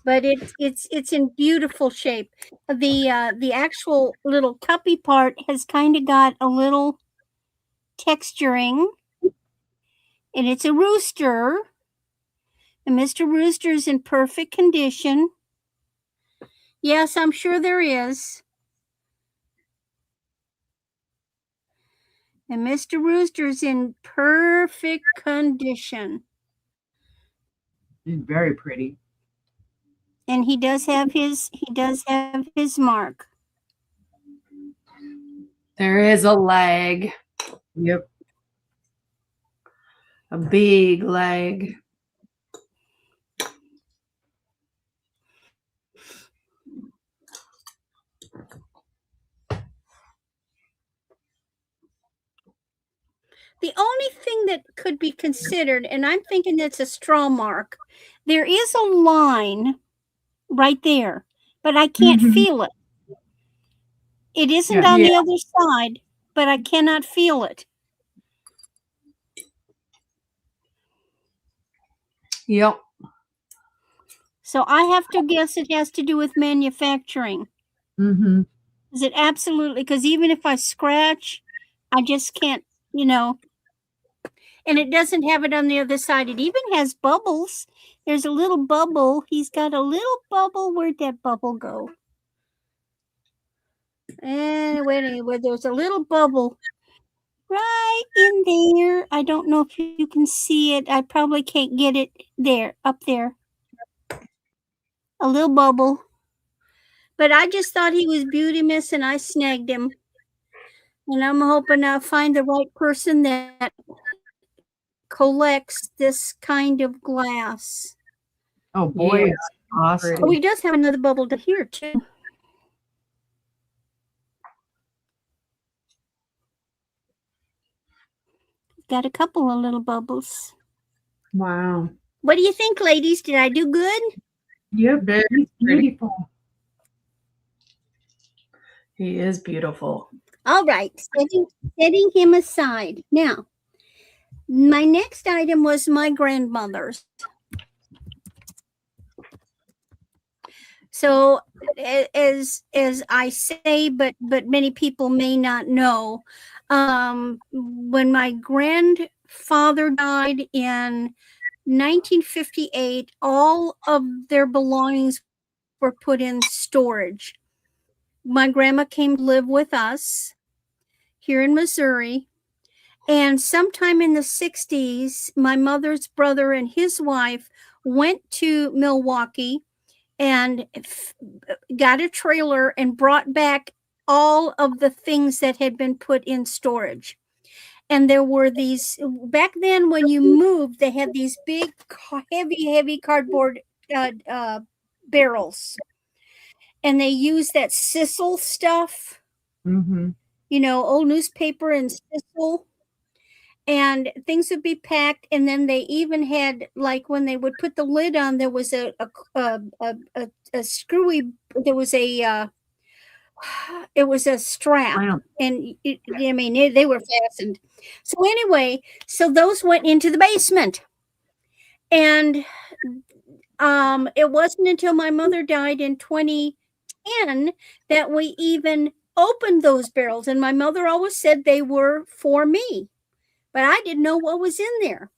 C: but it's in beautiful shape. The actual little cuppy part has kind of got a little texturing, and it's a rooster. And Mr. Rooster's in perfect condition. Yes, I'm sure there is. And Mr. Rooster's in perfect condition.
B: It's very pretty.
C: And he does have his mark.
A: There is a leg,
B: Yep.
A: a big leg.
C: The only thing that could be considered, and I'm thinking it's a straw mark, there is a line right there, but I can't
B: Mhm.
C: feel it. It isn't
B: Yeah.
C: on
A: Yeah.
C: the other side, but I cannot feel it.
A: Yep.
C: So I have to guess it has to do with manufacturing.
B: Mhm.
C: Is it absolutely? Because even if I scratch, I just can't, and it doesn't have it on the other side. It even has bubbles. There's a little bubble. He's got a little bubble. Where'd that bubble go? Anyway, there's a little bubble right in there. I don't know if you can see it. I probably can't get it there, up there. A little bubble. But I just thought he was beauty miss and I snagged him. And I'm hoping I'll find the right person that collects this kind of glass.
B: Oh boy,
A: Yeah.
B: it's awesome.
C: Oh, he does have another bubble to here too. Got a couple of little bubbles.
A: Wow.
C: What do you think, ladies? Did I do good?
B: Yep,
A: Very
B: he's
A: pretty.
B: beautiful.
A: He is beautiful.
C: All right, setting him aside. Now, my next item was my grandmother's. So as I say, but many people may not know, when my grandfather died in 1958, all of their belongings were put in storage. My grandma came to live with us here in Missouri. And sometime in the 60s, my mother's brother and his wife went to Milwaukee and got a trailer and brought back all of the things that had been put in storage. And there were these, back then when you moved, they had these big, heavy cardboard barrels. And they used that sisal stuff,
B: Mm-hmm.
C: old newspaper and sisal. And things would be packed, and then they even had, like, when they would put the lid on, there was a screwy, there was a it was a strap, and they were fastened. So anyway, so those went into the basement, and it wasn't until my mother died in 2010 that we even opened those barrels, and my mother always said they were for me, but I didn't know what was in there.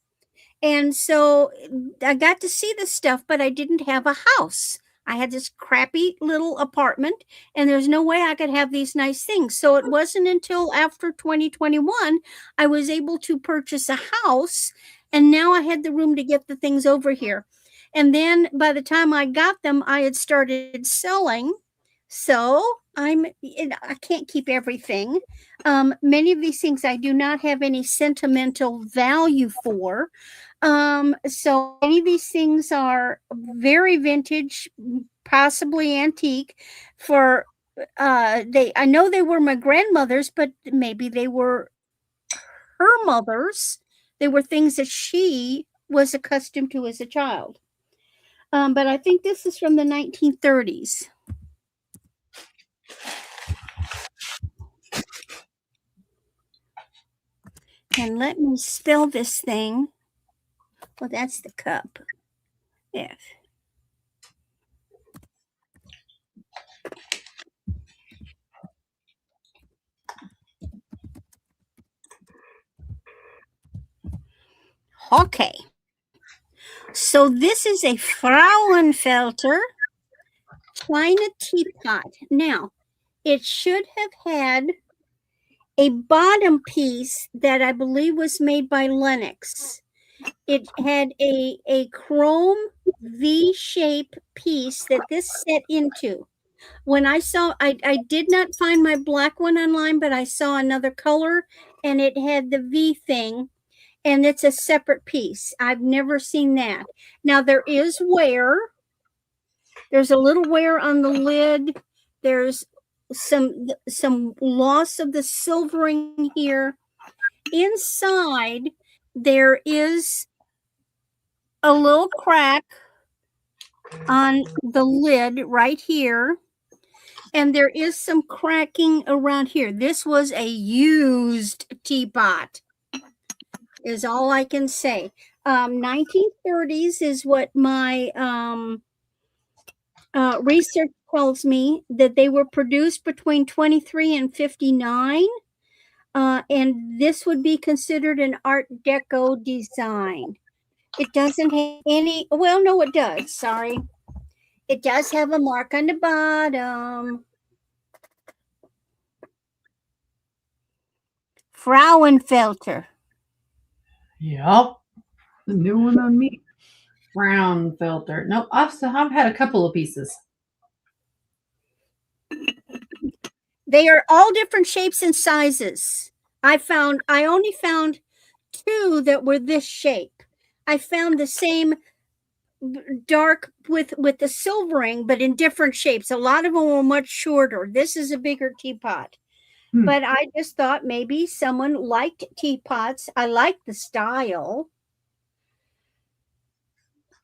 C: And so I got to see this stuff, but I didn't have a house. I had this crappy little apartment, and there's no way I could have these nice things. So it wasn't until after 2021 I was able to purchase a house, and now I had the room to get the things over here. And then by the time I got them, I had started selling. So I can't keep everything. Many of these things I do not have any sentimental value for. So many of these things are very vintage, possibly antique. For I know they were my grandmother's, but maybe they were her mother's. They were things that she was accustomed to as a child. But I think this is from the 1930s. And let me spell this thing. Well, that's the cup. F. Okay. So this is a Frauenfelder Kleine teapot. Now, it should have had a bottom piece that I believe was made by Lennox. It had a chrome V-shape piece that this set into. When I did not find my black one online, but I saw another color, and it had the V thing, and it's a separate piece. I've never seen that. Now, there is wear. There's a little wear on the lid. There's some loss of the silvering here. Inside, there is a little crack on the lid right here, and there is some cracking around here. This was a used teapot, is all I can say. 1930s is what my research tells me, that they were produced between 23 and 59. And this would be considered an Art Deco design. It doesn't have any, well, no, it does. Sorry. It does have a mark on the bottom. Frauenfelder.
A: Yep.
B: The new one on me.
A: Brown filter. Nope. I've had a couple of pieces.
C: They are all different shapes and sizes. I only found two that were this shape. I found the same dark with the silvering, but in different shapes. A lot of them were much shorter. This is a bigger teapot. But I just thought maybe someone liked teapots. I like the style.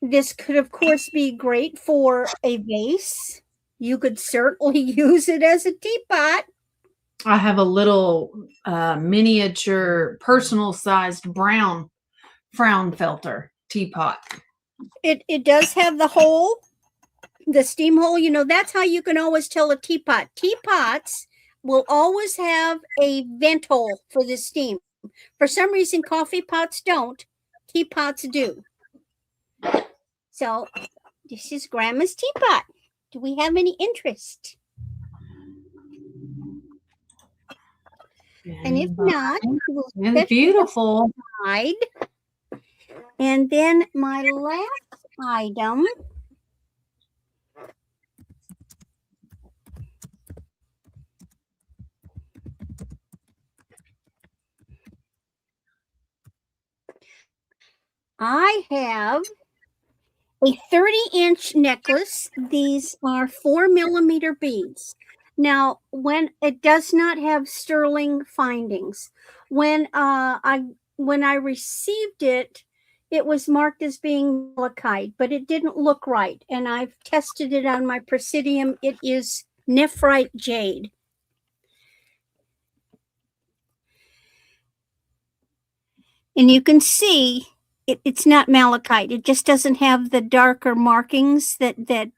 C: This could, of course, be great for a vase. You could certainly use it as a teapot.
A: I have a little miniature, personal sized brown frown filter teapot.
C: It does have the hole, the steam hole. You know, that's how you can always tell a teapot. Teapots will always have a vent hole for the steam. For some reason, coffee pots don't. Teapots do. So this is Grandma's teapot. Do we have any interest? And if not, we'll
A: It's
C: set it
A: beautiful.
C: aside. And then my last item I have a 30-inch necklace. These are 4mm beads. Now, when it does not have sterling findings, when I received it, it was marked as being malachite, but it didn't look right. And I've tested it on my Presidium. It is nephrite jade. And you can see it's not malachite. It just doesn't have the darker markings that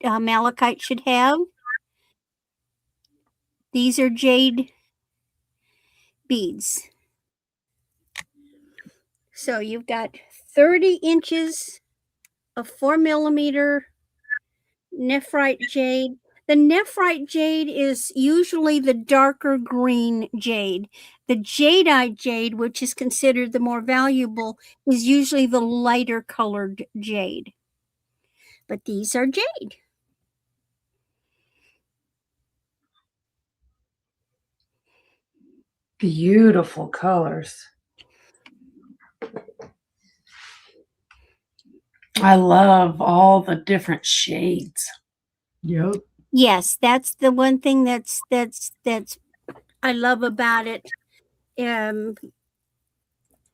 C: malachite should have. These are jade beads. So you've got 30 inches of 4mm nephrite jade. The nephrite jade is usually the darker green jade. The jadeite jade, which is considered the more valuable, is usually the lighter colored jade. But these are jade.
A: Beautiful colors. I love all the different shades.
B: Yep.
C: Yes, that's the one thing that's I love about it.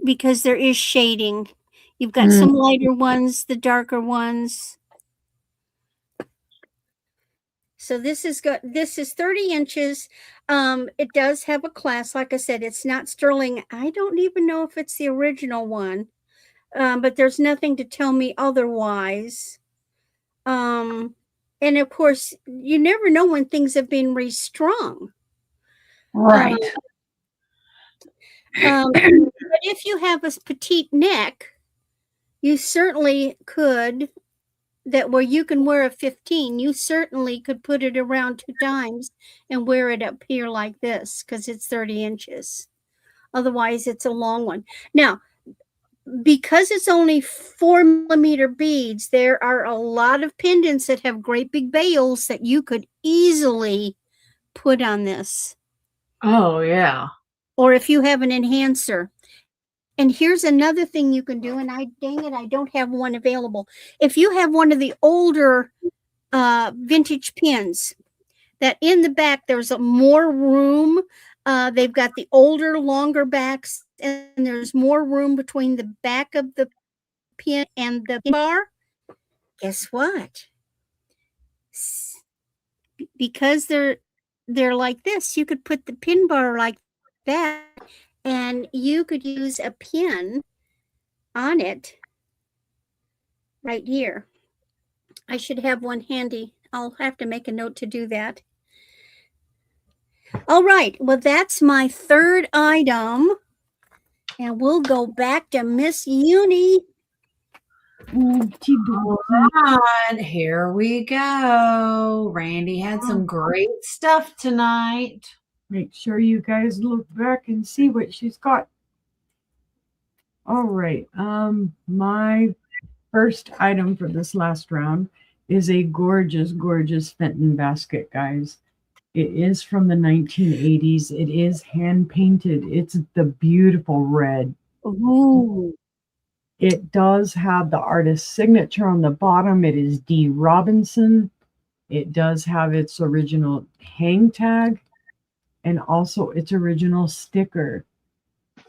C: Because there is shading. You've got some lighter ones, the darker ones. So this is 30 inches. It does have a clasp. Like I said, it's not sterling. I don't even know if it's the original one. But there's nothing to tell me otherwise. And of course, you never know when things have been restrung.
A: Right.
C: But if you have a petite neck, you certainly could, where you can wear a 15, you certainly could put it around 2 times and wear it up here like this because it's 30 inches. Otherwise, it's a long one. Now, because it's only 4mm beads, there are a lot of pendants that have great big bails that you could easily put on this.
A: Oh, yeah.
C: Or if you have an enhancer. And here's another thing you can do, and dang it, I don't have one available. If you have one of the older vintage pins, that in the back there's more room. They've got the older, longer backs, and there's more room between the back of the pin and the pin bar. Guess what? Because they're like this, you could put the pin bar like that, and you could use a pin on it right here. I should have one handy. I'll have to make a note to do that. All right. Well, that's my third item. And we'll go back to Miss Uni.
A: All right, here we go. Randy had some great stuff tonight.
B: Make sure you guys look back and see what she's got. All right. My first item for this last round is a gorgeous, gorgeous Fenton basket, guys. It is from the 1980s. It is hand painted. It's the beautiful red.
C: Ooh.
B: It does have the artist's signature on the bottom. It is D. Robinson. It does have its original hang tag and also its original sticker.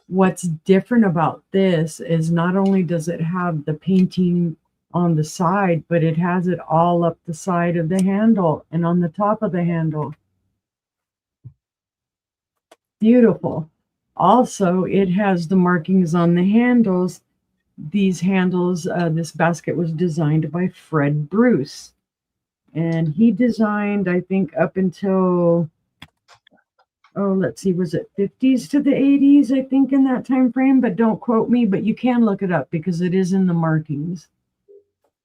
B: What's different about this is not only does it have the painting on the side, but it has it all up the side of the handle and on the top of the handle. Beautiful. Also, it has the markings on the handles. These handles, this basket was designed by Fred Bruce. And he designed, I think, up until, oh, let's see, was it 50s to the 80s, I think, in that time frame? But don't quote me, but you can look it up because it is in the markings.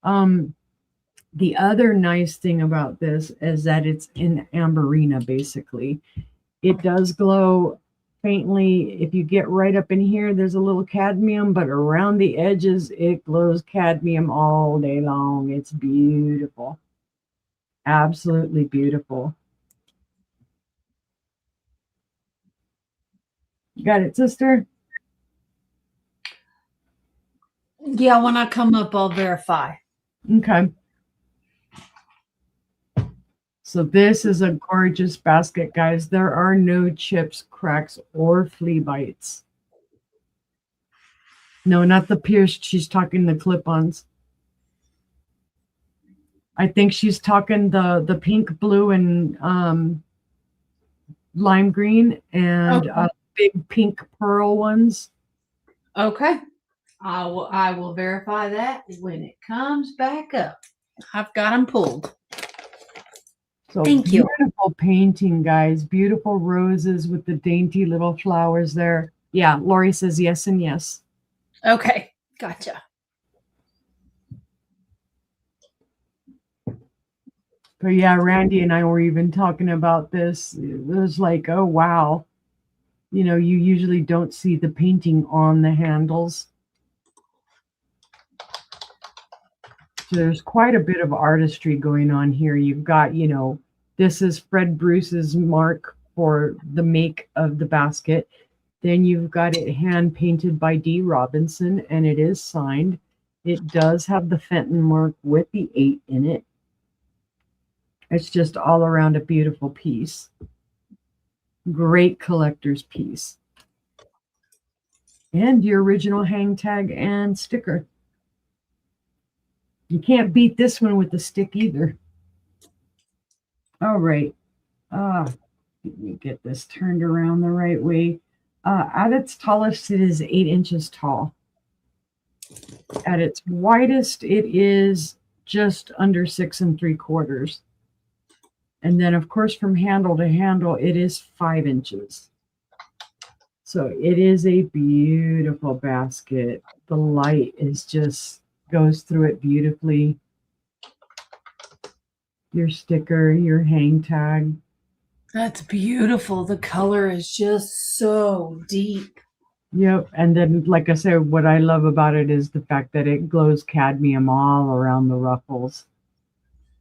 B: The other nice thing about this is that it's in amberina, basically. It does glow faintly. If you get right up in here, there's a little cadmium, but around the edges, it glows cadmium all day long. It's beautiful. Absolutely beautiful. You got it, sister?
A: Yeah, when I come up, I'll verify.
B: Okay. So this is a gorgeous basket, guys. There are no chips, cracks, or flea bites. No, not the pierced. She's talking the clip-ons. I think she's talking the pink, blue, and lime green, and big pink pearl ones.
A: Okay. I will verify that when it comes back up. I've got them pulled.
B: So
A: Thank you.
B: Beautiful painting, guys. Beautiful roses with the dainty little flowers there. Yeah, Lori says yes and yes.
A: Okay. Gotcha.
B: But yeah, Randy and I were even talking about this. It was like, oh, wow. You know, you usually don't see the painting on the handles. So there's quite a bit of artistry going on here. You've got, you know, this is Fred Bruce's mark for the make of the basket. Then you've got it hand painted by D. Robinson, and it is signed. It does have the Fenton mark with the 8 in it. It's just all around a beautiful piece. Great collector's piece. And your original hang tag and sticker. You can't beat this one with the stick either. All right. Let me get this turned around the right way. At its tallest, it is 8 inches tall. At its widest, it is just under 6 3/4. And then, of course, from handle to handle, it is 5 inches. So it is a beautiful basket. The light is just goes through it beautifully. Your sticker, your hang tag.
A: That's beautiful. The color is just so deep.
B: Yep. And then, like I said, what I love about it is the fact that it glows cadmium all around the ruffles.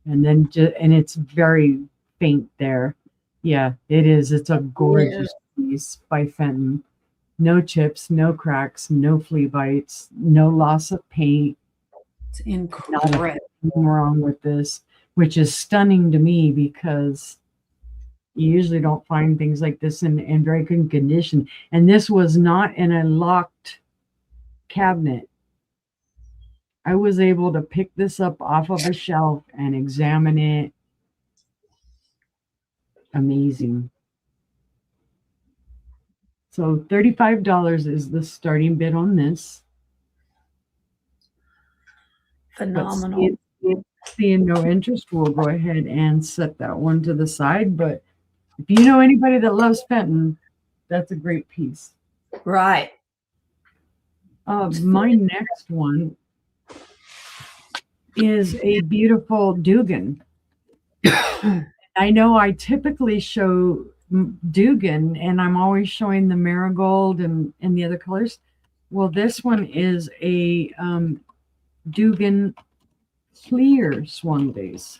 B: And then, and it's very faint there. Yeah, it is. It's a gorgeous piece by Fenton. No chips, no cracks, no flea bites, no loss of paint.
A: It's incredible.
B: Nothing wrong with this, which is stunning to me because you usually don't find things like this in very good condition. And this was not in a locked cabinet. I was able to pick this up off of a shelf and examine it. Amazing. So $35 is the starting bid on this.
A: Phenomenal.
B: Seeing no interest, we'll go ahead and set that one to the side. But if you know anybody that loves Fenton, that's a great piece.
A: Right.
B: My next one is a beautiful Dugan. I know I typically show Dugan, and I'm always showing the marigold and the other colors. Well, this one is a Dugan clear swan base.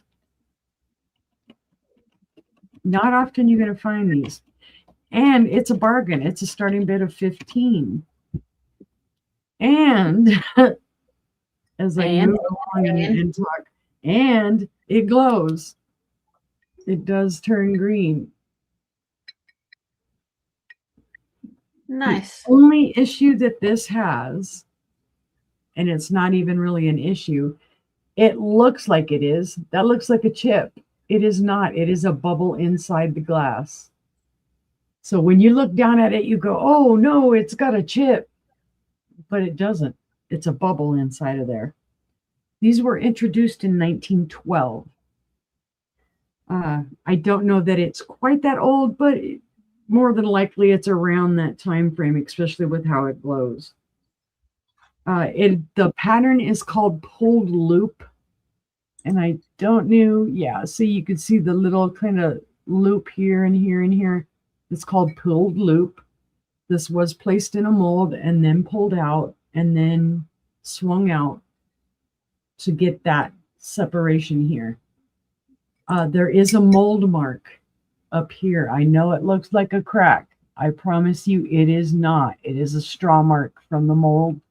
B: Not often you're going to find these. And it's a bargain. It's a starting bid of $15. And as I move along and talk, and it glows. It does turn green.
A: Nice.
B: The only issue that this has, and it's not even really an issue, It looks like it is. That looks like a chip. It is not. It is a bubble inside the glass. So when you look down at it, you go, oh no, it's got a chip. But it doesn't. It's a bubble inside of there. These were introduced in 1912. I don't know that it's quite that old, but more than likely it's around that time frame, especially with how it glows. The pattern is called pulled loop, and I don't know. Yeah, so you can see the little kind of loop here and here and here. It's called pulled loop. This was placed in a mold and then pulled out and then swung out to get that separation here. There is a mold mark up here. I know it looks like a crack. I promise you it is not. It is a straw mark from the mold.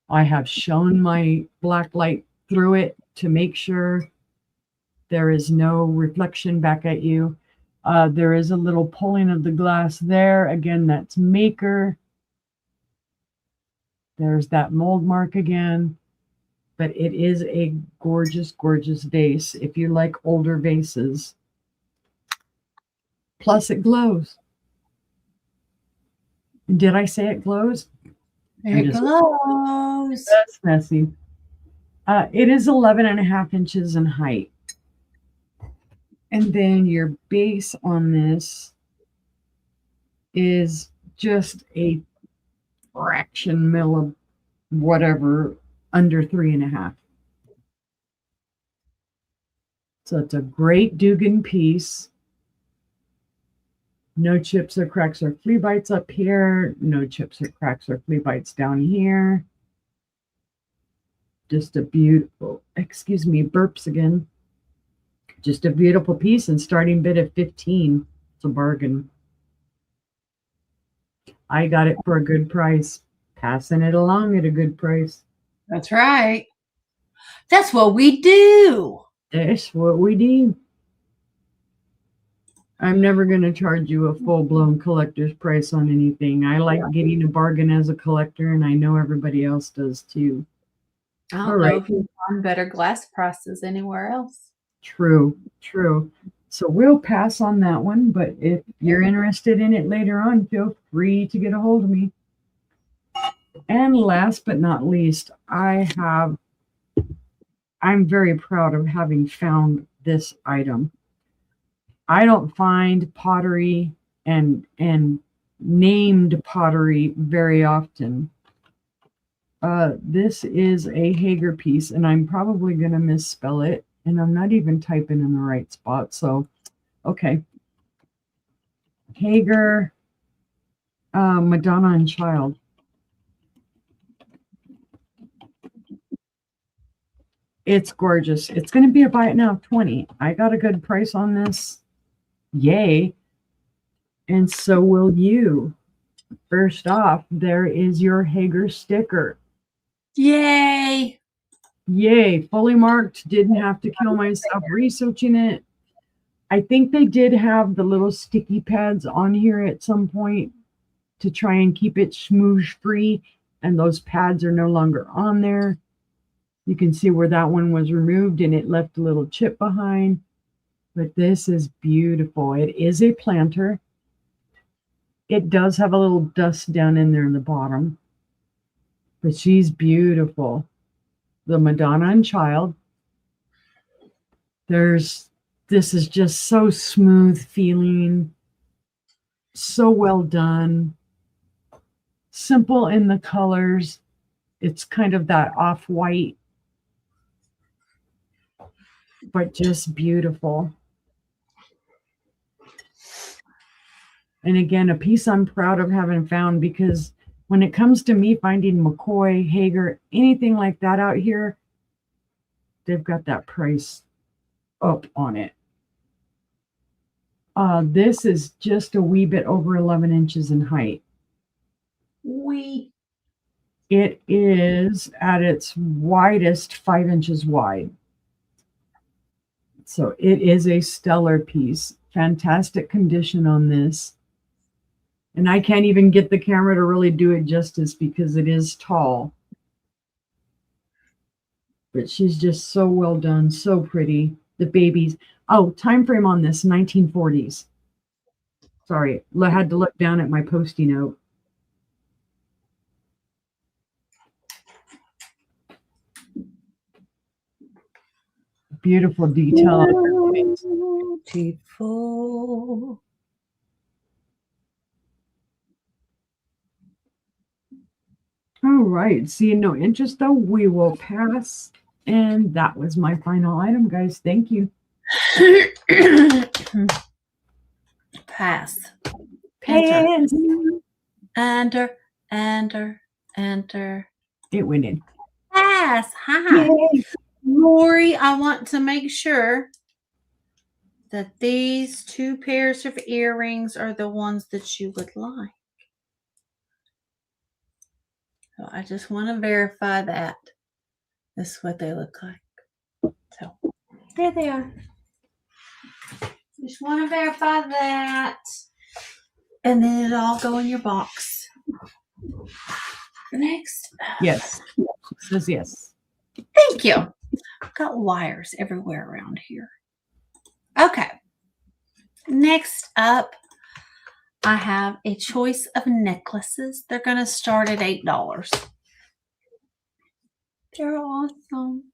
B: I have shown my black light through it to make sure there is no reflection back at you. There is a little pulling of the glass there. Again, that's maker. There's that mold mark again. But it is a gorgeous, gorgeous vase if you like older vases. Plus it glows. Did I say it glows?
A: It glows.
B: That's messy. It is 11.5 inches in height. And then your base on this is just a fraction mil of whatever, under 3.5. So it's a great Dugan piece. No chips or cracks or flea bites up here. No chips or cracks or flea bites down here. Just a beautiful, excuse me, burps again. Just a beautiful piece, and starting bid at 15. It's a bargain. I got it for a good price. Passing it along at a good price.
A: That's right. That's what we do.
B: That's what we do. I'm never going to charge you a full-blown collector's price on anything. I like getting a bargain as a collector, and I know everybody else does too.
A: I don't know if you find better glass prices anywhere else.
B: True, true. So we'll pass on that one, but if you're interested in it later on, feel free to get a hold of me. And last but not least, I'm very proud of having found this item. I don't find pottery and named pottery very often. This is a Hager piece, and I'm probably going to misspell it, and I'm not even typing in the right spot. So, okay. Hager, Madonna and Child. It's gorgeous. It's going to be a buy it now of 20. I got a good price on this. Yay. And so will you. First off, there is your Hager sticker.
A: Yay.
B: Yay. Fully marked. Didn't have to kill myself researching it. I think they did have the little sticky pads on here at some point to try and keep it smoosh free. And those pads are no longer on there. You can see where that one was removed and it left a little chip behind. But this is beautiful. It is a planter. It does have a little dust down in there in the bottom. But she's beautiful. The Madonna and Child. This is just so smooth feeling. So well done. Simple in the colors. It's kind of that off-white, but just beautiful. And again, a piece I'm proud of having found, because when it comes to me finding McCoy, Hager, anything like that out here, they've got that price up on it. This is just a wee bit over 11 inches in height. It is at its widest 5 inches wide. So it is a stellar piece. Fantastic condition on this. And I can't even get the camera to really do it justice because it is tall. But she's just so well done, so pretty. The babies. Oh, time frame on this 1940s. Sorry, I had to look down at my Post-it note. Beautiful detail on her face.
A: Beautiful.
B: All right. Seeing no interest, though, we will pass. And that was my final item, guys. Thank you.
A: Pass.
B: Pass.
A: Enter.
B: It went in.
A: Pass. Hi.
B: Yay.
A: Lori, I want to make sure that these 2 pairs of earrings are the ones that you would like. So I just want to verify that. This is what they look like. So there they are. Just want to verify that. And then it'll all go in your box. Next.
B: Yes. It says yes.
A: Thank you. I've got wires everywhere around here. Okay. Next up, I have a choice of necklaces. They're going to start at $8. They're awesome.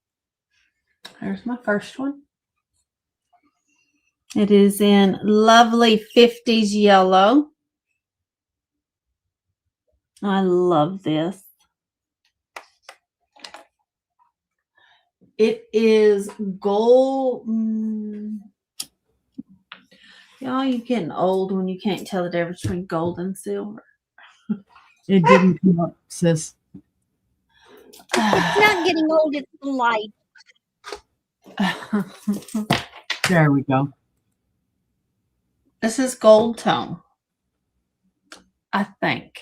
A: There's my first one. It is in lovely 50s yellow. I love this. It is gold. Y'all, you're getting old when you can't tell the difference between gold and silver.
B: It didn't come up, sis.
C: It's not getting old, it's the light.
B: There we go.
A: This is gold tone, I think.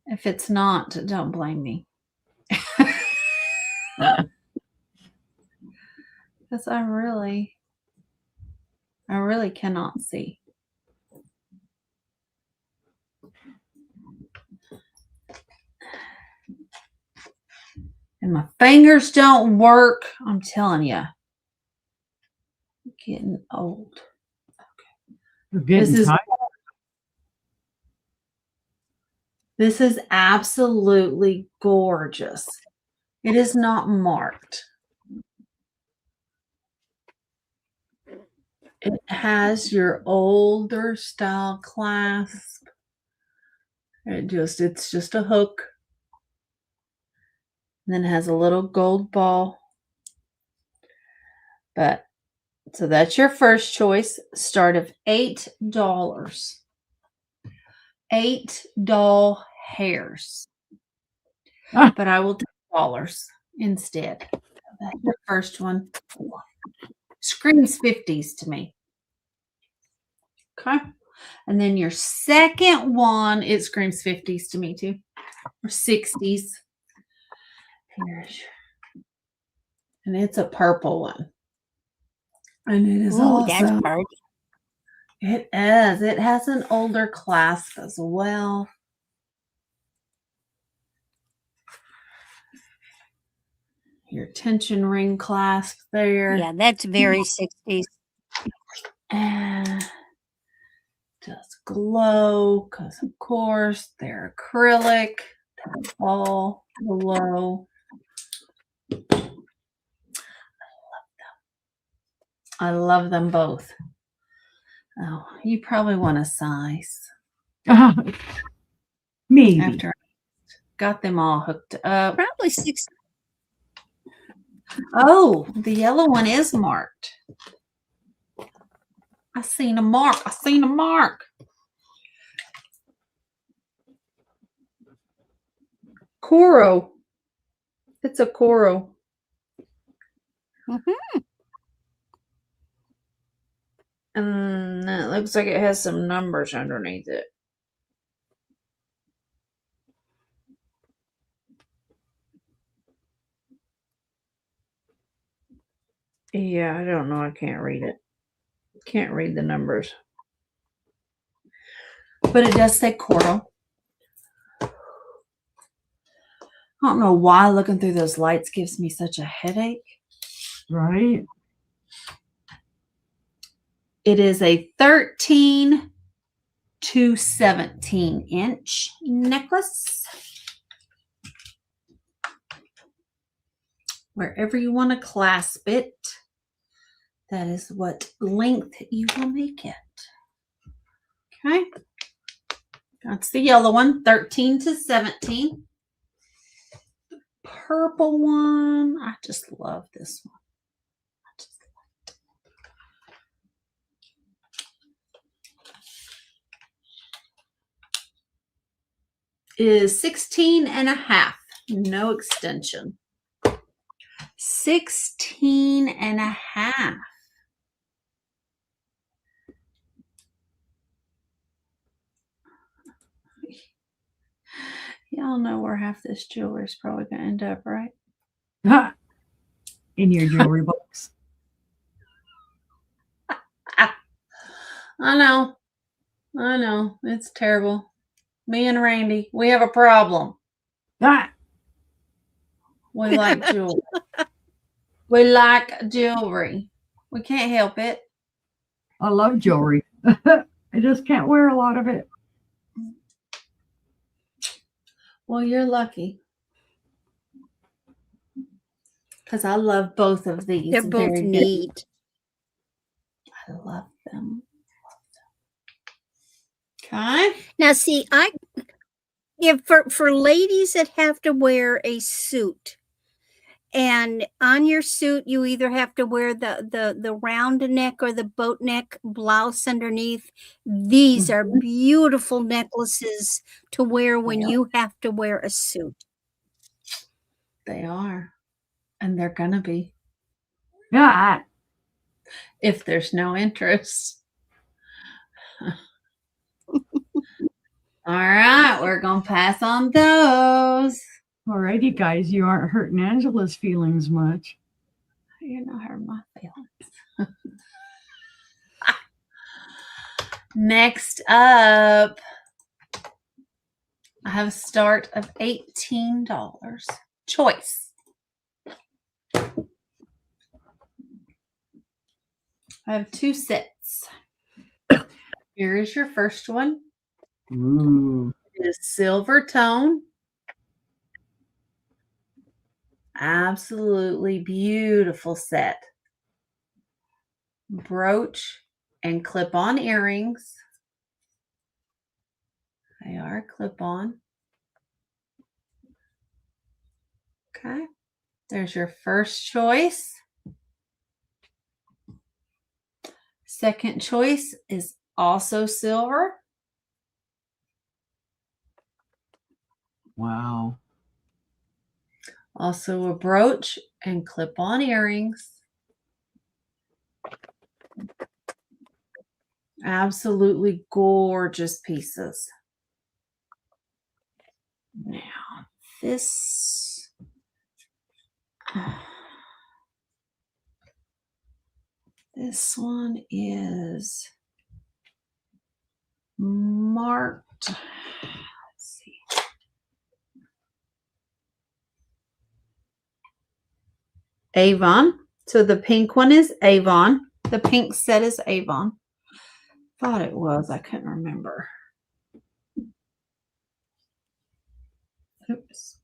A: If it's not, don't blame me. Because I really cannot see. And my fingers don't work. I'm telling you. I'm getting old.
B: We're getting tired.
A: This is absolutely gorgeous. It is not marked. It has your older style clasp. It's just a hook. And then it has a little gold ball. But so that's your first choice. Start of $8. 8 doll hairs. But I will take dollars instead. That's the first one. Screams 50s to me. Okay. And then your second one, it screams 50s to me too. Or 60s. And it's a purple one. And it is
C: Ooh, that's
A: awesome.
C: pretty.
A: It is. It has an older clasp as well. Your tension ring clasp there.
C: Yeah, that's very 60s.
A: And does glow because, of course, they're acrylic. They're all below. I love them both. Oh, you probably want a size.
B: Maybe.
A: After I got them all hooked up.
C: Probably 60.
A: Oh, the yellow one is marked. I seen a mark. Coro. It's a Coro.
C: Mm-hmm.
A: And it looks like it has some numbers underneath it. Yeah, I don't know. I can't read it. Can't read the numbers. But it does say Coro. I don't know why looking through those lights gives me such a headache.
B: Right?
A: It is a 13 to 17 inch necklace. Wherever you want to clasp it, that is what length you will make it. Okay. That's the yellow one, 13 to 17. The purple one, I just love this one. I just love it. Is 16 and a half, no extension. 16 and a half. Y'all know where half this jewelry is probably going to end up, right?
B: In your jewelry box.
A: I know. It's terrible. Me and Randy, we have a problem.
B: Ah,
A: We like jewelry. We like jewelry. We can't help it.
B: I love jewelry. I just can't wear a lot of it.
A: Well, you're lucky. Because I love both of these.
C: They're both
A: very
C: neat.
A: I love them. Okay.
C: Now, see, if for ladies that have to wear a suit, and on your suit you either have to wear the round neck or the boat neck blouse underneath. These are beautiful necklaces to wear when you have to wear a suit.
A: They are. And they're going to be.
B: Yeah.
A: If there's no interest. All right, we're going to pass on those.
B: Alrighty, guys, you aren't hurting Angela's feelings much.
A: You're not hurting my feelings. Next up, I have a start of $18. Choice. I have 2 sets. Here is your first one.
B: Ooh.
A: It is silver tone. Absolutely beautiful set. Brooch and clip-on earrings. They are clip-on. Okay. There's your first choice. Second choice is also silver.
B: Wow.
A: Also a brooch and clip-on earrings. Absolutely gorgeous pieces. Now, this one is marked. Let's see. Avon. So the pink one is Avon. The pink set is Avon. Thought it was. I couldn't remember. Oops.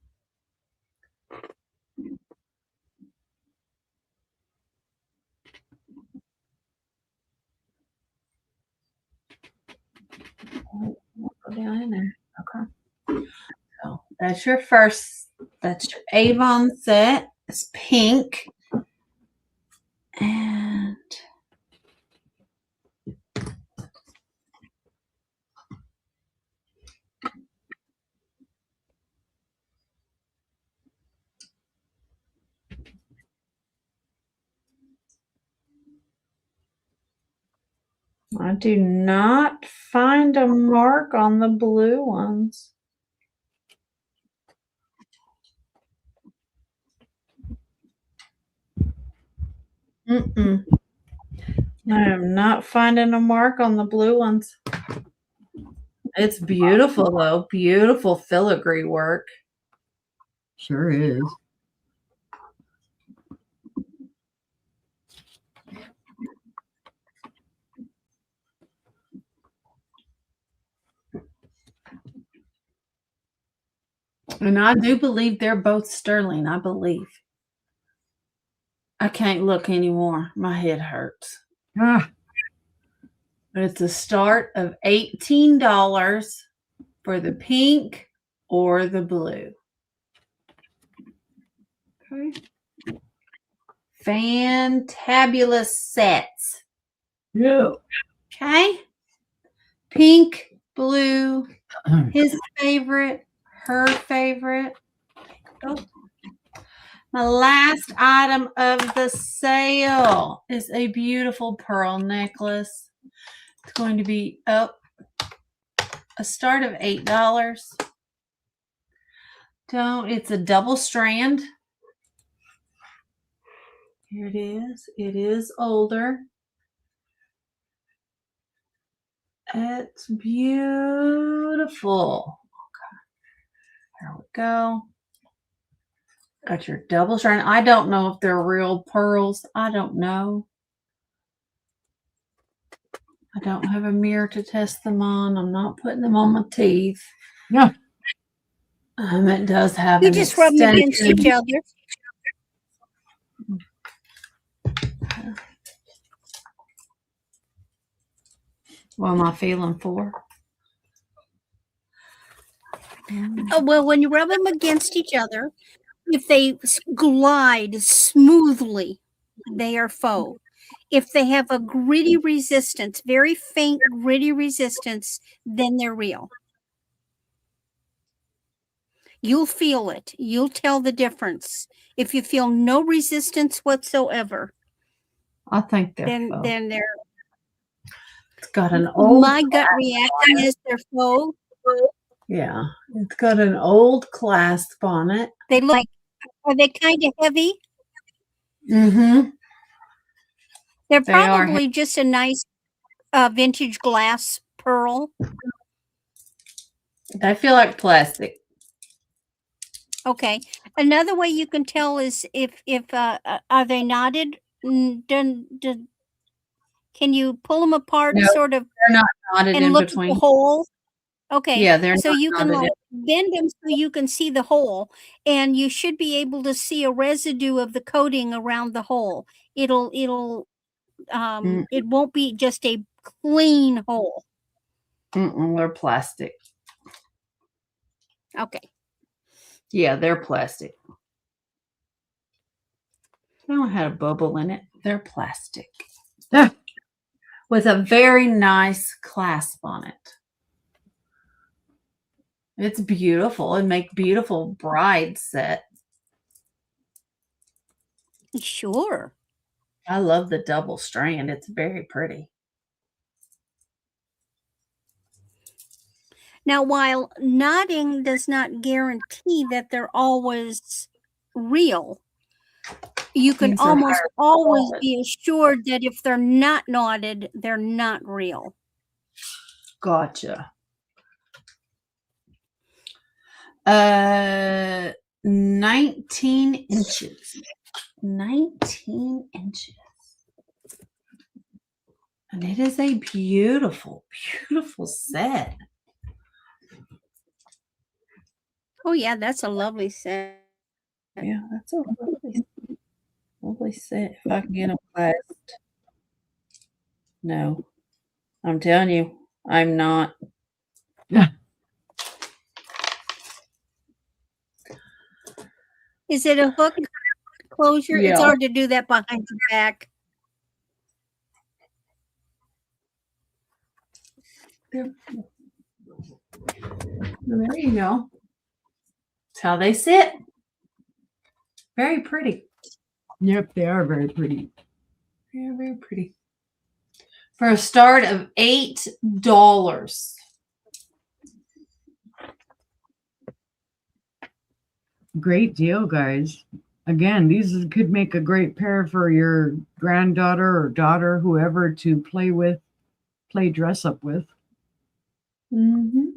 A: Go down in there. Okay. So that's your first. That's your Avon set. It's pink. And I do not find a mark on the blue ones. I am not finding a mark on the blue ones. It's beautiful though. Beautiful filigree work.
B: Sure is.
A: And I do believe they're both sterling, I believe. I can't look anymore. My head hurts.
B: Ah,
A: But it's a start of $18 for the pink or the blue. Okay. Fantabulous sets.
B: yeah.
A: Okay. Pink, blue, his favorite, her favorite. Oh. My last item of the sale is a beautiful pearl necklace. It's going to be up a start of $8. It's a double strand. Here it is. It is older. It's beautiful. Okay. Here we go. Got your double strand. I don't know if they're real pearls. I don't know. I don't have a mirror to test them on. I'm not putting them on my teeth.
B: Yeah.
A: It does have
C: You
A: an
C: just rub them against
A: extension.
C: each other.
A: What am I feeling for?
C: Oh, well, when you rub them against each other, if they glide smoothly, they are faux. If they have a gritty resistance, very faint gritty resistance, then they're real. You'll feel it. You'll tell the difference. If you feel no resistance whatsoever,
A: I think they're
C: then
A: faux.
C: they're.
A: It's got an old.
C: My gut reaction is they're faux.
A: Yeah, it's got an old clasp on it.
C: They look like. Are they kind of heavy?
A: Mm-hmm.
C: They're
A: They are
C: probably just a nice vintage glass pearl.
A: They feel like plastic.
C: Okay. Another way you can tell is if are they knotted? Can you pull them apart,
A: No,
C: sort of,
A: they're not knotted
C: and
A: in
C: look
A: between.
C: at the hole? Okay.
A: Yeah, they're
C: so
A: not
C: you can
A: knotted
C: like bend them so you can see the hole, and you should be able to see a residue of the coating around the hole. It won't be just a clean hole.
A: They're plastic.
C: Okay.
A: Yeah, they're plastic. They don't have a bubble in it. They're plastic.
B: Ah,
A: With a very nice clasp on it. It's beautiful. It make beautiful bride set.
C: Sure.
A: I love the double strand. It's very pretty.
C: Now, while knotting does not guarantee that they're always real, you can
A: These are
C: almost
A: hard
C: always
A: solid.
C: be assured that if they're not knotted, they're not real.
A: Gotcha. 19 inches. 19 inches. And it is a beautiful, beautiful set.
C: Oh, yeah, that's a lovely set.
A: Yeah, that's a lovely set. If I can get them clasped. No. I'm telling you, I'm not.
B: yeah.
C: Is it a hook closure? It's
A: Yeah.
C: hard to do that behind your back.
A: There you go. That's how they sit. Very pretty.
B: Yep, they are very pretty.
A: Very, very pretty. For a start of $8.
B: Great deal, guys. Again, these could make a great pair for your granddaughter or daughter, whoever, to play dress up with.
A: Mm-hmm.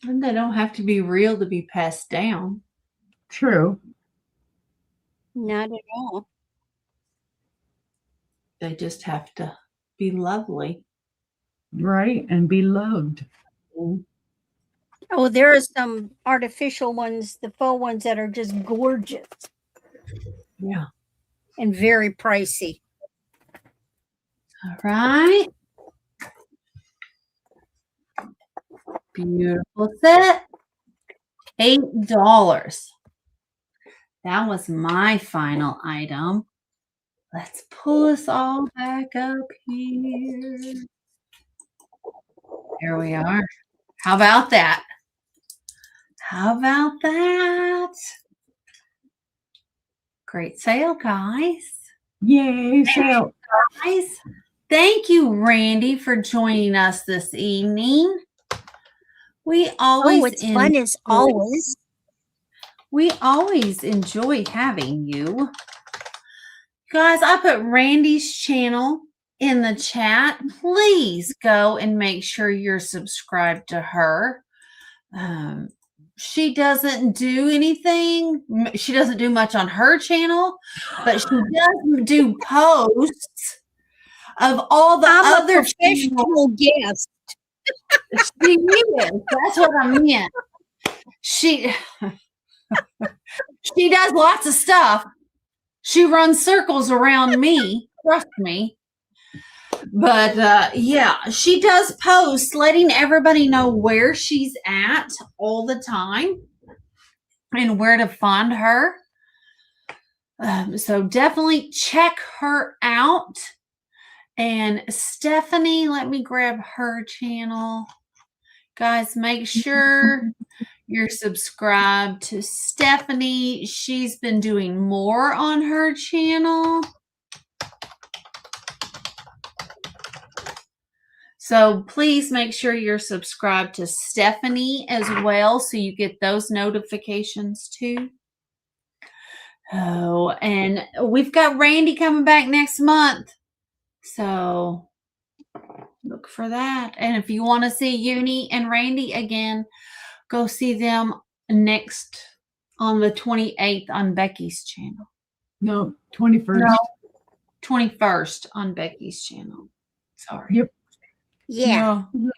A: And they don't have to be real to be passed down.
B: True.
C: Not at all.
A: They just have to be lovely.
B: Right. And be loved.
C: Oh, there are some artificial ones, the faux ones that are just gorgeous
A: Yeah.
C: and very pricey.
A: All right. Beautiful set. $8. That was my final item. Let's pull us all back up here. There we are. How about that? How about that? Great sale, guys.
B: Yay, sale.
A: Guys, thank you, Randy, for joining us this evening. We always
C: Oh, it's fun as always.
A: We always enjoy having you. Guys, I put Randy's channel in the chat. Please go and make sure you're subscribed to her. She doesn't do anything. She doesn't do much on her channel, but she does do posts of all the
C: I'm
A: other
C: a professional guest.
A: She is. That's what I meant. She does lots of stuff. She runs circles around me. Trust me. But yeah, she does posts letting everybody know where she's at all the time and where to find her. So definitely check her out. And Stephanie, let me grab her channel. Guys, make sure you're subscribed to Stephanie. She's been doing more on her channel. So please make sure you're subscribed to Stephanie as well so you get those notifications too. Oh, and we've got Randy coming back next month. So look for that. And if you want to see Uni and Randy again, go see them next on the 28th on Becky's channel.
B: No, 21st.
A: No, 21st on Becky's channel. Sorry.
B: Yep.
C: Yeah.
A: No.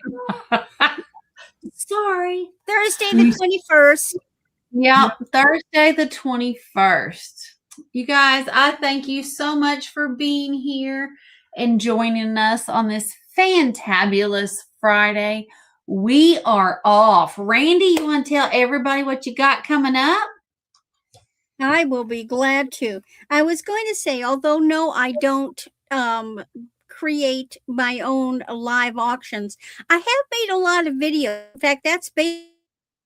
A: Sorry.
C: Thursday the 21st.
A: Yeah, Thursday the 21st. You guys, I thank you so much for being here and joining us on this fantabulous Friday. We are off. Randy, you want to tell everybody what you got coming up?
C: I will be glad to. I was going to say, although no, I don't create my own live auctions. I have made a lot of videos. In fact, that's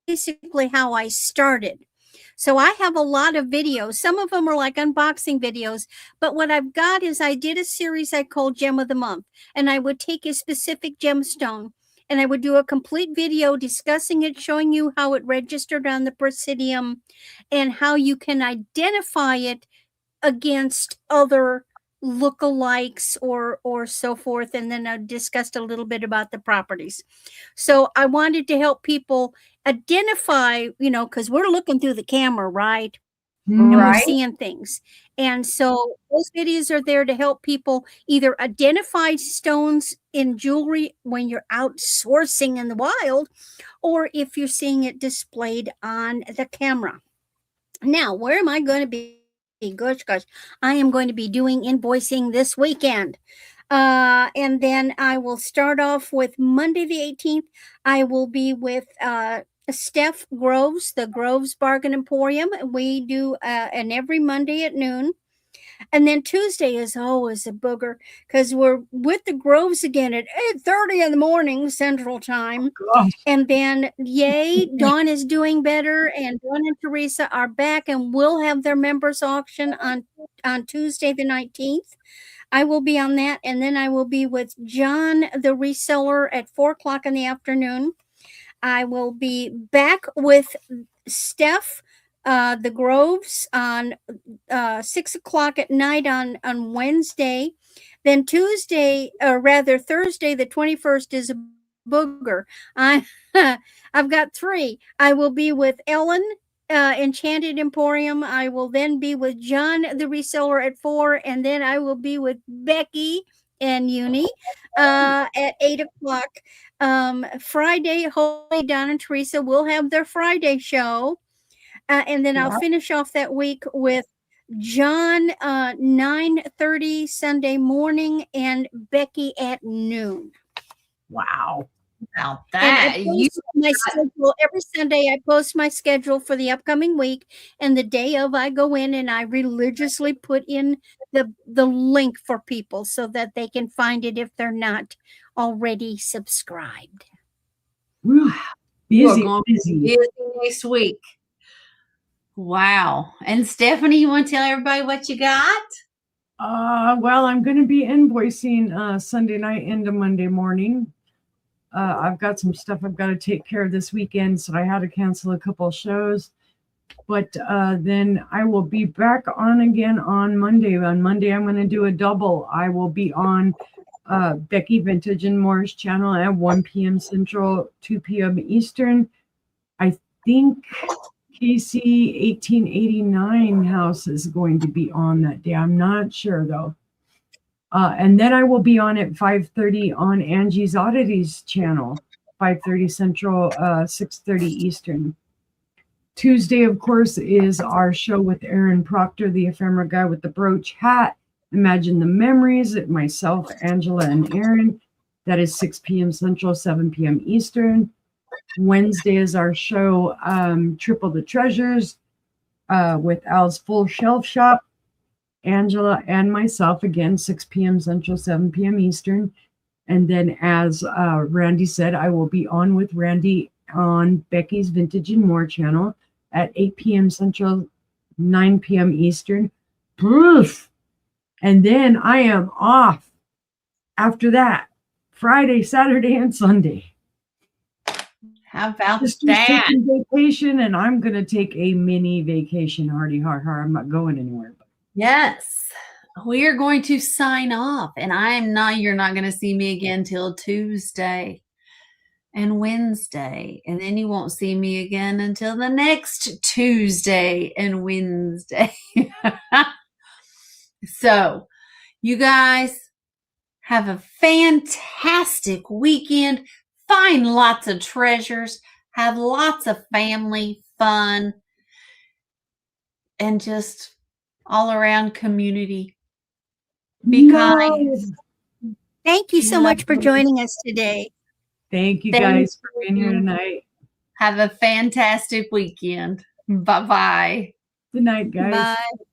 C: basically how I started. So I have a lot of videos. Some of them are like unboxing videos, but what I've got is I did a series I called Gem of the Month, and I would take a specific gemstone and I would do a complete video discussing it, showing you how it registered on the Presidium and how you can identify it against other lookalikes or so forth. And then I discussed a little bit about the properties. So I wanted to help people identify, because we're looking through the camera, right? And we're seeing things. And so those videos are there to help people either identify stones in jewelry when you're out sourcing in the wild, or if you're seeing it displayed on the camera. Now, where am I going to be? Gosh, I am going to be doing invoicing this weekend. And then I will start off with Monday the 18th. I will be with Steph Groves, the Groves Bargain Emporium. We do an every Monday at noon. And then Tuesday is always a booger because we're with the Groves again at 8:30 in the morning Central Time. And then, yay, Dawn is doing better, and Dawn and Teresa are back, and we'll have their members auction on Tuesday the 19th. I will be on that, and then I will be with John, the reseller, at 4 o'clock in the afternoon. I will be back with Steph, the Groves, on 6 o'clock at night on Wednesday. Then Thursday, the 21st, is a booger. I I've got 3. I will be with Ellen, Enchanted Emporium. I will then be with John the reseller at 4, and then I will be with Becky and Uni at 8 o'clock. Friday, hopefully Don and Teresa will have their Friday show. And then I'll
A: Yeah.
C: finish off that week with John 9:30 Sunday morning and Becky at noon.
B: Wow.
A: About
C: And I
A: that, you
C: post my schedule every Sunday. I post my schedule for the upcoming week, and the day of, I go in and I religiously put in the link for people so that they can find it if they're not already subscribed.
B: Whew.
A: you are
B: Busy,
A: going to be
B: busy.
A: busy next week. Wow. And Stephanie, you want to tell everybody what you got?
B: Well, I'm going to be invoicing Sunday night into Monday morning. I've got some stuff I've got to take care of this weekend, so I had to cancel a couple of shows. But then I will be back on again on Monday. On Monday, I'm going to do a double. I will be on Becky Vintage and Moore's channel at 1 p.m. Central, 2 p.m. Eastern. I think KC 1889 House is going to be on that day. I'm not sure, though. And then I will be on at 5:30 on Angie's Oddities channel, 5:30 Central, 6:30 Eastern. Tuesday, of course, is our show with Aaron Proctor, the ephemera guy with the brooch hat. Imagine the Memories, myself, Angela, and Aaron. That is 6 p.m. Central, 7 p.m. Eastern. Wednesday is our show, Triple the Treasures, with Al's Full Shelf Shop. Angela and myself, again, 6 p.m. Central, 7 p.m. Eastern. And then, as Randy said, I will be on with Randy on Becky's Vintage and More channel at 8 p.m. Central, 9 p.m. Eastern. Proof. And then I am off after that, Friday, Saturday, and Sunday.
A: How about
B: Sister's
A: that?
B: taking vacation, and I'm going to take a mini vacation. Hardy har har. I'm not going anywhere.
A: Yes. We are going to sign off, and you're not going to see me again till Tuesday and Wednesday, and then you won't see me again until the next Tuesday and Wednesday. So, you guys have a fantastic weekend. Find lots of treasures, have lots of family fun, and just all around community. Be kind.
C: Thank you so much for joining us today.
B: Thank you guys for being here tonight.
A: Have a fantastic weekend. Bye-bye.
B: Good night, guys.
C: Bye.